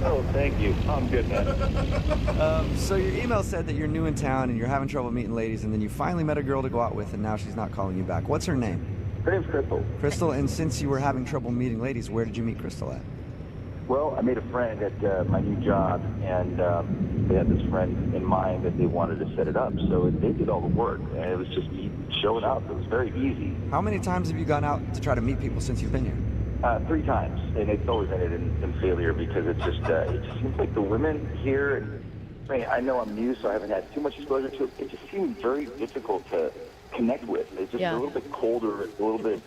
Oh, thank you. I'm good, man. So your email said that you're new in town and you're having trouble meeting ladies, and then you finally met a girl to go out with, and now she's not calling you back. What's her name? Her name's Crystal. Crystal, and since you were having trouble meeting ladies, where did you meet Crystal at? Well, I made a friend at my new job, and they had this friend in mind that they wanted to set it up. So they did all the work, and it was just me showing up. It was very easy. How many times have you gone out to try to meet people since you've been here? 3 times, and it's always ended in failure because it just seems like the women here, and I mean, I know I'm new, so I haven't had too much exposure to it. It just seems very difficult to connect with. It's just a little bit colder, a little bit.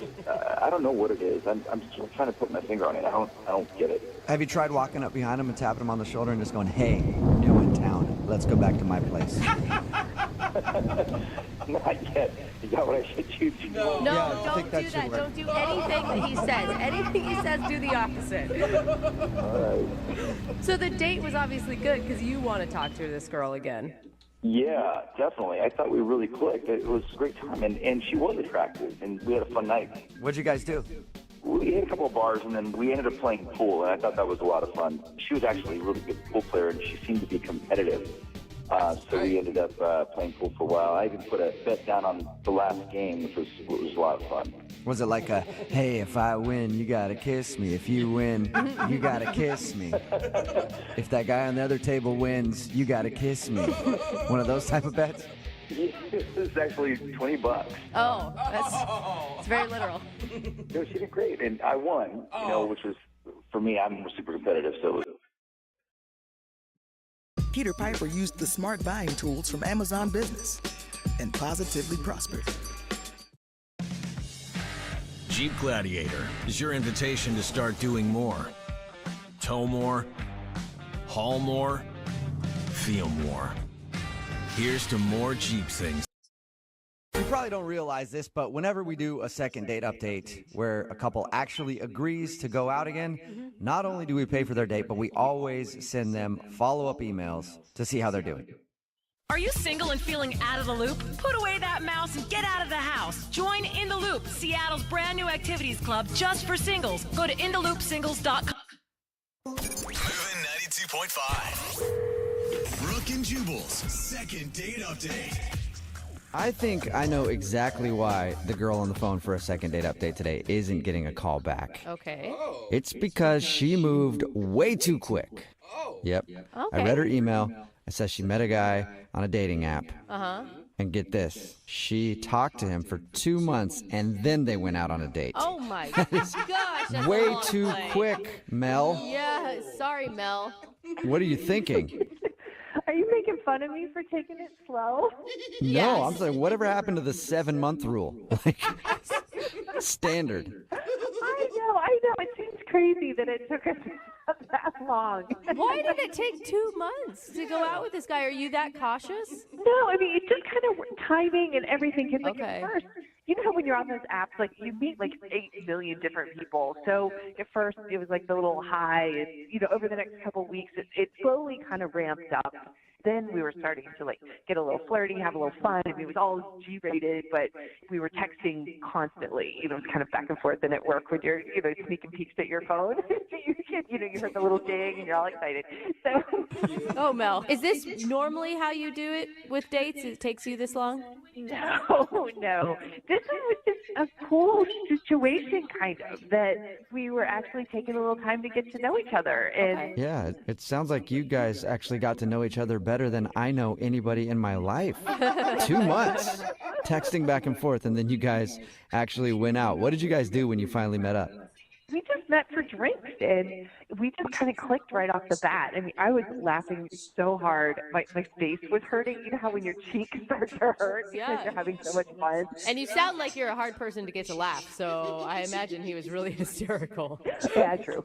I don't know what it is. I'm still trying to put my finger on it. I don't get it. Have you tried walking up behind them and tapping them on the shoulder and just going, "Hey, new in town. Let's go back to my place"? Not yet. Is that what I should do? No, Yeah, I don't think that do should that. work. Don't do anything that he says. Anything he says, do the opposite. All right. So the date was obviously good because you want to talk to this girl again. Yeah, definitely. I thought we really clicked. It was a great time, and she was attractive, and we had a fun night. What'd you guys do? We had a couple of bars, and then we ended up playing pool, and I thought that was a lot of fun. She was actually a really good pool player, and she seemed to be competitive. So we ended up playing pool for a while. I even put a bet down on the last game, which was a lot of fun. Was it like a, "Hey, if I win, you gotta kiss me. If you win, you gotta kiss me. If that guy on the other table wins, you gotta kiss me"? One of those type of bets? This is actually $20. Oh, it's very literal. No, she did great, and I won. You know, which was for me. I'm super competitive, so. It was, Peter Piper used the smart buying tools from Amazon Business and positively prospered. Jeep Gladiator is your invitation to start doing more. Tow more, haul more, feel more. Here's to more Jeep things. You probably don't realize this, but whenever we do a second date update where a couple actually agrees to go out again, not only do we pay for their date, but we always send them follow-up emails to see how they're doing. Are you single and feeling out of the loop? Put away that mouse and get out of the house. Join In the Loop, Seattle's brand new activities club just for singles. Go to intheloopsingles.com. Moving 92.5. Brooke and Jubal's second date update. I think I know exactly why the girl on the phone for a second date update today isn't getting a call back. Okay. It's because she moved way too quick. Yep. I Okay. read her email. It says she met a guy on a dating app. Uh-huh. And get this, she talked to him for 2 months, and then they went out on a date. Oh my That is gosh, that's a way long too play. quick, Mel. Yeah, sorry, Mel. What are you thinking? Are you making fun of me for taking it slow? No, I'm saying whatever happened to the 7-month rule? Like, standard. I know. It seems crazy that it took us that long. Why did it take 2 months to go out with this guy? Are you that cautious? No, I mean, it's just kind of timing and everything. 'Cause, like, Okay. at first, you know how when you're on those apps, like, you meet, like, 8 million different people. So at first, it was, like, the little high. And, you know, over the next couple of weeks, it slowly kind of ramped up. Then we were starting to, like, get a little flirty, have a little fun. I mean, it was all G-rated, but we were texting constantly. You know, it was kind of back and forth. And at work, when you're, you know, sneaking peeks at your phone, you heard the little ding, and you're all excited. So. Oh, Mel, is this normally how you do it with dates? It takes you this long? No. This was just a cool situation, kind of, that we were actually taking a little time to get to know each other. And Yeah, it sounds like you guys actually got to know each other better than I know anybody in my life. 2 months texting back and forth, and then you guys actually went out. What did you guys do when you finally met up? we just met for drinks, and we just kind of clicked right off the bat. I mean, I was laughing so hard. My face was hurting. You know how when your cheeks start to hurt because you're having so much fun? And you sound like you're a hard person to get to laugh, so I imagine he was really hysterical. Yeah, true.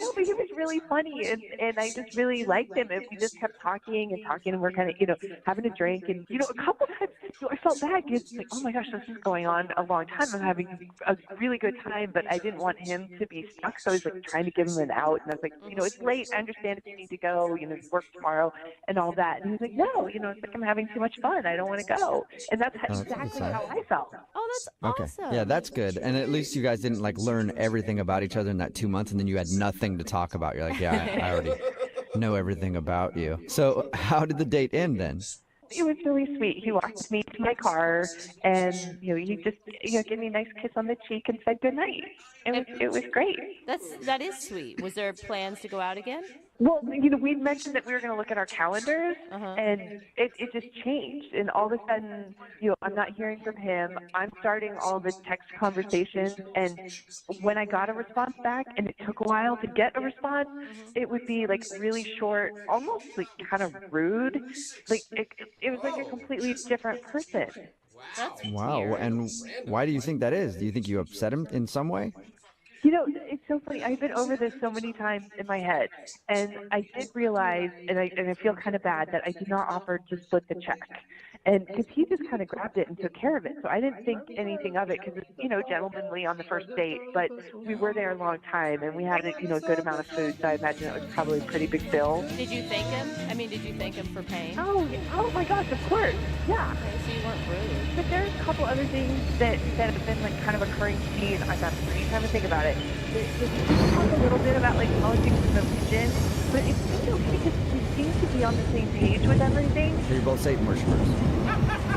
No, but he was really funny, and I just really liked him, and we just kept talking, and we're kind of, having a drink, and, a couple times, I felt bad because, like, oh my gosh, this is going on a long time. I'm having a really good time, but I didn't want him to be stuck, so I was, like, trying to give him an out, and I was like, it's late, I understand if you need to go, work tomorrow, and all that, and he was like, no, it's like I'm having too much fun, I don't want to go, and that's exactly how I felt. Oh, that's Okay. awesome. Yeah, that's good. And at least you guys didn't learn everything about each other in that 2 months, and then you had nothing to talk about. You're like, yeah, I already know everything about you. So how did the date end then? It was really sweet. He walked me to my car, and he just gave me a nice kiss on the cheek and said goodnight. It was great. That is sweet. Was there plans to go out again? Well, we mentioned that we were going to look at our calendars, and it just changed. And all of a sudden, I'm not hearing from him. I'm starting all the text conversations, and when I got a response back, and it took a while to get a response, it would be really short, almost kind of rude. It was like a completely different person. That's Wow. weird. And why do you think that is? Do you think you upset him in some way? It's so funny. I've been over this so many times in my head, and I did realize, and I feel kind of bad that I did not offer to split the check, and because he just kind of grabbed it and took care of it, so I didn't think anything of it because it's gentlemanly on the first date, but we were there a long time and we had a good amount of food, so I imagine it was probably a pretty big bill. Did you thank him? I mean, did you thank him for paying? Oh my gosh, of course, yeah. Okay, so you weren't rude. But there's a couple other things that have been kind of occurring to me, and I've got plenty of time to think about it. We talked a little bit about politics and religion, but it's really okay because we seem to be on the same page with everything. So you're both Satan worshipers.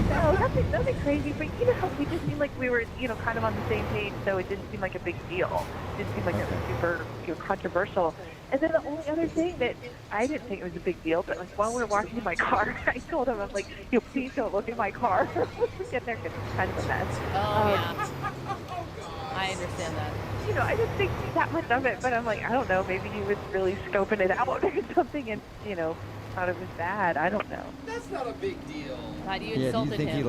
No, nothing crazy, but how we just seemed like we were, kind of on the same page, so it didn't seem like a big deal. It didn't seem like it was super, controversial. And then the only other thing that I didn't think it was a big deal, but while we were walking in my car, I told him, I'm like, please don't look in my car. We get there because it's kind of a mess. Oh, yeah. I understand that. I didn't think that much of it, but I'm like, I don't know, maybe he was really scoping it out or something and, thought it was bad. I don't know. That's not a big deal. Glad you Do you insulted think him. he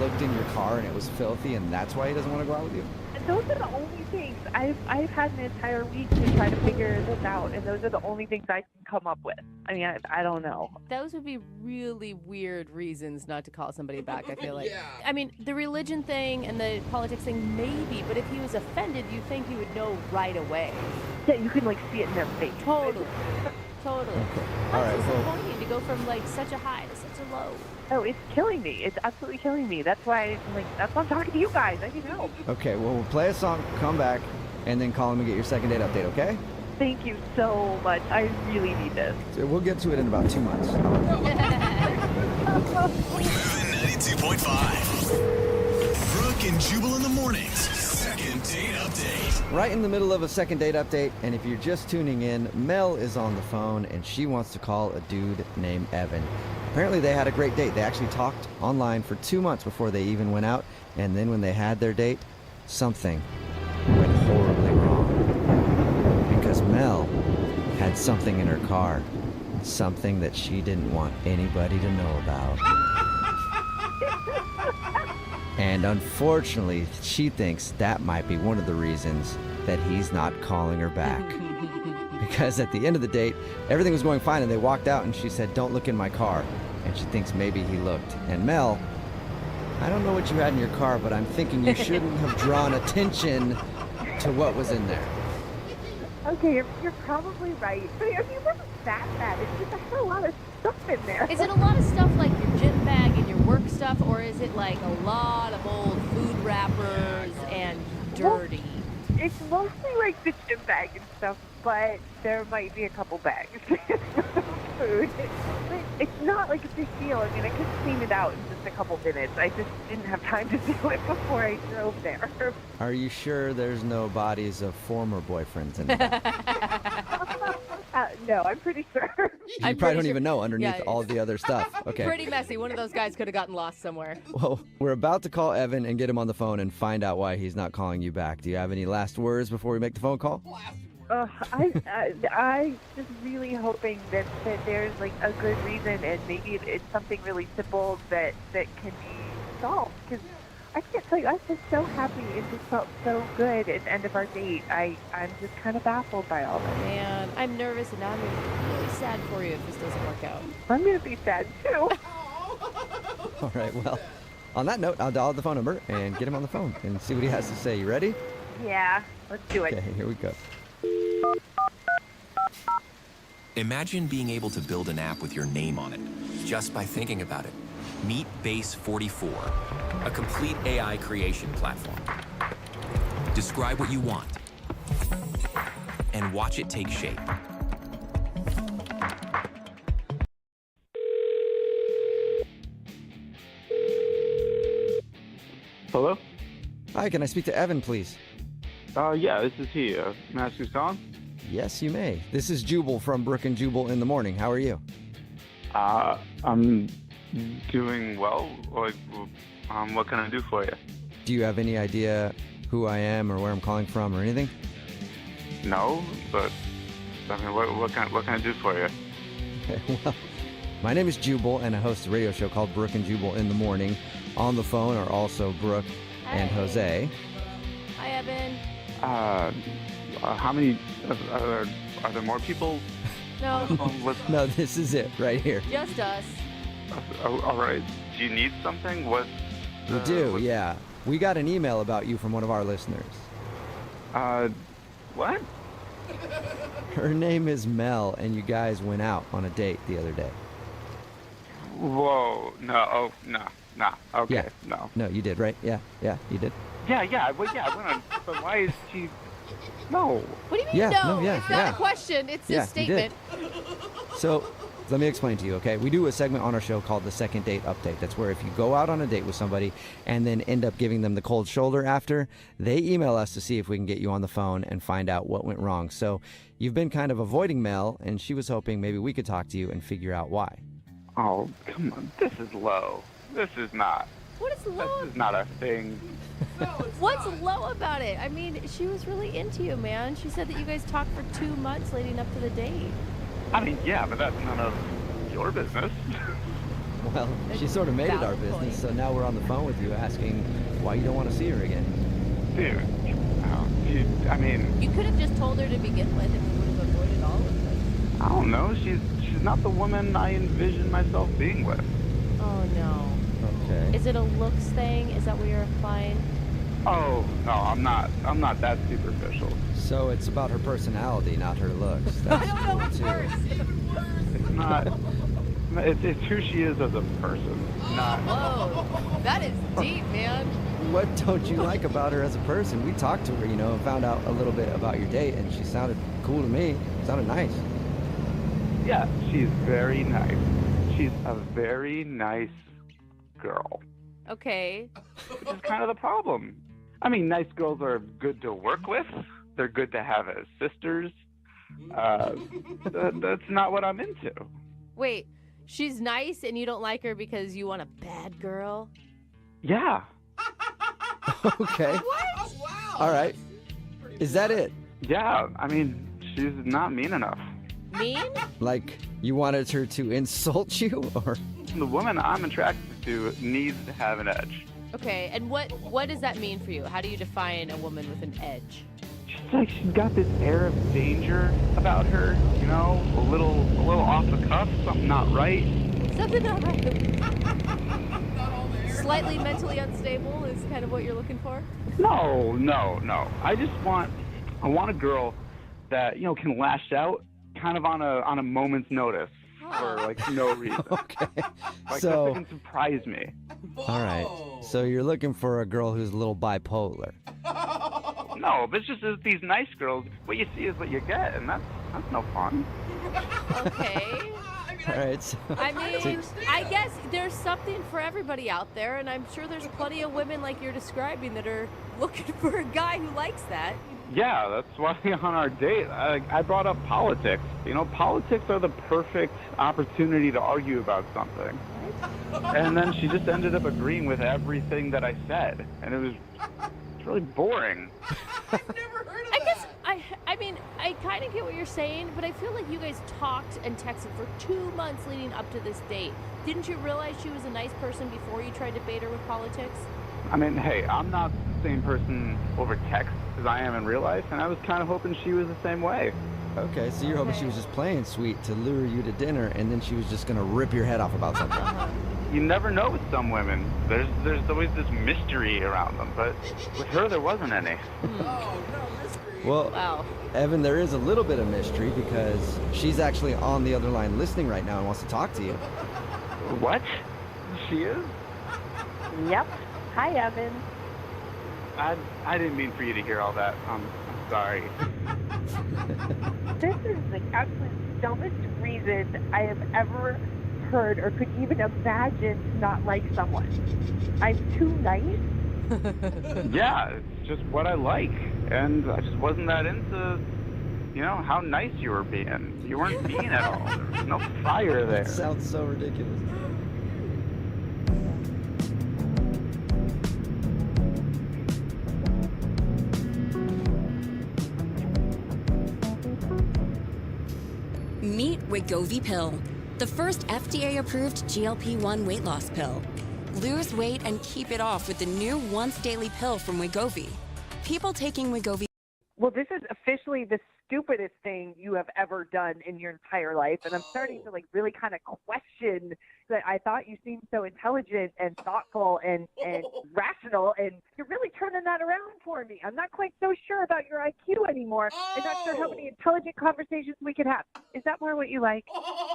looked in your car and it was filthy and that's why he doesn't want to go out with you? Those are the only things. I've had an entire week to try to figure this out, and those are the only things I can come up with. I mean, I don't know. Those would be really weird reasons not to call somebody back, I feel like. Yeah. I mean, the religion thing and the politics thing, maybe, but if he was offended, you think he would know right away. Yeah, you can see it in their face. Totally. Totally. All right, That's well, disappointing to go from such a high to such a low. Oh, it's killing me. It's absolutely killing me. That's why that's why I'm talking to you guys. I need help. okay, well, we'll play a song, come back, and then call him and get your second date update, okay? Thank you so much. I really need this. So we'll get to it in about 2 months. Moving 92.5. Brooke Brooke and Jubal in the mornings. Second date update. Right in the middle of a second date update, and if you're just tuning in, Mel is on the phone, and she wants to call a dude named Evan. Apparently, they had a great date. They actually talked online for 2 months before they even went out, and then when they had their date, something went horribly wrong. Because Mel had something in her car, something that she didn't want anybody to know about. And unfortunately, she thinks that might be one of the reasons that he's not calling her back. Because at the end of the date, everything was going fine and they walked out and she said, "Don't look in my car." And she thinks maybe he looked. And Mel, I don't know what you had in your car, but I'm thinking you shouldn't have drawn attention to what was in there. Okay, you're probably right. But I mean, it wasn't that bad. It's just a hell lot of stuff in there. Is it a lot of stuff like your gym bag and your work stuff, or is it like a lot of old food wrappers and dirty? Well, it's mostly like the gym bag and stuff, but there might be a couple bags of food. But it's not like a big deal. I mean, I could clean it out in just a couple minutes. I just didn't have time to do it before I drove there. Are you sure there's no bodies of former boyfriends in there? No, I'm pretty sure. You probably don't even know underneath all the other stuff. Okay. Pretty messy. One of those guys could have gotten lost somewhere. Well, we're about to call Evan and get him on the phone and find out why he's not calling you back. Do you have any last words before we make the phone call? I just really hoping that there's like a good reason, and maybe it's something really simple that can be solved. Because I can't tell you, I was just so happy. It just felt so good at the end of our date. I'm just kind of baffled by all this. Man, I'm nervous, and now I'm really sad for you if this doesn't work out. I'm gonna be sad too. All right, well, on that note, I'll dial the phone number and get him on the phone and see what he has to say. You ready? Yeah, let's do it. Okay, here we go. Imagine being able to build an app with your name on it, just by thinking about it. Meet Base 44, a complete AI creation platform. Describe what you want, and watch it take shape. Hello? Hi, can I speak to Evan, please? Yeah, this is he. May I ask who's calling? Yes, you may. This is Jubal from Brooke and Jubal in the morning. How are you? I'm doing well. Like, what can I do for you? Do you have any idea who I am or where I'm calling from or anything? No, but I mean, what can I do for you? Okay, well, my name is Jubal, and I host a radio show called Brooke and Jubal in the morning. On the phone are also Brooke and Jose. Hi, Evan. How many? Are there more people? No. No, this is it right here. Just us. All right. Do you need something? What? We do, yeah. We got an email about you from one of our listeners. What? Her name is Mel, and you guys went out on a date the other day. Whoa. No. Oh, no. Nah. Okay. Yeah. No. No, you did, right? Yeah, you did. Yeah. Well, yeah. I went on. But why is she? No. What do you mean Yeah, no? no, yeah, It's not a question. It's a statement. So let me explain to you, okay? We do a segment on our show called the Second Date Update. That's where if you go out on a date with somebody and then end up giving them the cold shoulder after, they email us to see if we can get you on the phone and find out what went wrong. So you've been kind of avoiding Mel, and she was hoping maybe we could talk to you and figure out why. Oh, come on. This is low. This is not. What is low? This is not a thing. What's low about it? I mean, she was really into you, man. She said that you guys talked for 2 months leading up to the date. I mean, yeah, but that's none of your business. Well, she sort of made it our business, so now we're on the phone with you asking why you don't want to see her again. Dude, I mean... You could have just told her to begin with, and we would have avoided all of this. I don't know. She's not the woman I envision myself being with. Oh, no. Okay. Is it a looks thing? Is that what you're implying? Oh, no, I'm not that superficial. So it's about her personality, not her looks. That's I don't know what's worse. It's not... It's who she is as a person, not... Whoa, that is deep, man. What don't you like about her as a person? We talked to her, and found out a little bit about your date, and she sounded cool to me. Sounded nice. Yeah, she's very nice. She's a very nice girl. Okay. This is kind of the problem. I mean, nice girls are good to work with. They're good to have as sisters. That's not what I'm into. Wait, she's nice and you don't like her because you want a bad girl? Yeah. Okay. What? All right. Is that it? Yeah, I mean, she's not mean enough. Mean? Like, you wanted her to insult you, or? The woman I'm attracted to needs to have an edge. Okay, and what does that mean for you? How do you define a woman with an edge? She's got this air of danger about her, you know, a little off the cuff, something not right. Something not right. Slightly mentally unstable is kind of what you're looking for? No. I want a girl that, you know, can lash out kind of on a moment's notice for like no reason. Okay. Like So- that can surprise me. All right. So you're looking for a girl who's a little bipolar. No, but it's just that these nice girls, what you see is what you get, and that's no fun. Okay. All right. So, I mean, I guess there's something for everybody out there, and I'm sure there's plenty of women like you're describing that are looking for a guy who likes that. Yeah, that's why on our date, I brought up politics. You know, politics are the perfect opportunity to argue about something. And then she just ended up agreeing with everything that I said, and it's really boring. I mean, I kind of get what you're saying, but I feel like you guys talked and texted for 2 months leading up to this date. Didn't you realize she was a nice person before you tried to bait her with politics? I mean, hey, I'm not the same person over text as I am in real life, and I was kind of hoping she was the same way. okay, so you're hoping she was just playing sweet to lure you to dinner, and then she was just gonna rip your head off about something. You never know with some women. There's always this mystery around them, but with her there wasn't any. Well, Wow. Evan, there is a little bit of mystery because she's actually on the other line listening right now and wants to talk to you. What? She is? Yep. Hi, Evan. I didn't mean for you to hear all that. I'm sorry. This is the absolute dumbest reason I have ever heard or could even imagine to not like someone. I'm too nice? Yeah, it's just what I like, and I just wasn't that into, you know, how nice you were being. You weren't mean at all. There was no fire there. That sounds so ridiculous. Meet Wegovy Pill, the first FDA-approved GLP-1 weight loss pill. Lose weight and keep it off with the new once-daily pill from Wegovy. People taking Wegovy. Well, this is officially the stupidest thing you have ever done in your entire life, and I'm starting to really kind of question that. I thought you seemed so intelligent and thoughtful and rational, and you're really turning that around for me. I'm not quite so sure about your IQ anymore. I'm not sure how many intelligent conversations we could have. Is that more what you like?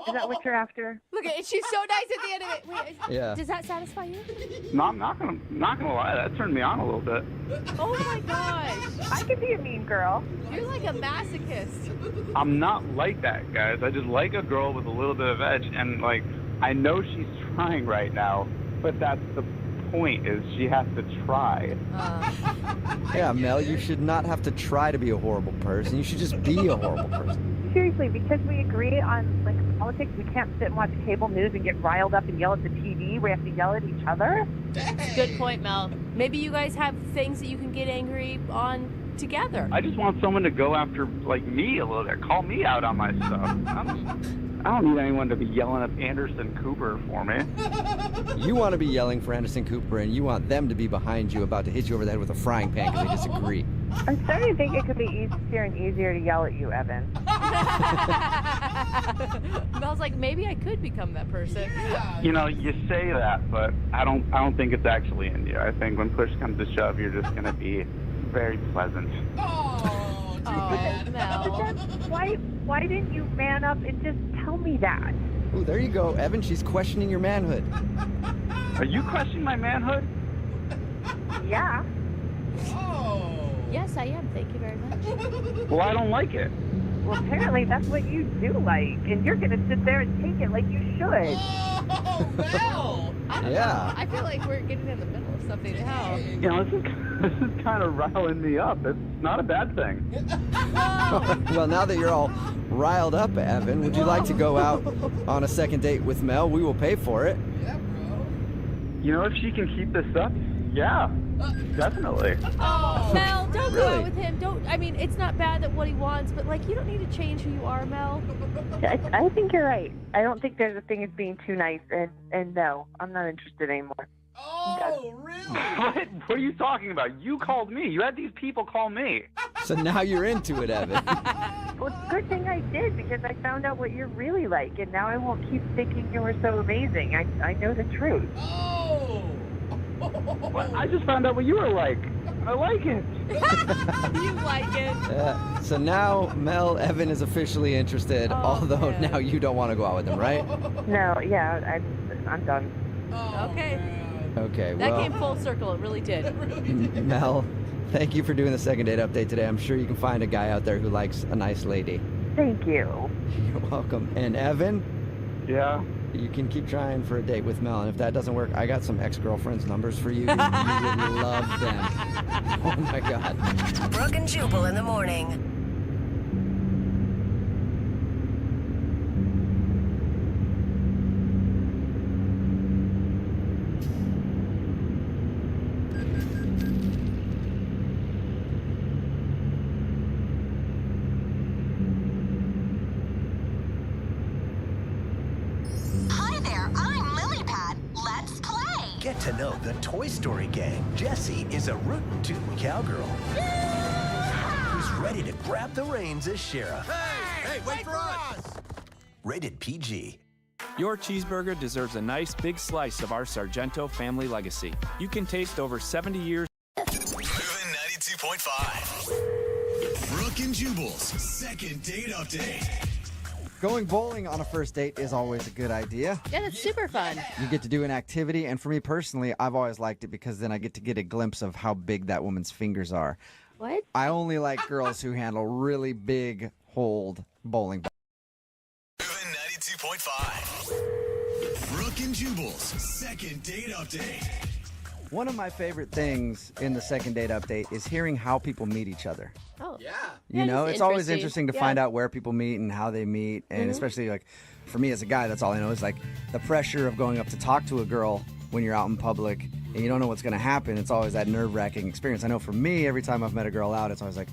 Is that what you're after? Look at it. She's so nice at the end of it. Wait, Yeah. Does that satisfy you? No, I'm not gonna lie. That turned me on a little bit. Oh my gosh. I could be a mean girl. You're like a masochist. I'm not like that, guys. I just like a girl with a little bit of edge, and I know she's trying right now, but that's the point, is she has to try. Yeah, Mel, you should not have to try to be a horrible person. You should just be a horrible person. Seriously, because we agree on politics, we can't sit and watch cable news and get riled up and yell at the TV. We have to yell at each other. Good point, Mel. Maybe you guys have things that you can get angry on together. I just want someone to go after, me a little bit. Call me out on my stuff. I don't need anyone to be yelling at Anderson Cooper for me. You want to be yelling for Anderson Cooper, and you want them to be behind you about to hit you over the head with a frying pan because they disagree. I'm starting to think it could be easier and easier to yell at you, Evan. Mel's like, maybe I could become that person. You know, you say that, but I don't think it's actually in you. I think when push comes to shove, you're just gonna be very pleasant. Oh, Mel. Why didn't you man up and just tell me that? Ooh, there you go, Evan. She's questioning your manhood. Are you questioning my manhood? Yeah. Yes, I am. Thank you very much. Well, I don't like it. Well, apparently that's what you do like, and you're gonna sit there and take it like you should. Oh, Mel! I don't Yeah. know. I feel like we're getting in the middle of something now. You know, this is kind of riling me up. It's not a bad thing. Well, now that you're all riled up, Evan, would you like to go out on a second date with Mel? We will pay for it. Yeah, bro. You know, if she can keep this up, yeah, definitely. Oh, Mel, don't go Really? out with him. I mean, it's not bad that what he wants, but like, you don't need to change who you are, Mel. I think you're right. I don't think there's a thing as being too nice, and no, I'm not interested anymore. Oh, really? What are you talking about? You called me. You had these people call me. So now you're into it, Evan. Well, it's a good thing I did because I found out what you're really like, and now I won't keep thinking you were so amazing. I know the truth. Oh! Well, I just found out what you were like. I like it. You like it. So now Mel, Evan is officially interested, although man. now you don't want to go out with him, right? No, yeah, I'm done. Okay. Okay, That well, came full circle. It really did. Mel, thank you for doing the second date update today. I'm sure you can find a guy out there who likes a nice lady. Thank you. You're welcome. And Evan, Yeah. you can keep trying for a date with Mel, and if that doesn't work, I got some ex-girlfriends' numbers for you. You would love them. Oh my God. Brooke and Jubal in the morning. Hi there, I'm Lilypad. Let's play. Get to know the Toy Story gang. Jessie is a rootin' tootin' cowgirl who's ready to grab the reins as sheriff. Hey, wait for us! Rated PG. Your cheeseburger deserves a nice big slice of our Sargento family legacy. You can taste over 70 years. Moving 92.5. Brooke and Jubal's second date update. Going bowling on a first date is always a good idea. Yeah, that's super fun. You get to do an activity, and for me personally, I've always liked it because then I get to get a glimpse of how big that woman's fingers are. What? I only like girls who handle really big hold bowling balls. Moving 92.5. Brooke and Jubal's second date update. One of my favorite things in the second date update is hearing how people meet each other. Oh. Yeah. You know, it's always interesting to Yeah. find out where people meet and how they meet. And especially like for me as a guy, that's all I know is like the pressure of going up to talk to a girl when you're out in public and you don't know what's going to happen. It's always that nerve-wracking experience. I know for me, every time I've met a girl out, it's always like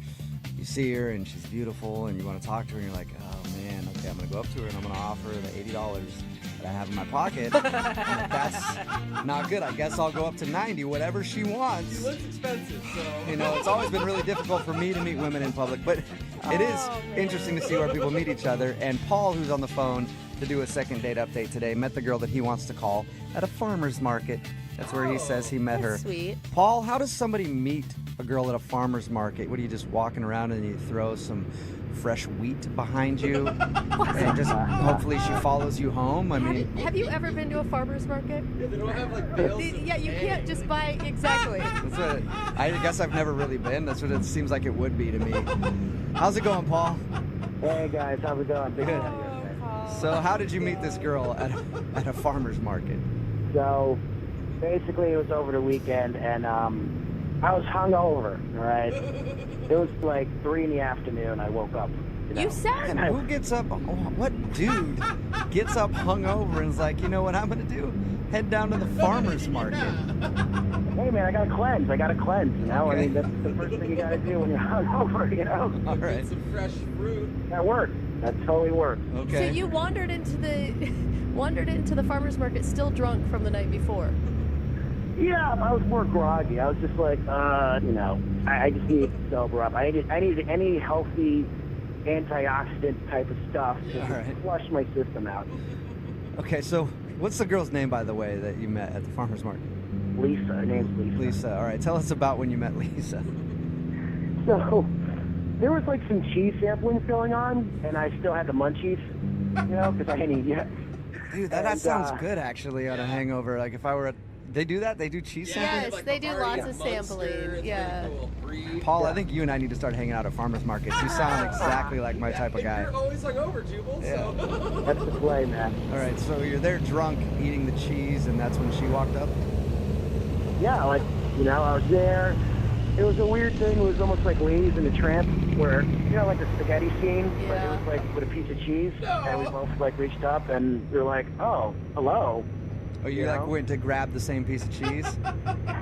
you see her and she's beautiful and you want to talk to her and you're like, oh man, okay, I'm going to go up to her and I'm going to offer her the $80 that I have in my pocket. And if that's not good, I guess I'll go up to 90, whatever she wants. He looks expensive, so. You know, it's always been really difficult for me to meet women in public, but it is interesting to see where people meet each other. And Paul, who's on the phone to do a second date update today, met the girl that he wants to call at a farmer's market. That's where he says he met her. Sweet. Paul, how does somebody meet a girl at a farmer's market? What, are you just walking around and you throw some fresh wheat behind you? And just hopefully she follows you home? I mean, Have you ever been to a farmer's market? Yeah, they don't have like bales. Yeah, you can't just buy exactly. that's what I guess I've never really been. That's what it seems like it would be to me. How's it going, Paul? Hey guys, how's it going? Big Good. fan of yours, man. So how did you meet this girl at a farmer's market? So basically, it was over the weekend, and I was hungover. All right, it was like 3 in the afternoon. I woke up. You said. And who gets up? What dude gets up hungover and is like, you know what I'm gonna do? Head down to the farmer's market. Hey man, I gotta cleanse. You know, Okay. I mean that's the first thing you gotta do when you're hungover. You know. All right. Some fresh fruit. That worked. That totally worked. Okay. So you wandered into the farmer's market still drunk from the night before. Yeah, I was more groggy. I was just like, you know, I just need to sober up. I need any healthy antioxidant type of stuff to All right. flush my system out. Okay, so what's the girl's name, by the way, that you met at the farmer's market? Lisa. Her name's Lisa. Lisa. All right, tell us about when you met Lisa. So there was like some cheese samplings going on, and I still had the munchies, you know, because I hadn't eaten yet. Dude, that And, sounds good actually on a hangover. Like if I were They do that? They do cheese sampling? Yes, they do lots of sampling. Yeah. Paul, I think you and I need to start hanging out at farmers markets. You sound exactly like my type of guy. You're always hungover, Jubal. Yeah. So. That's the play, man. All right, so you're there drunk eating the cheese, and that's when she walked up? Yeah, like, I was there. It was a weird thing. It was almost like Ladies in the Tramp, where, like the spaghetti scene, but it was like with a piece of cheese, and we both like reached up, and we were like, oh, hello. Oh, you like went to grab the same piece of cheese?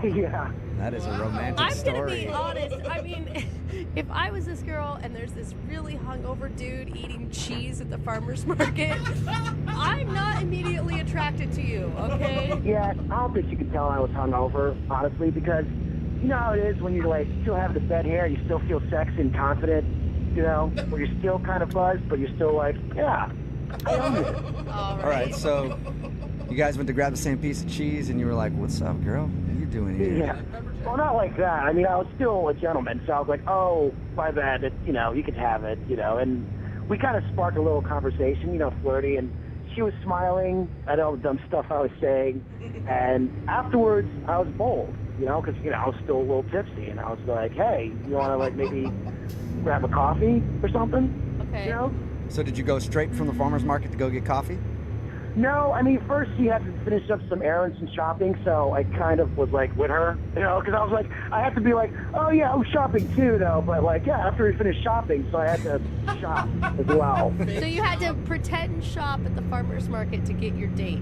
Yeah. That is a romantic I'm story. gonna be honest. I mean, if I was this girl and there's this really hungover dude eating cheese at the farmer's market, I'm not immediately attracted to you, okay? Yeah, I don't think you could tell I was hungover, honestly, because you know how it is when you still have the bed hair, you still feel sexy and confident, where you're still kind of buzzed, but you're still like, yeah, I own it. All right, so you guys went to grab the same piece of cheese, and you were like, what's up, girl? What are you doing here? Yeah. Well, not like that. I mean, I was still a gentleman, so I was like, oh, my bad, you can have it, and we kind of sparked a little conversation, flirty, and she was smiling at all the dumb stuff I was saying, and afterwards, I was bold, because, I was still a little tipsy, and I was like, hey, you want to, maybe grab a coffee or something? Okay. So did you go straight from the farmer's market to go get coffee? No, I mean, first she had to finish up some errands and shopping, so I kind of was like with her, because I was like, I had to be like, oh yeah, I'm shopping too, though, but after we finished shopping, so I had to shop as well. So you had to pretend shop at the farmer's market to get your date.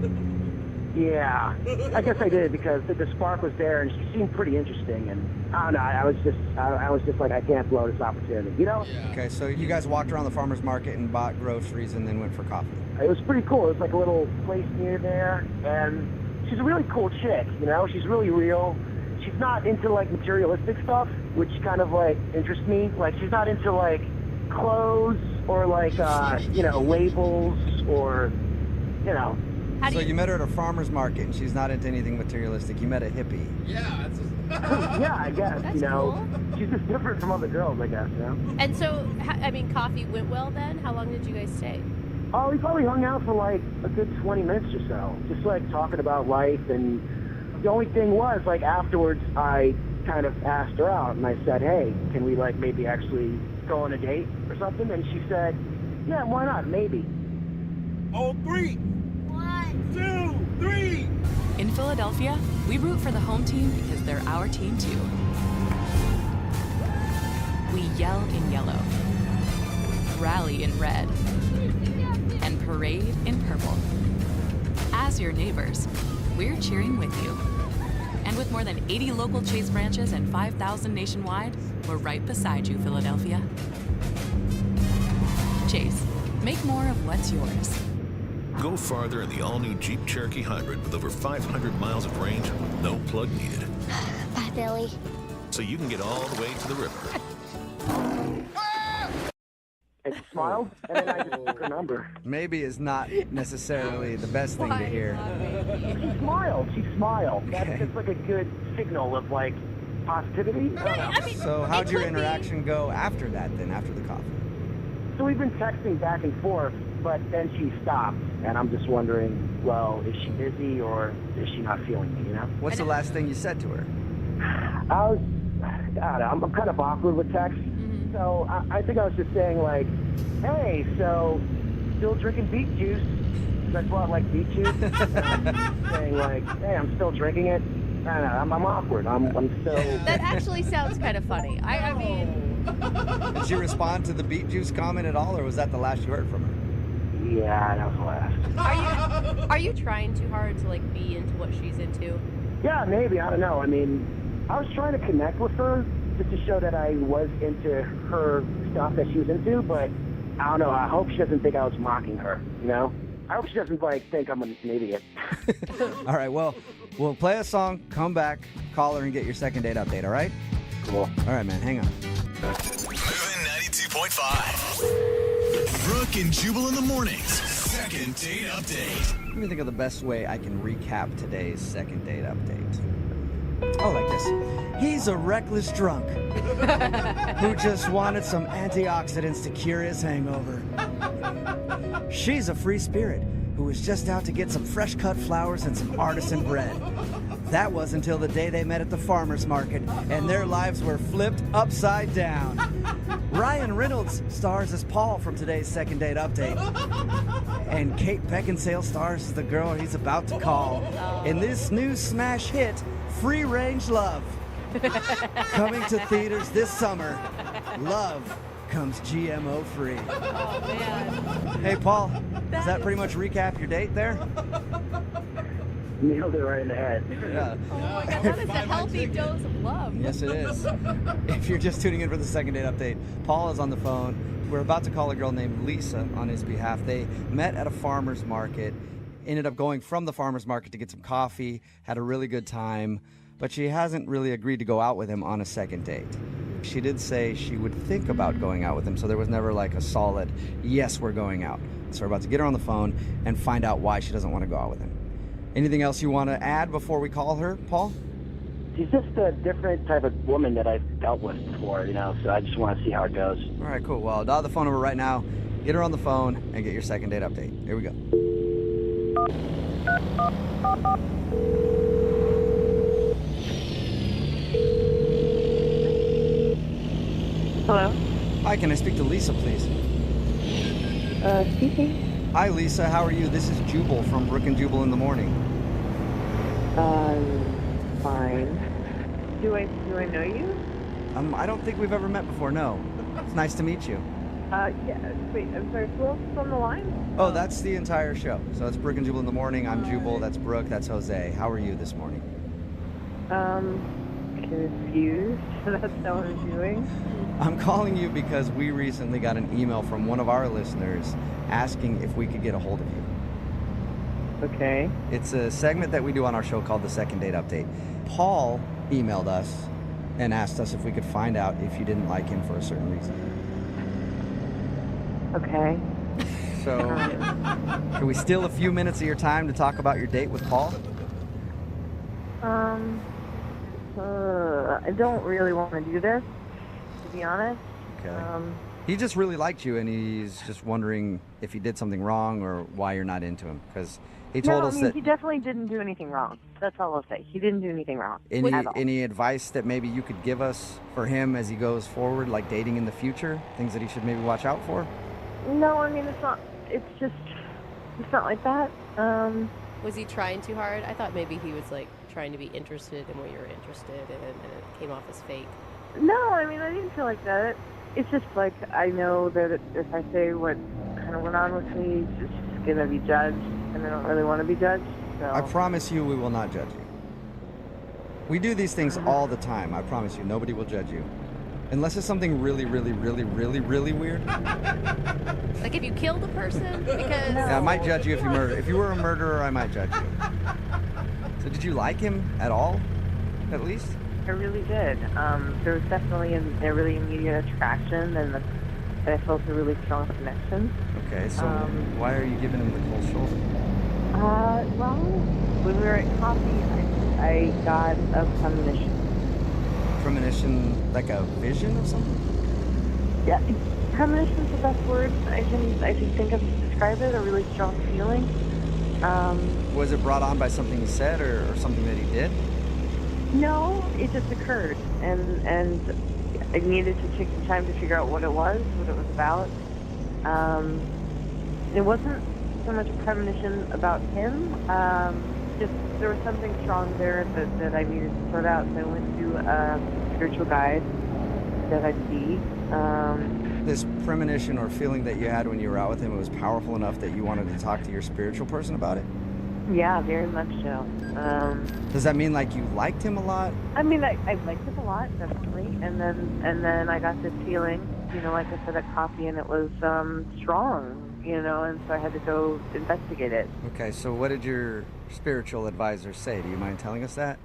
Yeah, I guess I did because the spark was there and she seemed pretty interesting, and I don't know, I was just like, I can't blow this opportunity, Okay, so you guys walked around the farmer's market and bought groceries and then went for coffee. It was pretty cool. It was like a little place near there, and she's a really cool chick, She's really real. She's not into, materialistic stuff, which kind of, interests me. She's not into, clothes or, labels or, So you met her at a farmer's market, and she's not into anything materialistic. You met a hippie. Yeah, yeah, I guess, That's cool. She's just different from other girls, I guess, And so, coffee went well then? How long did you guys stay? Oh, we probably hung out for, a good 20 minutes or so. Just, talking about life, and the only thing was, afterwards, I kind of asked her out, and I said, hey, can we, maybe actually go on a date or something? And she said, yeah, why not, maybe. Oh, 3. 1, 2, 3. In Philadelphia, we root for the home team because they're our team too. We yell in yellow, rally in red, and parade in purple. As your neighbors, we're cheering with you. And with more than 80 local Chase branches and 5,000 nationwide, we're right beside you, Philadelphia. Chase, make more of what's yours. Go farther in the all-new Jeep Cherokee Hybrid with over 500 miles of range with no plug needed. Bye, Billy. So you can get all the way to the river. And she smiled, and then I just took her number. Maybe is not necessarily the best thing to hear. She smiled. That's just a good signal of, positivity. So how'd your interaction go after that, then, after the coffee? So we've been texting back and forth, but then she stopped, and I'm just wondering, well, is she busy or is she not feeling me, What's the last thing you said to her? I don't know, I'm kind of awkward with text, so I think I was just saying, hey, so still drinking beet juice? I brought, beet juice, saying, hey, I'm still drinking it. I don't know, I'm awkward, I'm so... That actually sounds kind of funny. I mean... Did she respond to the beet juice comment at all, or was that the last you heard from her? Yeah, that was the last. Are you trying too hard to be into what she's into? Yeah, maybe. I don't know. I mean, I was trying to connect with her just to show that I was into her stuff that she was into, but I don't know. I hope she doesn't think I was mocking her, I hope she doesn't, think I'm an idiot. All right, well, we'll play a song, come back, call her, and get your second date update, all right? Cool. All right, man, hang on. Moving 92.5. Brooke and Jubal in the mornings. Second date update. Let me think of the best way I can recap today's second date update. Oh, like this. He's a reckless drunk who just wanted some antioxidants to cure his hangover. She's a free spirit who was just out to get some fresh cut flowers and some artisan bread. That was until the day they met at the farmer's market, and their lives were flipped upside down. Ryan Reynolds stars as Paul from today's second date update. And Kate Beckinsale stars as the girl he's about to call in this new smash hit, Free Range Love. Coming to theaters this summer, Love comes GMO free. Oh, man. Hey, Paul, does that pretty much recap your date there? Nailed it right in the head. Yeah. Oh, my God. That is a healthy dose of love. Yes, it is. If you're just tuning in for the second date update, Paul is on the phone. We're about to call a girl named Lisa on his behalf. They met at a farmer's market, ended up going from the farmer's market to get some coffee, had a really good time, but she hasn't really agreed to go out with him on a second date. She did say she would think about going out with him, so there was never like a solid, yes, we're going out. So we're about to get her on the phone and find out why she doesn't want to go out with him. Anything else you want to add before we call her, Paul? She's just a different type of woman that I've dealt with before, so I just want to see how it goes. All right, cool. Well, dial the phone number right now, get her on the phone, and get your second date update. Here we go. Hello? Hi, can I speak to Lisa, please? Speaking. Hi, Lisa. How are you? This is Jubal from Brook and Jubal in the Morning. Fine. Do I know you? I don't think we've ever met before, no. It's nice to meet you. Yeah. Wait, I'm sorry. Who else is on the line? Oh, that's the entire show. So it's Brook and Jubal in the Morning. I'm Jubal. That's Brooke. That's Jose. How are you this morning? Confused. That's not what I'm doing. I'm calling you because we recently got an email from one of our listeners asking if we could get a hold of you. Okay. It's a segment that we do on our show called the Second Date Update. Paul emailed us and asked us if we could find out if you didn't like him for a certain reason. Okay. So, can we steal a few minutes of your time to talk about your date with Paul? I don't really want to do this, to be honest. Okay. He just really liked you, and he's just wondering if he did something wrong or why you're not into him. Because he told us that. He definitely didn't do anything wrong. That's all I'll say. He didn't do anything wrong. Any advice that maybe you could give us for him as he goes forward, like dating in the future? Things that he should maybe watch out for? No, I mean, it's not. It's not like that. Was he trying too hard? I thought maybe he was like trying to be interested in what you were interested in, and it came off as fake. No, I mean, I didn't feel like that. It's just like I know that if I say what kind of went on with me, it's just gonna be judged, and I don't really want to be judged. So. I promise you we will not judge you. We do these things all the time. I promise you, nobody will judge you. Unless it's something really, really, really, really, really weird. Like if you killed a person? Because... Yeah, I might judge you if you murder. If you were a murderer, I might judge you. So did you like him at all, at least? I really did. There was definitely a really immediate attraction, and I felt a really strong connection. Okay, so why are you giving him the cold shoulder? Well, when we were at coffee, I got a premonition. Premonition, like a vision or something? Yeah, premonition's the best word I can think of to describe it. A really strong feeling. Was it brought on by something he said or something that he did? No, it just occurred, and I needed to take some time to figure out what it was about. It wasn't so much a premonition about him. Just there was something strong there that I needed to sort out. So I went to a spiritual guide that I see. This premonition or feeling that you had when you were out with him, it was powerful enough that you wanted to talk to your spiritual person about it? Yeah, very much so. Does that mean like you liked him a lot? I mean, I liked him a lot, definitely. And then I got this feeling, like I said, at coffee, and it was strong, and so I had to go investigate it. Okay, so what did your spiritual advisor say? Do you mind telling us that?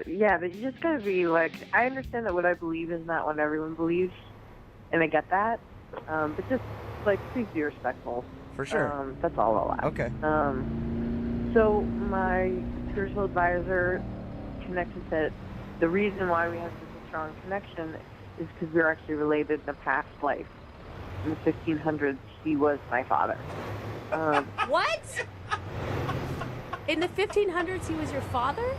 Yeah, but you just gotta be like, I understand that what I believe is not what everyone believes, and I get that, but just, like, please be respectful. For sure. That's all I'll ask. Okay. So my spiritual advisor connected the reason why we have such a strong connection is because we were actually related in a past life. In the 1500s, he was my father. What? In the 1500s, he was your father?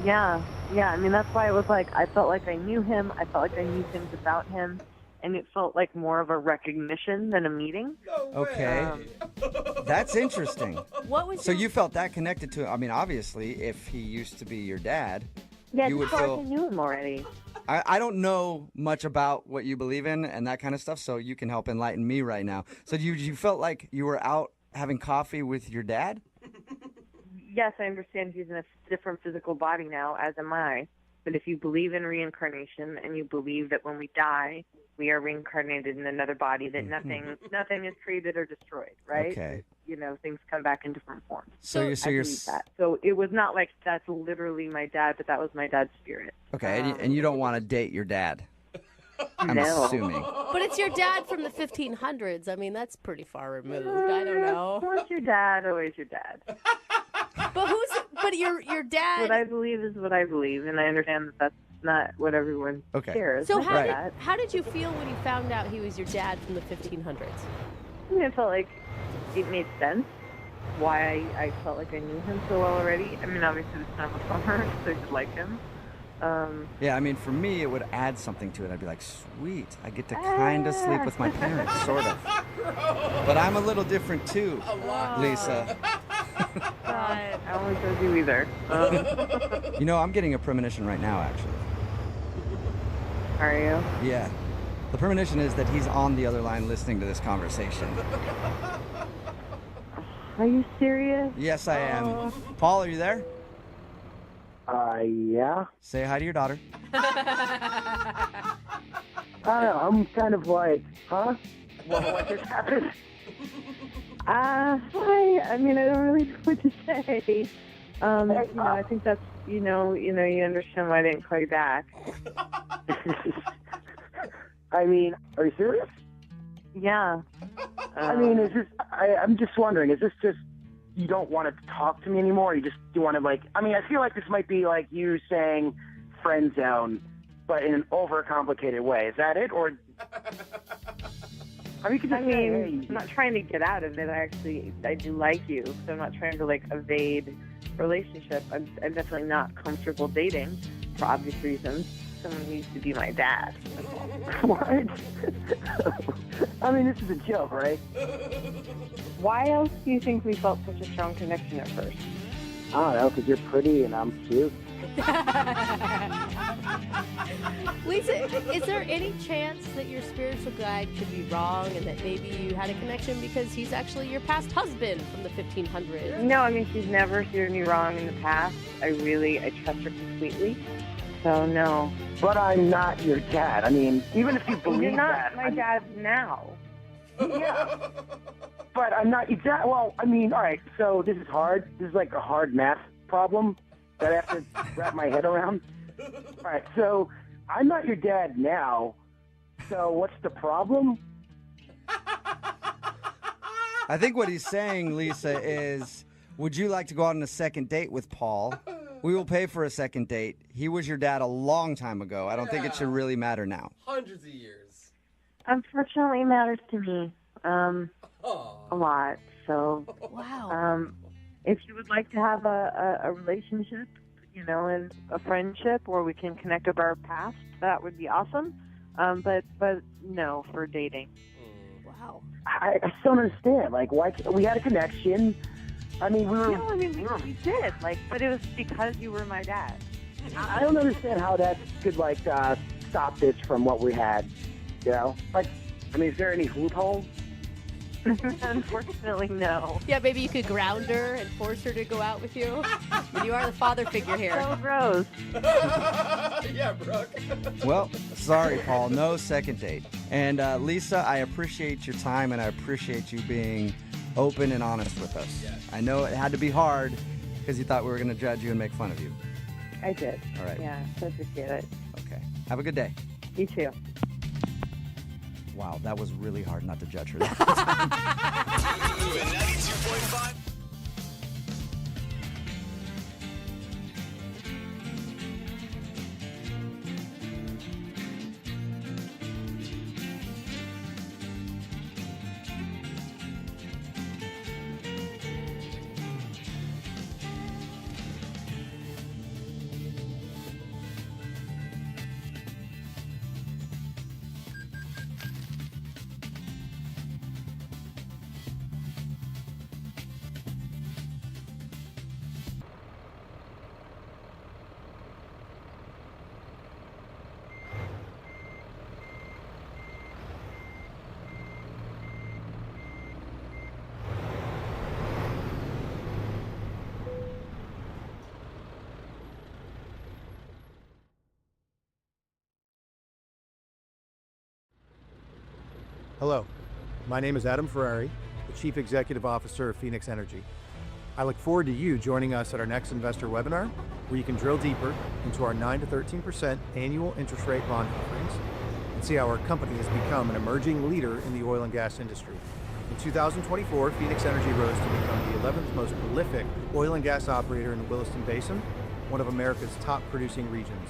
Yeah. I mean, that's why it was like, I felt like I knew him. I felt like I knew things about him. And it felt like more of a recognition than a meeting. Okay. That's interesting. What was So you felt that connected to him? I mean, obviously, if he used to be your dad, Yeah, you I would felt feel... like I knew him already. I don't know much about what you believe in and that kind of stuff, so you can help enlighten me right now. So you felt like you were out having coffee with your dad? Yes, I understand he's in a different physical body now, as am I. But if you believe in reincarnation and you believe that when we die, we are reincarnated in another body, that nothing is created or destroyed, right? Okay. You know, things come back in different forms. So you're I believe that. So it was not like that's literally my dad, but that was my dad's spirit. Okay, and you don't want to date your dad? I'm No. assuming. But it's your dad from the 1500s. I mean, that's pretty far removed. I don't know. Once your dad, always your dad. But your dad... What I believe is what I believe, and I understand that that's not what everyone cares. So about. how did you feel when you found out he was your dad from the 1500s? I mean, I felt like it made sense why I felt like I knew him so well already. I mean, obviously it was kind of a bummer, so I did like him. Yeah, I mean, for me, it would add something to it. I'd be like, sweet, I get to kind of sleep with my parents, sort of. But I'm a little different too, Lisa. I don't like those you either. You know, I'm getting a premonition right now, actually. Are you? Yeah. The premonition is that he's on the other line listening to this conversation. Are you serious? Yes, I am. Paul, are you there? Yeah. Say hi to your daughter. I don't know. I'm kind of like, huh? What just happened? Hi. I mean, I don't really know what to say. I think that's, you understand why I didn't call you back. I mean, are you serious? Yeah. I mean, I'm just wondering, is this just you don't want to talk to me anymore? You want to I feel like this might be like you saying friend zone, but in an overcomplicated way. Is that it? Or you could just I'm not trying to get out of it. I do like you, so I'm not trying to evade relationship. I'm definitely not comfortable dating for obvious reasons. Someone who used to be my dad. What? I mean, this is a joke, right? Why else do you think we felt such a strong connection at first? I don't know, because you're pretty and I'm cute. Lisa, is there any chance that your spiritual guide could be wrong and that maybe you had a connection because he's actually your past husband from the 1500s? No, I mean, she's never steered me wrong in the past. I trust her completely. So, no. But I'm not your dad. I mean, even if you believe You're not that... my dad now. Yeah. But I'm not your dad. Well, I mean, all right, so this is hard. This is like a hard math problem that I have to wrap my head around. All right, so I'm not your dad now. So what's the problem? I think what he's saying, Lisa, is would you like to go out on a second date with Paul? We will pay for a second date. He was your dad a long time ago. I don't think it should really matter now. Hundreds of years. Unfortunately, it matters to me a lot. So, wow. If you would like to have a relationship, and a friendship where we can connect with our past, that would be awesome. But no, for dating. Wow. I still don't understand. Why we had a connection. I mean, we we did. But it was because you were my dad. I don't understand how that could stop this from what we had. Is there any loophole? Unfortunately, no. Yeah, maybe you could ground her and force her to go out with you. But you are the father figure here. So gross. Yeah, Brooke. Well, sorry, Paul. No second date. And Lisa, I appreciate your time and I appreciate you being open and honest with us. Yes. I know it had to be hard because you thought we were going to judge you and make fun of you. I did. All right. Yeah, I appreciate it. Okay. Have a good day. You too. Wow, that was really hard not to judge her. 92.5. Hello, my name is Adam Ferrari, the Chief Executive Officer of Phoenix Energy. I look forward to you joining us at our next investor webinar, where you can drill deeper into our 9 to 13% annual interest rate bond offerings and see how our company has become an emerging leader in the oil and gas industry. In 2024, Phoenix Energy rose to become the 11th most prolific oil and gas operator in the Williston Basin, one of America's top producing regions.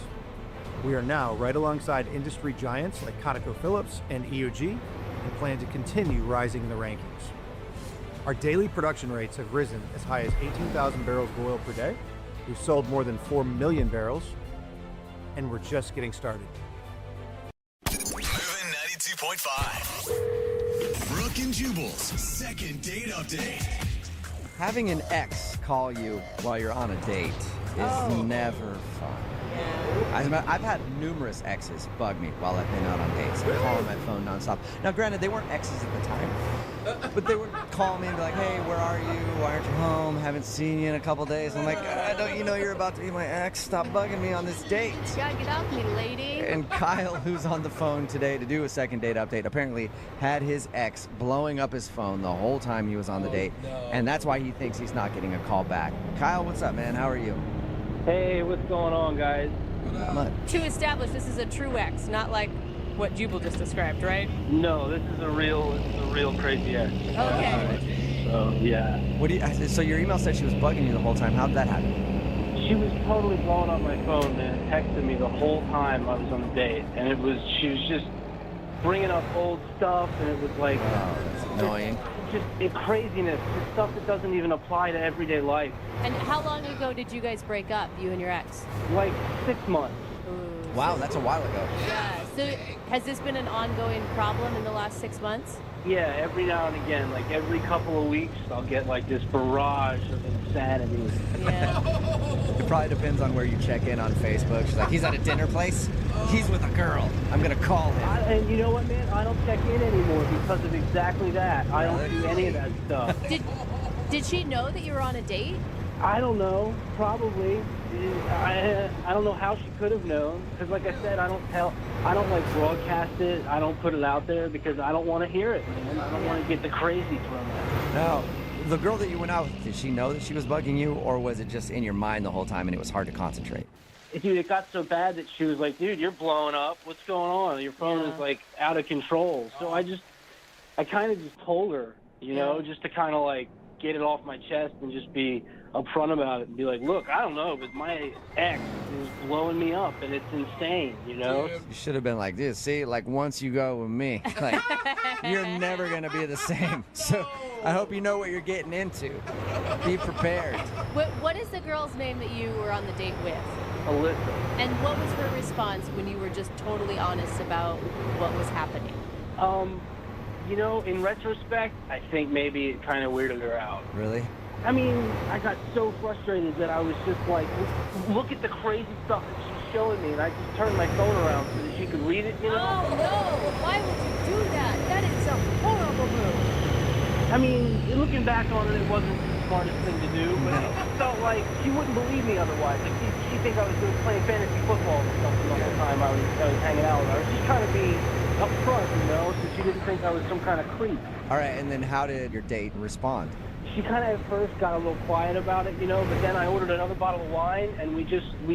We are now right alongside industry giants like ConocoPhillips and EOG and plan to continue rising in the rankings. Our daily production rates have risen as high as 18,000 barrels of oil per day. We've sold more than 4 million barrels, and we're just getting started. Moving 92.5. Brooke and Jubal's second date update. Having an ex call you while you're on a date is never fun. I've had numerous exes bug me while I've been out on dates. They call on my phone nonstop. Now, granted, they weren't exes at the time, but they would call me and be like, "Hey, where are you? Why aren't you home? Haven't seen you in a couple days." I'm like, "Don't you know you're about to be my ex? Stop bugging me on this date." You gotta get off me, lady. And Kyle, who's on the phone today to do a second date update, apparently had his ex blowing up his phone the whole time he was on the date, and that's why he thinks he's not getting a call back. Kyle, what's up, man? How are you? Hey, what's going on, guys? Not much. To establish, this is a true ex, not like what Jubal just described, right? No, this is a real crazy ex. Okay. So yeah. So your email said she was bugging you the whole time. How'd that happen? She was totally blowing up my phone, man. Texting me the whole time I was on the date, and she was just bringing up old stuff, and it was like, that's annoying. Just craziness, just stuff that doesn't even apply to everyday life. And how long ago did you guys break up, you and your ex? Like 6 months. Wow, that's a while ago. Yeah. So has this been an ongoing problem in the last 6 months? Yeah, every now and again, like every couple of weeks, I'll get like this barrage of insanity. Yeah. It probably depends on where you check in on Facebook. She's like, he's at a dinner place. He's with a girl. I'm going to call him. And you know what, man? I don't check in anymore because of exactly that. I don't do any of that stuff. Did she know that you were on a date? I don't know. Probably. I don't know how she could have known. Because like I said, I don't like broadcast it. I don't put it out there because I don't want to hear it, man. I don't want to get the crazy from it. Now, the girl that you went out with, did she know that she was bugging you, or was it just in your mind the whole time and it was hard to concentrate? Dude, it got so bad that she was like, "Dude, you're blowing up. What's going on? Your phone is like out of control." So I kind of just told her, you know, just to kind of like get it off my chest and just be upfront about it and be like, "Look, I don't know, but my ex is blowing me up and it's insane, you know?" You should have been like this. See, like once you go with me, like you're never going to be the same. So I hope you know what you're getting into. Be prepared. What is the girl's name that you were on the date with? Alyssa. And what was her response when you were just totally honest about what was happening? You know, in retrospect, I think maybe it kind of weirded her out. Really? I mean, I got so frustrated that I was just like, look at the crazy stuff that she's showing me, and I just turned my phone around so that she could read it, you know? Oh, no! Why would you do that? That is a horrible move. I mean, looking back on it, it wasn't the smartest thing to do, but it just felt like she wouldn't believe me otherwise. Like, she think I was playing fantasy football or something the whole time I was hanging out with her. I was just trying to be up front, you know, so she didn't think I was some kind of creep. All right, and then how did your date respond? She kind of at first got a little quiet about it, you know, but then I ordered another bottle of wine, and we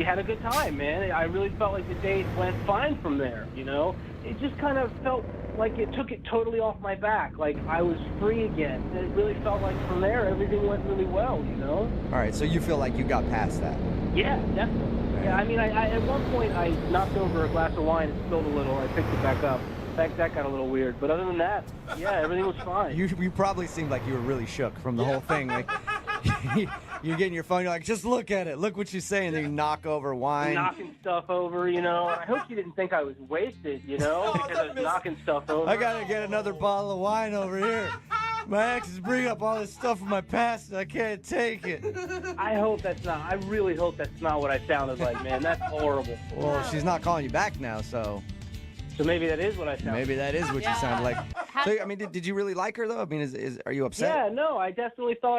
had a good time, man. I really felt like the date went fine from there, you know? It just kind of felt like it took it totally off my back, like I was free again. And it really felt like from there, everything went really well, you know? All right, so you feel like you got past that? Yeah, definitely. Yeah, I mean, I at one point, I knocked over a glass of wine and spilled a little. I picked it back up. That got a little weird, but other than that, yeah, everything was fine. You probably seemed like you were really shook from the whole thing. Like you're getting your phone, you're like, just look at it, look what she's saying. Then you knock over wine, knocking stuff over, you know. I hope you didn't think I was wasted, you know, because I was knocking stuff over. I gotta get another bottle of wine over here. My ex is bringing up all this stuff from my past, and I can't take it. I really hope that's not what I sounded like, man. That's horrible. Well, she's not calling you back now, so. So maybe that is what I sound like. Maybe that is what you sound like. So, I mean, did you really like her, though? I mean, are you upset? Yeah, no, I definitely thought